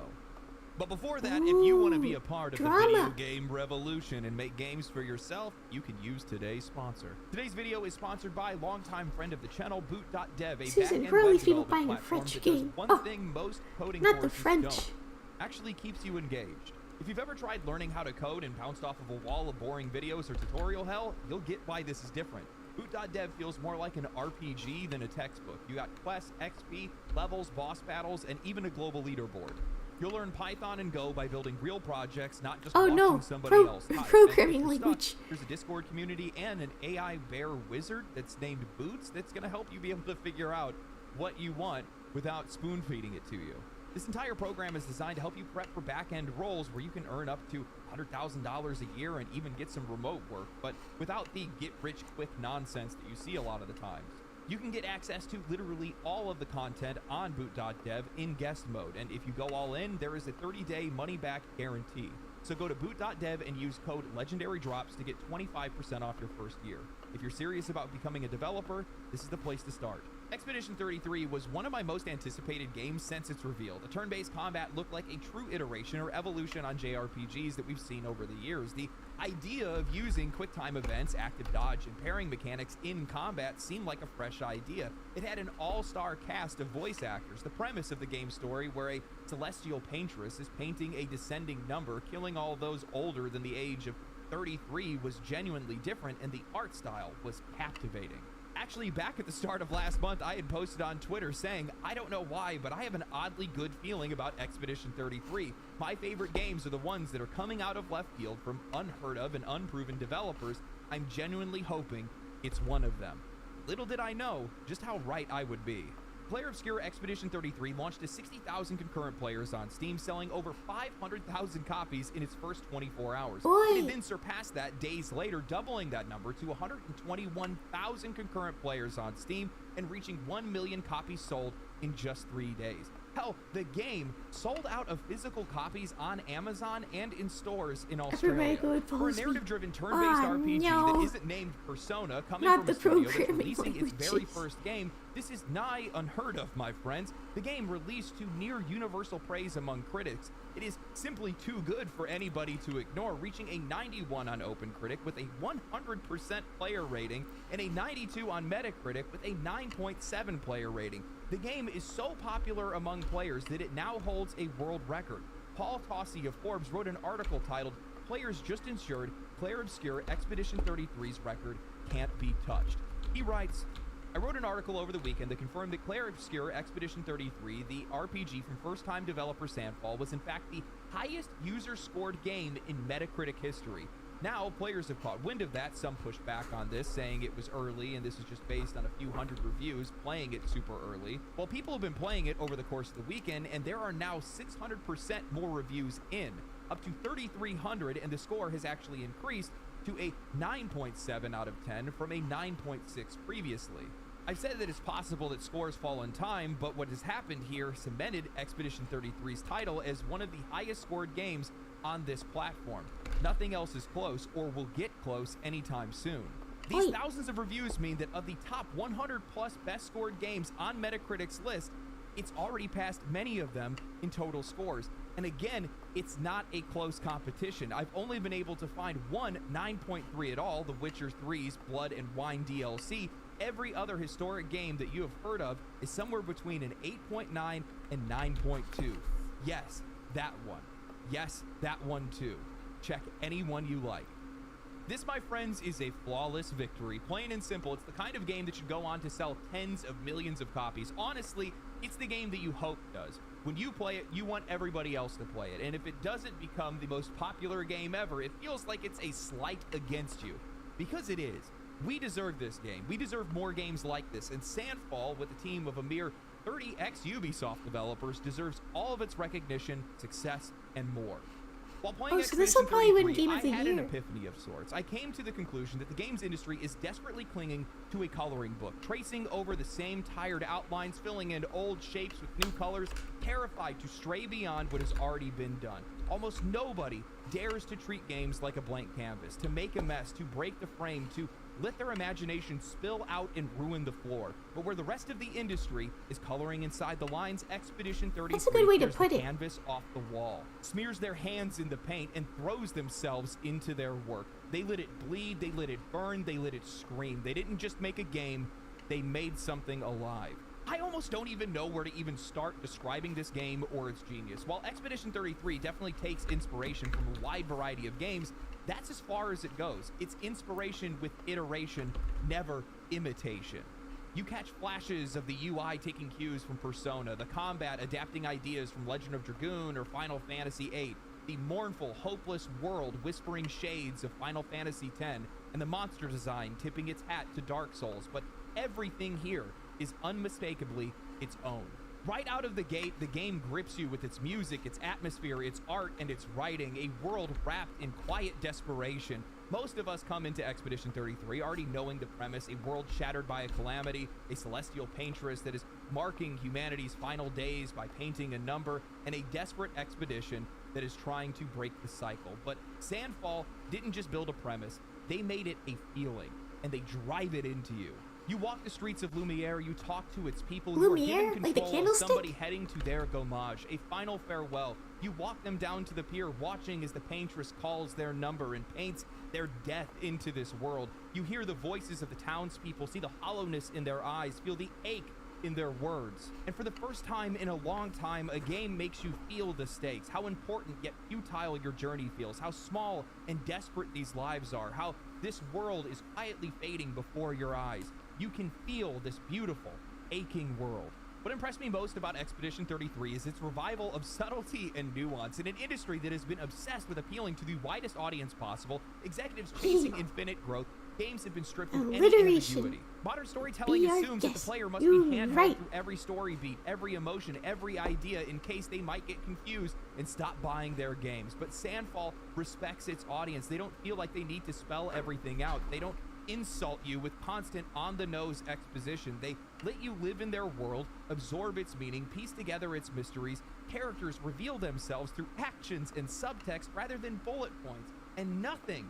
But before that, if you want to be a part of the video game revolution and make games for yourself, you can use today's sponsor. Today's video is sponsored by longtime friend of the channel, Boot.dev, a Susan, back-end who are all web these people development buying a platform French that does game? one thing most coding not the courses French. don't. Actually keeps you engaged. If you've ever tried learning how to code and bounced off of a wall of boring videos or tutorial hell, you'll get why this is different. Boot.dev feels more like an RPG than a textbook. You got quests, XP, levels, boss battles, and even a global leaderboard. You'll learn Python and Go by building real projects, not just watching somebody else. Programming language. There's a Discord community and an AI bear wizard that's named Boots that's going to help you be able to figure out what you want without spoon feeding it to you. This entire program is designed to help you prep for back-end roles where you can earn up to $100,000 a year and even get some remote work, but without the get-rich-quick nonsense that you see a lot of the times. You can get access to literally all of the content on boot.dev in guest mode, and if you go all in, there is a 30-day money-back guarantee. So go to boot.dev and use code LegendaryDrops to get 25% off your first year. If you're serious about becoming a developer, this is the place to start. Expedition 33 was one of my most anticipated games since its reveal. The turn-based combat looked like a true iteration or evolution on JRPGs that we've seen over the years. The idea of using quick-time events, active dodge, and pairing mechanics in combat seemed like a fresh idea. It had an all-star cast of voice actors. The premise of the game's story, where a celestial paintress is painting a descending number, killing all those older than the age of 33, was genuinely different, and the art style was captivating. Actually, back at the start of last month, I had posted on Twitter saying, I don't know why, but I have an oddly good feeling about Expedition 33. My favorite games are the ones that are coming out of left field from unheard of and unproven developers. I'm genuinely hoping it's one of them. Little did I know just how right I would be. Player Obscure Expedition 33 launched to 60,000 concurrent players on Steam, selling over 500,000 copies in its first 24 hours. It then surpassed that days later, doubling that number to 121,000 concurrent players on Steam and reaching 1 million copies sold in just 3 days. Hell, the game sold out of physical copies on Amazon and in stores in Australia. For a narrative-driven turn-based RPG that isn't named Persona, coming from a studio that's releasing its very first game, this is nigh unheard of, my friends. The game released to near universal praise among critics. It is simply too good for anybody to ignore, reaching a 91 on OpenCritic with a 100% player rating and a 92 on Metacritic with a 9.7 player rating. The game is so popular among players that it now holds a world record. Paul Tossi of Forbes wrote an article titled, "Players Just Ensured Player Obscure Expedition 33's record can't be touched." He writes, I wrote an article over the weekend that confirmed that Player Obscure Expedition 33, the RPG from first-time developer Sandfall, was in fact the highest user-scored game in Metacritic history. Now, players have caught wind of that. Some pushed back on this, saying it was early and this is just based on a few hundred reviews playing it super early. Well, people have been playing it over the course of the weekend, and there are now 600% more reviews in, up to 3,300, and the score has actually increased to a 9.7 out of 10 from a 9.6 previously. I've said that it's possible that scores fall in time, but what has happened here cemented Expedition 33's title as one of the highest scored games on this platform. Nothing else is close or will get close anytime soon. These thousands of reviews mean that of the top 100 plus best scored games on Metacritic's list, it's already passed many of them in total scores. And again, it's not a close competition. I've only been able to find one 9.3 at all, The Witcher 3's Blood and Wine DLC. Every other historic game that you have heard of is somewhere between an 8.9 and 9.2. Yes, that one. Yes, that one too. Check any one you like. This, my friends, is a flawless victory. Plain and simple, it's the kind of game that should go on to sell tens of millions of copies. Honestly, it's the game that you hope does. When you play it, you want everybody else to play it. And if it doesn't become the most popular game ever, it feels like it's a slight against you. Because it is. We deserve this game. We deserve more games like this. And Sandfall, with a team of a mere 30 ex-Ubisoft developers, deserves all of its recognition, success, and more. While playing so this will probably win Game I of the had Year. an epiphany of sorts. I came to the conclusion that the games industry is desperately clinging to a coloring book, tracing over the same tired outlines, filling in old shapes with new colors, terrified to stray beyond what has already been done. Almost nobody dares to treat games like a blank canvas, to make a mess, to break the frame, to let their imagination spill out and ruin the floor. But where the rest of the industry is coloring inside the lines, Expedition 33 That's a good way to tears put the it. canvas off the wall, smears their hands in the paint, and throws themselves into their work. They let it bleed, they let it burn, they let it scream. They didn't just make a game, they made something alive. I almost don't even know where to even start describing this game or its genius. While Expedition 33 definitely takes inspiration from a wide variety of games, that's as far as it goes. It's inspiration with iteration, never imitation. You catch flashes of the UI taking cues from Persona, the combat adapting ideas from Legend of Dragoon or Final Fantasy VIII, the mournful, hopeless world whispering shades of Final Fantasy X, and the monster design tipping its hat to Dark Souls. But everything here is unmistakably its own. Right out of the gate, the game grips you with its music, its atmosphere, its art, and its writing, a world wrapped in quiet desperation. Most of us come into Expedition 33 already knowing the premise, a world shattered by a calamity, a celestial paintress that is marking humanity's final days by painting a number, and a desperate expedition that is trying to break the cycle. But Sandfall didn't just build a premise, they made it a feeling, and they drive it into you. You walk the streets of Lumiere, you talk to its people, you are given Like the control of candlestick? somebody heading to their gommage, a final farewell. You walk them down to the pier, watching as the paintress calls their number and paints their death into this world. You hear the voices of the townspeople, see the hollowness in their eyes, feel the ache in their words. And for the first time in a long time, a game makes you feel the stakes, how important yet futile your journey feels, how small and desperate these lives are, how this world is quietly fading before your eyes. You can feel this beautiful, aching world. What impressed me most about Expedition 33 is its revival of subtlety and nuance in an industry that has been obsessed with appealing to the widest audience possible, executives chasing infinite growth, games have been stripped of any ambiguity. Modern storytelling assumes that the player must be handheld through every story beat, every emotion, every idea in case they might get confused and stop buying their games. But Sandfall respects its audience. They don't feel like they need to spell everything out. They don't insult you with constant on-the-nose exposition. They let you live in their world, absorb its meaning, piece together its mysteries. Characters reveal themselves through actions and subtext rather than bullet points. And nothing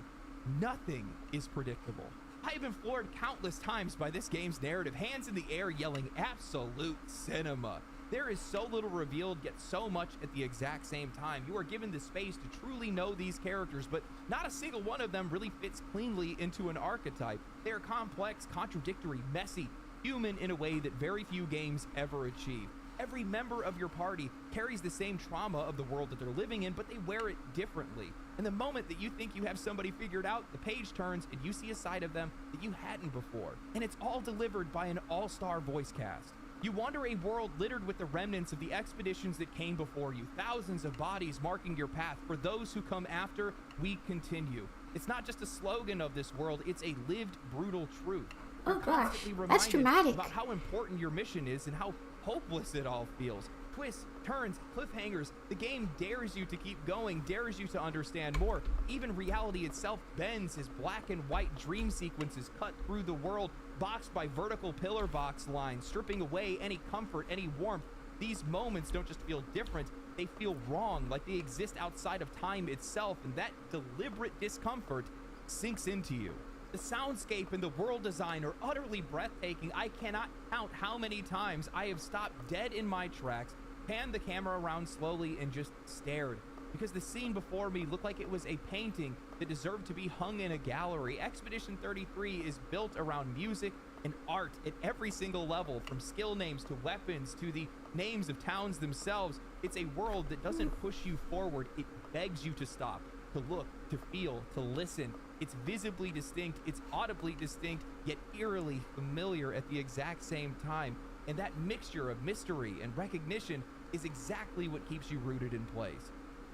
is predictable. I have been floored countless times by this game's narrative, hands in the air yelling absolute cinema. There is so little revealed, yet so much at the exact same time. You are given the space to truly know these characters, but not a single one of them really fits cleanly into an archetype. They are complex, contradictory, messy, human in a way that very few games ever achieve. Every member of your party carries the same trauma of the world that they're living in, but they wear it differently. And the moment that you think you have somebody figured out, the page turns and you see a side of them that you hadn't before. And it's all delivered by an all-star voice cast. You wander a world littered with the remnants of the expeditions that came before you, thousands of bodies marking your path. For those who come after, we continue. It's not just a slogan of this world, it's a lived, brutal truth. Oh gosh, that's dramatic. About how important your mission is and how hopeless it all feels. Twists, turns, cliffhangers. The game dares you to keep going, dares you to understand more. Even reality itself bends as black and white dream sequences cut through the world, boxed by vertical pillar box lines, stripping away any comfort, any warmth. These moments don't just feel different, they feel wrong, like they exist outside of time itself, and that deliberate discomfort sinks into you. The soundscape and the world design are utterly breathtaking. I cannot count how many times I have stopped dead in my tracks, panned the camera around slowly, and just stared. Because the scene before me looked like it was a painting that deserved to be hung in a gallery. Expedition 33 is built around music and art at every single level, from skill names to weapons to the names of towns themselves. It's a world that doesn't push you forward, it begs you to stop, to look, to feel, to listen. It's visibly distinct, it's audibly distinct, yet eerily familiar at the exact same time. And that mixture of mystery and recognition is exactly what keeps you rooted in place.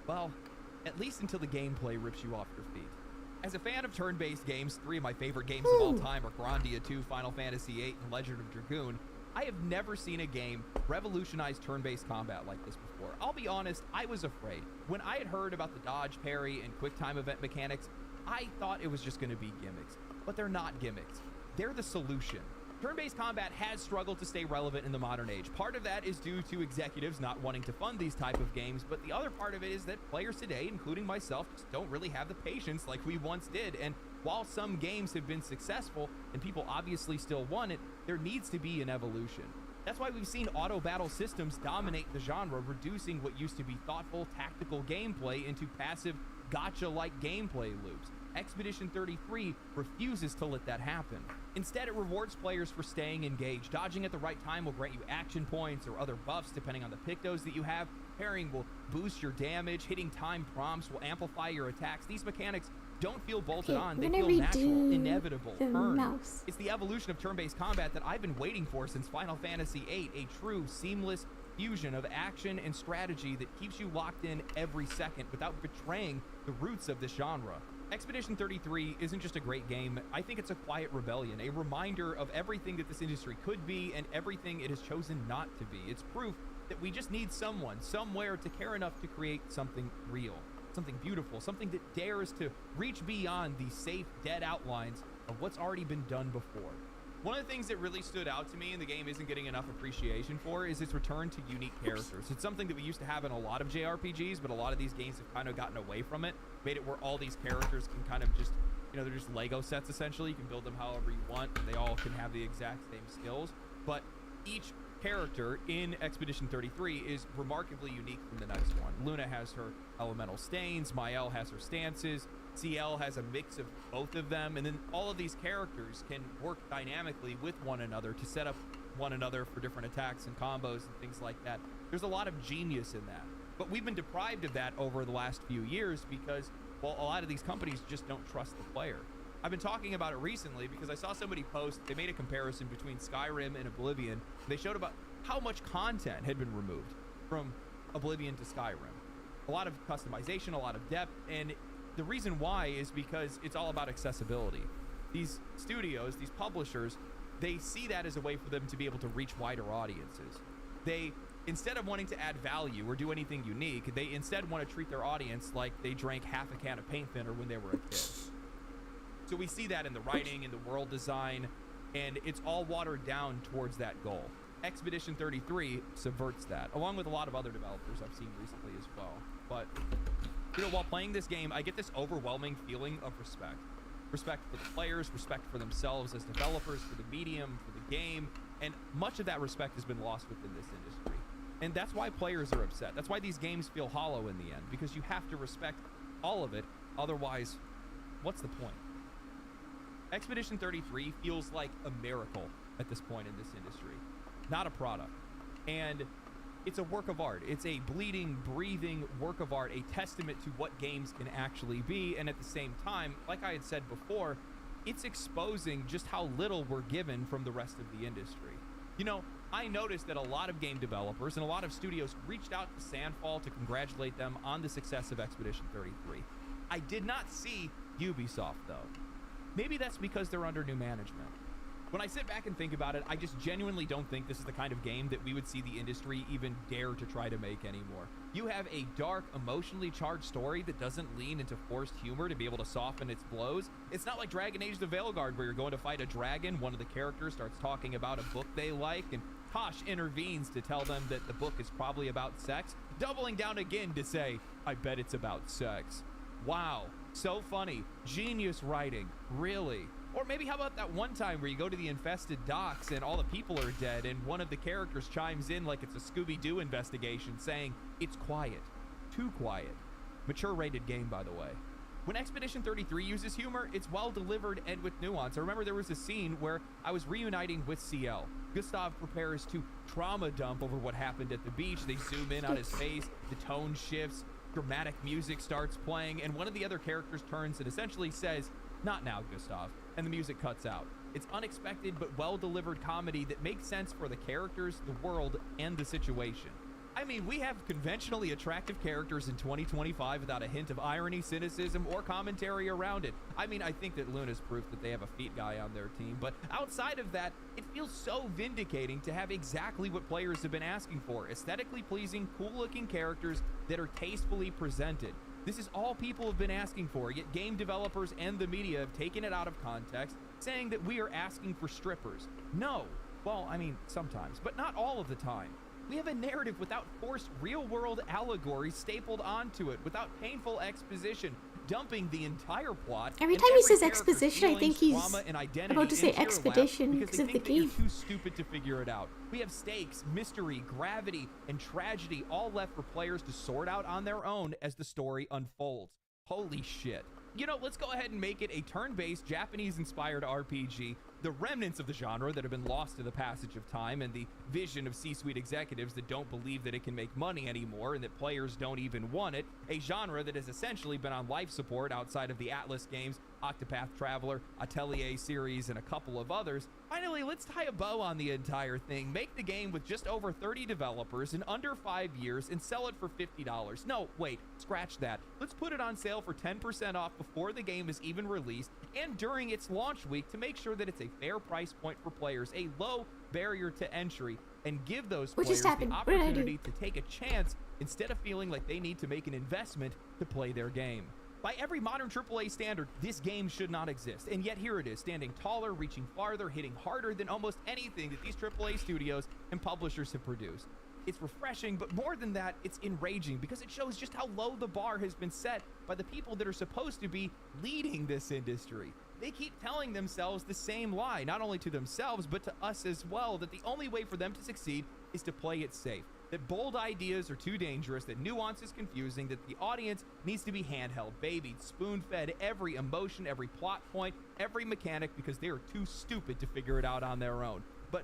Well, at least until the gameplay rips you off your feet. As a fan of turn-based games, 3 of my favorite games of all time are Grandia 2, Final Fantasy VIII, and Legend of Dragoon, I have never seen a game revolutionize turn-based combat like this before. I'll be honest, I was afraid. When I had heard about the dodge, parry, and quick time event mechanics, I thought it was just going to be gimmicks. But they're not gimmicks. They're the solution. Turn-based combat has struggled to stay relevant in the modern age. Part of that is due to executives not wanting to fund these type of games, but the other part of it is that players today, including myself, just don't really have the patience like we once did. And while some games have been successful and people obviously still want it, there needs to be an evolution. That's why we've seen auto battle systems dominate the genre, reducing what used to be thoughtful, tactical gameplay into passive, gacha-like gameplay loops. Expedition 33 refuses to let that happen. Instead, it rewards players for staying engaged. Dodging at the right time will grant you action points or other buffs depending on the pictos that you have. Parrying will boost your damage. Hitting time prompts will amplify your attacks. These mechanics don't feel bolted on. They feel natural, inevitable, earned. It's the evolution of turn-based combat that I've been waiting for since Final Fantasy VIII, a true, seamless fusion of action and strategy that keeps you locked in every second without betraying the roots of this genre. Expedition 33 isn't just a great game. I think it's a quiet rebellion, a reminder of everything that this industry could be and everything it has chosen not to be. It's proof that we just need someone, somewhere to care enough to create something real, something beautiful, something that dares to reach beyond the safe, dead outlines of what's already been done before. One of the things that really stood out to me and the game isn't getting enough appreciation for is its return to unique characters. It's something that we used to have in a lot of JRPGs, but a lot of these games have kind of gotten away from it, made it where all these characters can kind of just, you know, they're just Lego sets essentially. You can build them however you want, and they all can have the exact same skills, but each character in Expedition 33 is remarkably unique from the next one. Luna has her elemental stains, Mael has her stances, CL has a mix of both of them, and then all of these characters can work dynamically with one another to set up one another for different attacks and combos and things like that. There's a lot of genius in that, but we've been deprived of that over the last few years because, well, a lot of these companies just don't trust the player. I've been talking about it recently because I saw somebody post, they made a comparison between Skyrim and Oblivion. They showed about how much content had been removed from Oblivion to Skyrim. A lot of customization, a lot of depth, and the reason why is because it's all about accessibility. These studios, these publishers, they see that as a way for them to be able to reach wider audiences. They, instead of wanting to add value or do anything unique, they instead want to treat their audience like they drank half a can of paint thinner when they were a kid. So we see that in the writing, in the world design, and it's all watered down towards that goal. Expedition 33 subverts that, along with a lot of other developers I've seen recently as well. But, you know, while playing this game, I get this overwhelming feeling of respect. Respect for the players, respect for themselves as developers, for the medium, for the game, and much of that respect has been lost within this industry. And that's why players are upset. That's why these games feel hollow in the end, because you have to respect all of it, otherwise, what's the point? Expedition 33 feels like a miracle at this point in this industry, not a product. And it's a work of art. It's a bleeding, breathing work of art, a testament to what games can actually be. And at the same time, like I had said before, it's exposing just how little we're given from the rest of the industry. You know, I noticed that a lot of game developers and a lot of studios reached out to Sandfall to congratulate them on the success of Expedition 33. I did not see Ubisoft, though. Maybe that's because they're under new management. When I sit back and think about it, I just genuinely don't think this is the kind of game that we would see the industry even dare to try to make anymore. You have a dark, emotionally charged story that doesn't lean into forced humor to be able to soften its blows. It's not like Dragon Age the Veilguard where you're going to fight a dragon, one of the characters starts talking about a book they like, and Tosh intervenes to tell them that the book is probably about sex, doubling down again to say, I bet it's about sex. Wow, so funny. Genius writing. Really? Or maybe how about that one time where you go to the infested docks and all the people are dead and one of the characters chimes in like it's a Scooby-Doo investigation saying, it's quiet. Too quiet. Mature rated game, by the way. When Expedition 33 uses humor, it's well delivered and with nuance. I remember there was a scene where I was reuniting with CL. Gustav prepares to trauma dump over what happened at the beach. They zoom in on his face, the tone shifts, dramatic music starts playing, and one of the other characters turns and essentially says, not now, Gustav, and the music cuts out. It's unexpected but well-delivered comedy that makes sense for the characters, the world, and the situation. I mean, we have conventionally attractive characters in 2025 without a hint of irony, cynicism, or commentary around it. I mean, I think that Luna's proof that they have a feet guy on their team, but outside of that, it feels so vindicating to have exactly what players have been asking for. Aesthetically pleasing, cool-looking characters that are tastefully presented. This is all people have been asking for, yet game developers and the media have taken it out of context, saying that we are asking for strippers. No. Well, I mean, sometimes, but not all of the time. We have a narrative without forced real-world allegory stapled onto it, without painful exposition, dumping the entire plot. Every time he says exposition, I think he's about to say expedition because of the game. You're too stupid to figure it out. We have stakes, mystery, gravity, and tragedy all left for players to sort out on their own as the story unfolds. Holy shit. You know, let's go ahead and make it a turn-based, Japanese-inspired RPG the remnants of the genre that have been lost to the passage of time and the vision of C-suite executives that don't believe that it can make money anymore and that players don't even want it, a genre that has essentially been on life support outside of the Atlas games, Octopath Traveler, Atelier series, and a couple of others. Finally, let's tie a bow on the entire thing, make the game with just over 30 developers in under 5 years and sell it for $50. No, wait, scratch that. Let's put it on sale for 10% off before the game is even released and during its launch week to make sure that it's a fair price point for players, a low barrier to entry, and give those players the opportunity to take a chance instead of feeling like they need to make an investment to play their game. By every modern AAA standard, this game should not exist, and yet here it is, standing taller, reaching farther, hitting harder than almost anything that these AAA studios and publishers have produced. It's refreshing, but more than that, it's enraging because it shows just how low the bar has been set by the people that are supposed to be leading this industry. They keep telling themselves the same lie, not only to themselves, but to us as well, that the only way for them to succeed is to play it safe, that bold ideas are too dangerous, that nuance is confusing, that the audience needs to be handheld, babied, spoon-fed every emotion, every plot point, every mechanic, because they are too stupid to figure it out on their own. But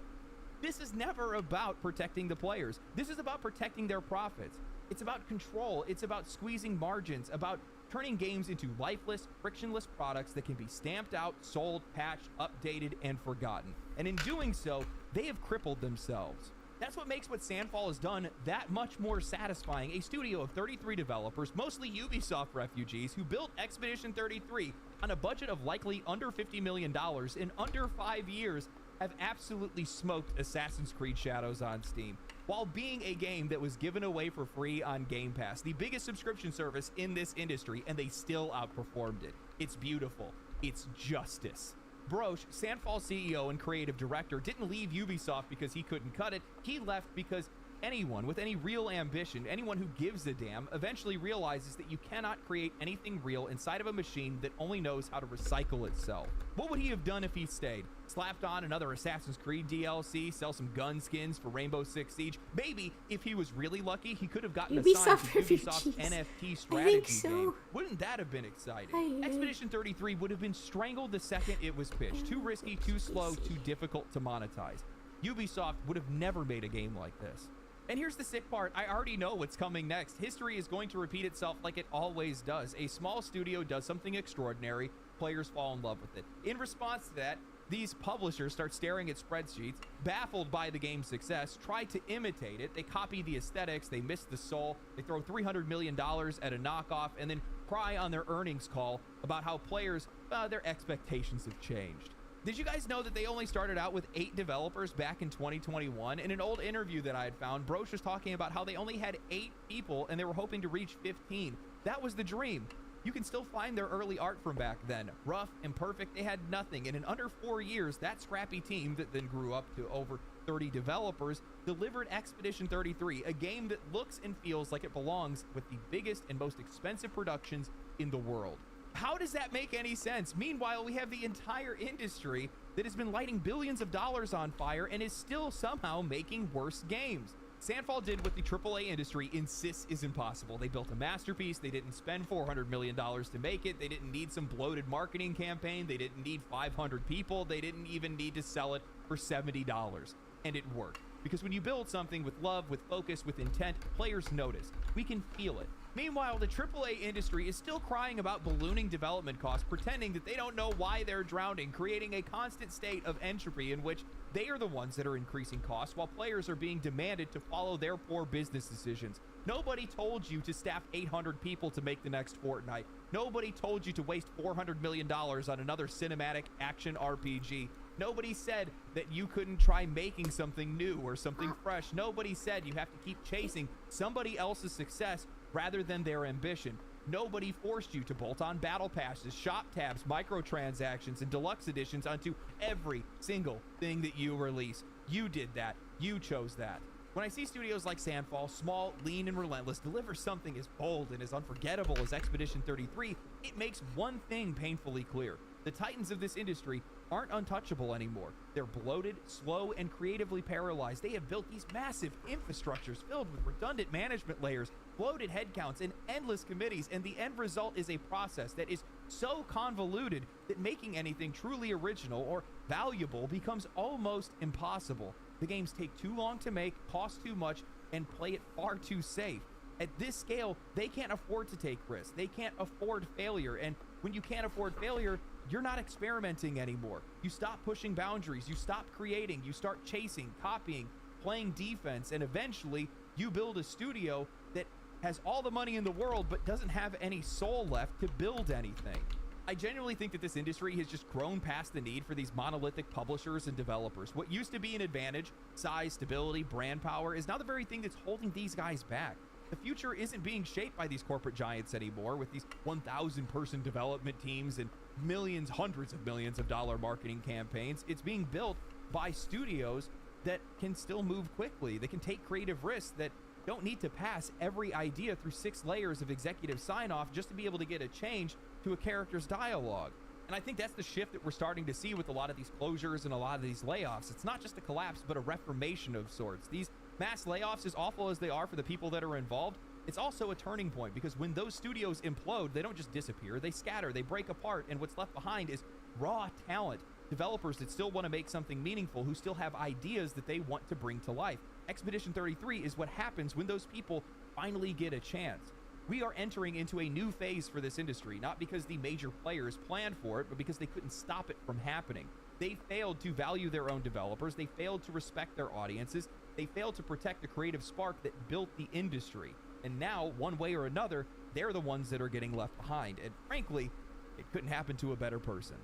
this is never about protecting the players. This is about protecting their profits. It's about control. It's about squeezing margins, about turning games into lifeless, frictionless products that can be stamped out, sold, patched, updated, and forgotten. And in doing so, they have crippled themselves. That's what makes what Sandfall has done that much more satisfying. A studio of 33 developers, mostly Ubisoft refugees, who built Expedition 33 on a budget of likely under $50 million in under 5 years, have absolutely smoked Assassin's Creed Shadows on Steam, while being a game that was given away for free on Game Pass, the biggest subscription service in this industry, and they still outperformed it. It's beautiful. It's justice. Broche, Sandfall CEO and creative director, didn't leave Ubisoft because he couldn't cut it. He left because anyone with any real ambition, anyone who gives a damn, eventually realizes that you cannot create anything real inside of a machine that only knows how to recycle itself. What would he have done if he stayed? Slapped on another Assassin's Creed DLC, sell some gun skins for Rainbow Six Siege? Maybe, if he was really lucky, he could have gotten assigned to Ubisoft's NFT strategy game. Wouldn't that have been exciting? Expedition 33 would have been strangled the second it was pitched. Too risky, too slow, too difficult to monetize. Ubisoft would have never made a game like this. And here's the sick part, I already know what's coming next. History is going to repeat itself like it always does. A small studio does something extraordinary, players fall in love with it. In response to that, these publishers start staring at spreadsheets, baffled by the game's success, try to imitate it, they copy the aesthetics, they miss the soul, they throw $300 million at a knockoff, and then cry on their earnings call about how players, their expectations have changed. Did you guys know that they only started out with 8 developers back in 2021? In an old interview that I had found, Broche was talking about how they only had 8 people and they were hoping to reach 15. That was the dream. You can still find their early art from back then. Rough, imperfect, they had nothing. And in under 4 years, that scrappy team that then grew up to over 30 developers delivered Expedition 33, a game that looks and feels like it belongs with the biggest and most expensive productions in the world. How does that make any sense? Meanwhile, we have the entire industry that has been lighting billions of dollars on fire and is still somehow making worse games. Sandfall did what the AAA industry insists is impossible. They built a masterpiece. They didn't spend $400 million to make it. They didn't need some bloated marketing campaign. They didn't need 500 people. They didn't even need to sell it for $70. And it worked. Because when you build something with love, with focus, with intent, players notice. We can feel it. Meanwhile, the AAA industry is still crying about ballooning development costs, pretending that they don't know why they're drowning, creating a constant state of entropy in which they are the ones that are increasing costs while players are being demanded to follow their poor business decisions. Nobody told you to staff 800 people to make the next Fortnite. Nobody told you to waste $400 million on another cinematic action RPG. Nobody said that you couldn't try making something new or something fresh. Nobody said you have to keep chasing somebody else's success rather than their ambition. Nobody forced you to bolt on battle passes, shop tabs, microtransactions, and deluxe editions onto every single thing that you release. You did that. You chose that. When I see studios like Sandfall, small, lean, and relentless, deliver something as bold and as unforgettable as Expedition 33, it makes one thing painfully clear. The titans of this industry aren't untouchable anymore. They're bloated, slow, and creatively paralyzed. They have built these massive infrastructures filled with redundant management layers, bloated headcounts, and endless committees, and the end result is a process that is so convoluted that making anything truly original or valuable becomes almost impossible. The games take too long to make, cost too much, and play it far too safe. At this scale, they can't afford to take risks. They can't afford failure, and when you can't afford failure, you're not experimenting anymore. You stop pushing boundaries, you stop creating, you start chasing, copying, playing defense, and eventually you build a studio that has all the money in the world but doesn't have any soul left to build anything. I genuinely think that this industry has just grown past the need for these monolithic publishers and developers. What used to be an advantage, size, stability, brand power, is now the very thing that's holding these guys back. The future isn't being shaped by these corporate giants anymore with these 1,000 person development teams and millions, hundreds of millions of dollar marketing campaigns. It's being built by studios that can still move quickly. They can take creative risks that don't need to pass every idea through 6 layers of executive sign-off just to be able to get a change to a character's dialogue. And I think that's the shift that we're starting to see with a lot of these closures and a lot of these layoffs. It's not just a collapse, but a reformation of sorts. These mass layoffs, as awful as they are for the people that are involved, it's also a turning point, because when those studios implode, they don't just disappear, they scatter, they break apart, and what's left behind is raw talent. Developers that still want to make something meaningful, who still have ideas that they want to bring to life. Expedition 33 is what happens when those people finally get a chance. We are entering into a new phase for this industry, not because the major players planned for it, but because they couldn't stop it from happening. They failed to value their own developers, they failed to respect their audiences, they failed to protect the creative spark that built the industry. And now, one way or another, they're the ones that are getting left behind. And frankly, it couldn't happen to a better person.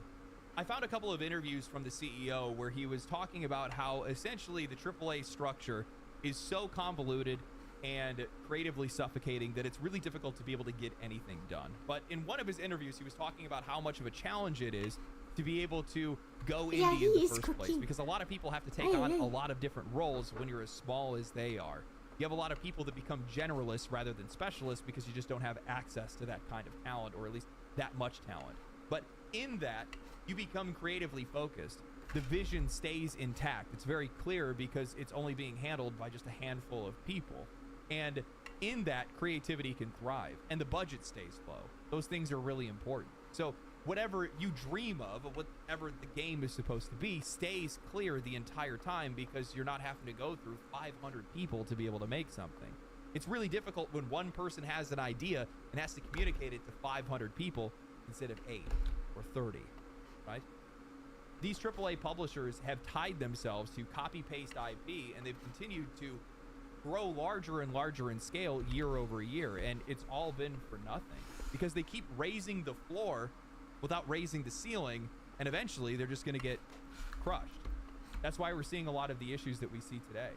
I found a couple of interviews from the CEO where he was talking about how essentially the AAA structure is so convoluted and creatively suffocating that it's really difficult to be able to get anything done. But in one of his interviews, he was talking about how much of a challenge it is to be able to go indie in the first place, because a lot of people have to take on a lot of different roles when you're as small as they are. You have a lot of people that become generalists rather than specialists because you just don't have access to that kind of talent, or at least that much talent. But in that, you become creatively focused. The vision stays intact. It's very clear because it's only being handled by just a handful of people. And in that, creativity can thrive, and the budget stays low. Those things are really important. So whatever you dream of, or whatever the game is supposed to be, stays clear the entire time because you're not having to go through 500 people to be able to make something. It's really difficult when one person has an idea and has to communicate it to 500 people instead of 8 or 30, right? These AAA publishers have tied themselves to copy-paste IP, and they've continued to grow larger and larger in scale year over year, and it's all been for nothing because they keep raising the floor without raising the ceiling, and eventually they're just going to get crushed. That's why we're seeing a lot of the issues that we see today.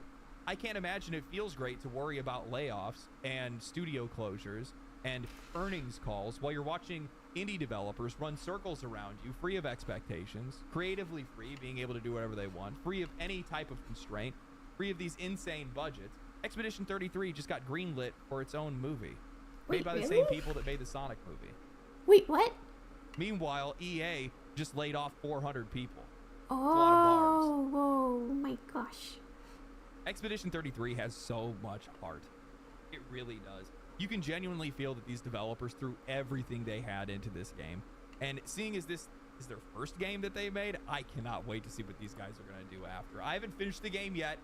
I can't imagine it feels great to worry about layoffs and studio closures and earnings calls while you're watching indie developers run circles around you, free of expectations, creatively free, being able to do whatever they want, free of any type of constraint, free of these insane budgets. Expedition 33 just got greenlit for its own movie, made by the same people that made the Sonic movie. Wait, what? Meanwhile, EA just laid off 400 people. Oh, whoa, my gosh. Expedition 33 has so much heart. It really does. You can genuinely feel that these developers threw everything they had into this game. And seeing as this is their first game that they made, I cannot wait to see what these guys are going to do after. I haven't finished the game yet.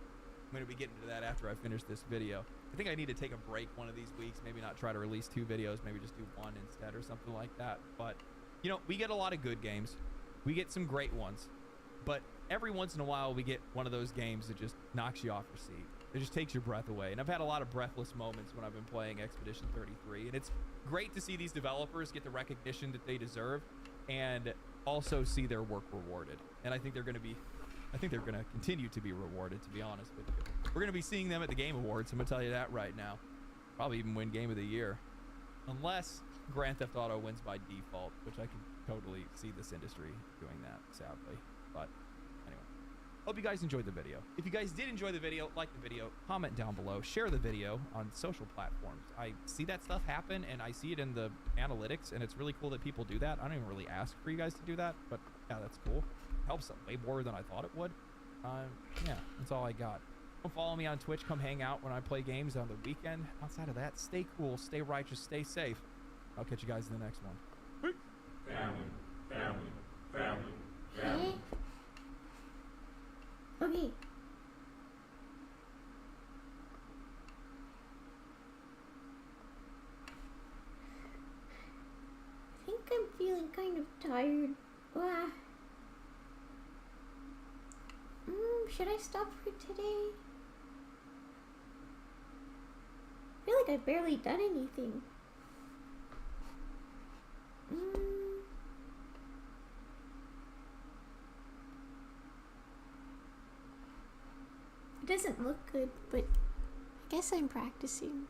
I'm going to be getting to that after I finish this video. I think I need to take a break one of these weeks, maybe not try to release 2 videos, maybe just do 1 instead or something like that. But, you know, we get a lot of good games. We get some great ones. But every once in a while, we get one of those games that just knocks you off your seat. It just takes your breath away. And I've had a lot of breathless moments when I've been playing Expedition 33. And it's great to see these developers get the recognition that they deserve and also see their work rewarded. And I think they're going to continue to be rewarded, to be honest with you. We're going to be seeing them at the Game Awards. I'm going to tell you that right now. Probably even win Game of the Year. Unless Grand Theft Auto wins by default, which I can totally see this industry doing that, sadly. But anyway. Hope you guys enjoyed the video. If you guys did enjoy the video, like the video, comment down below, share the video on social platforms. I see that stuff happen, and I see it in the analytics, and it's really cool that people do that. I don't even really ask for you guys to do that, but yeah, that's cool. Helps way more than I thought it would. Yeah, that's all I got. Come follow me on Twitch. Come hang out when I play games on the weekend. Outside of that, stay cool, stay righteous, stay safe. I'll catch you guys in the next one. Okay. Okay. I think I'm feeling kind of tired. Should I stop for today? I feel like I've barely done anything. It doesn't look good, but I guess I'm practicing.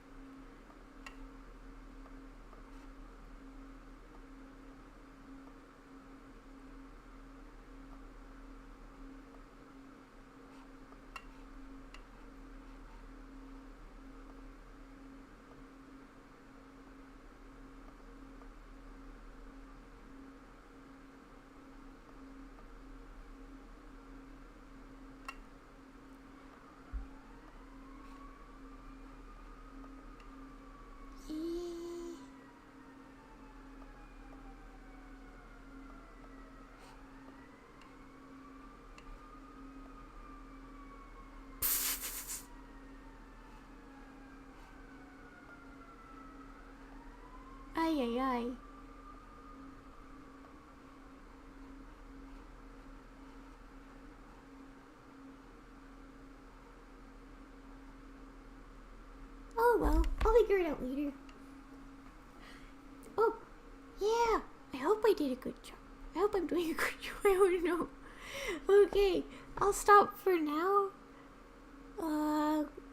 Ay, ay, ay. Oh well, I'll figure it out later. Oh, yeah. I hope I did a good job. I hope I'm doing a good job. I don't know. Okay, I'll stop for now.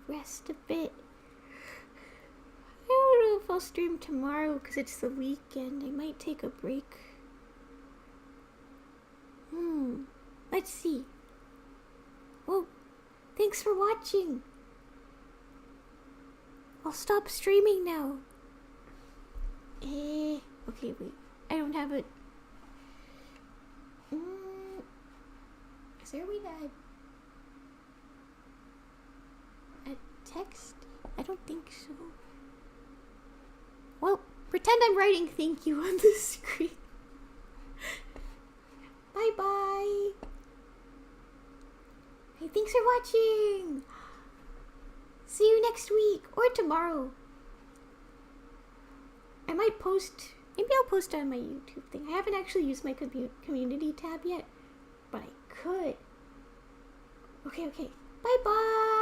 Rest a bit. I don't know if I'll stream tomorrow because it's the weekend. I might take a break. Let's see. Well, thanks for watching. I'll stop streaming now. Okay, wait. I don't have a... Is there a way to add text? I don't think so. Well, pretend I'm writing thank you on the screen. Bye-bye. Hey, thanks for watching. See you next week or tomorrow. I might post... Maybe I'll post on my YouTube thing. I haven't actually used my community tab yet, but I could. Okay. Bye-bye.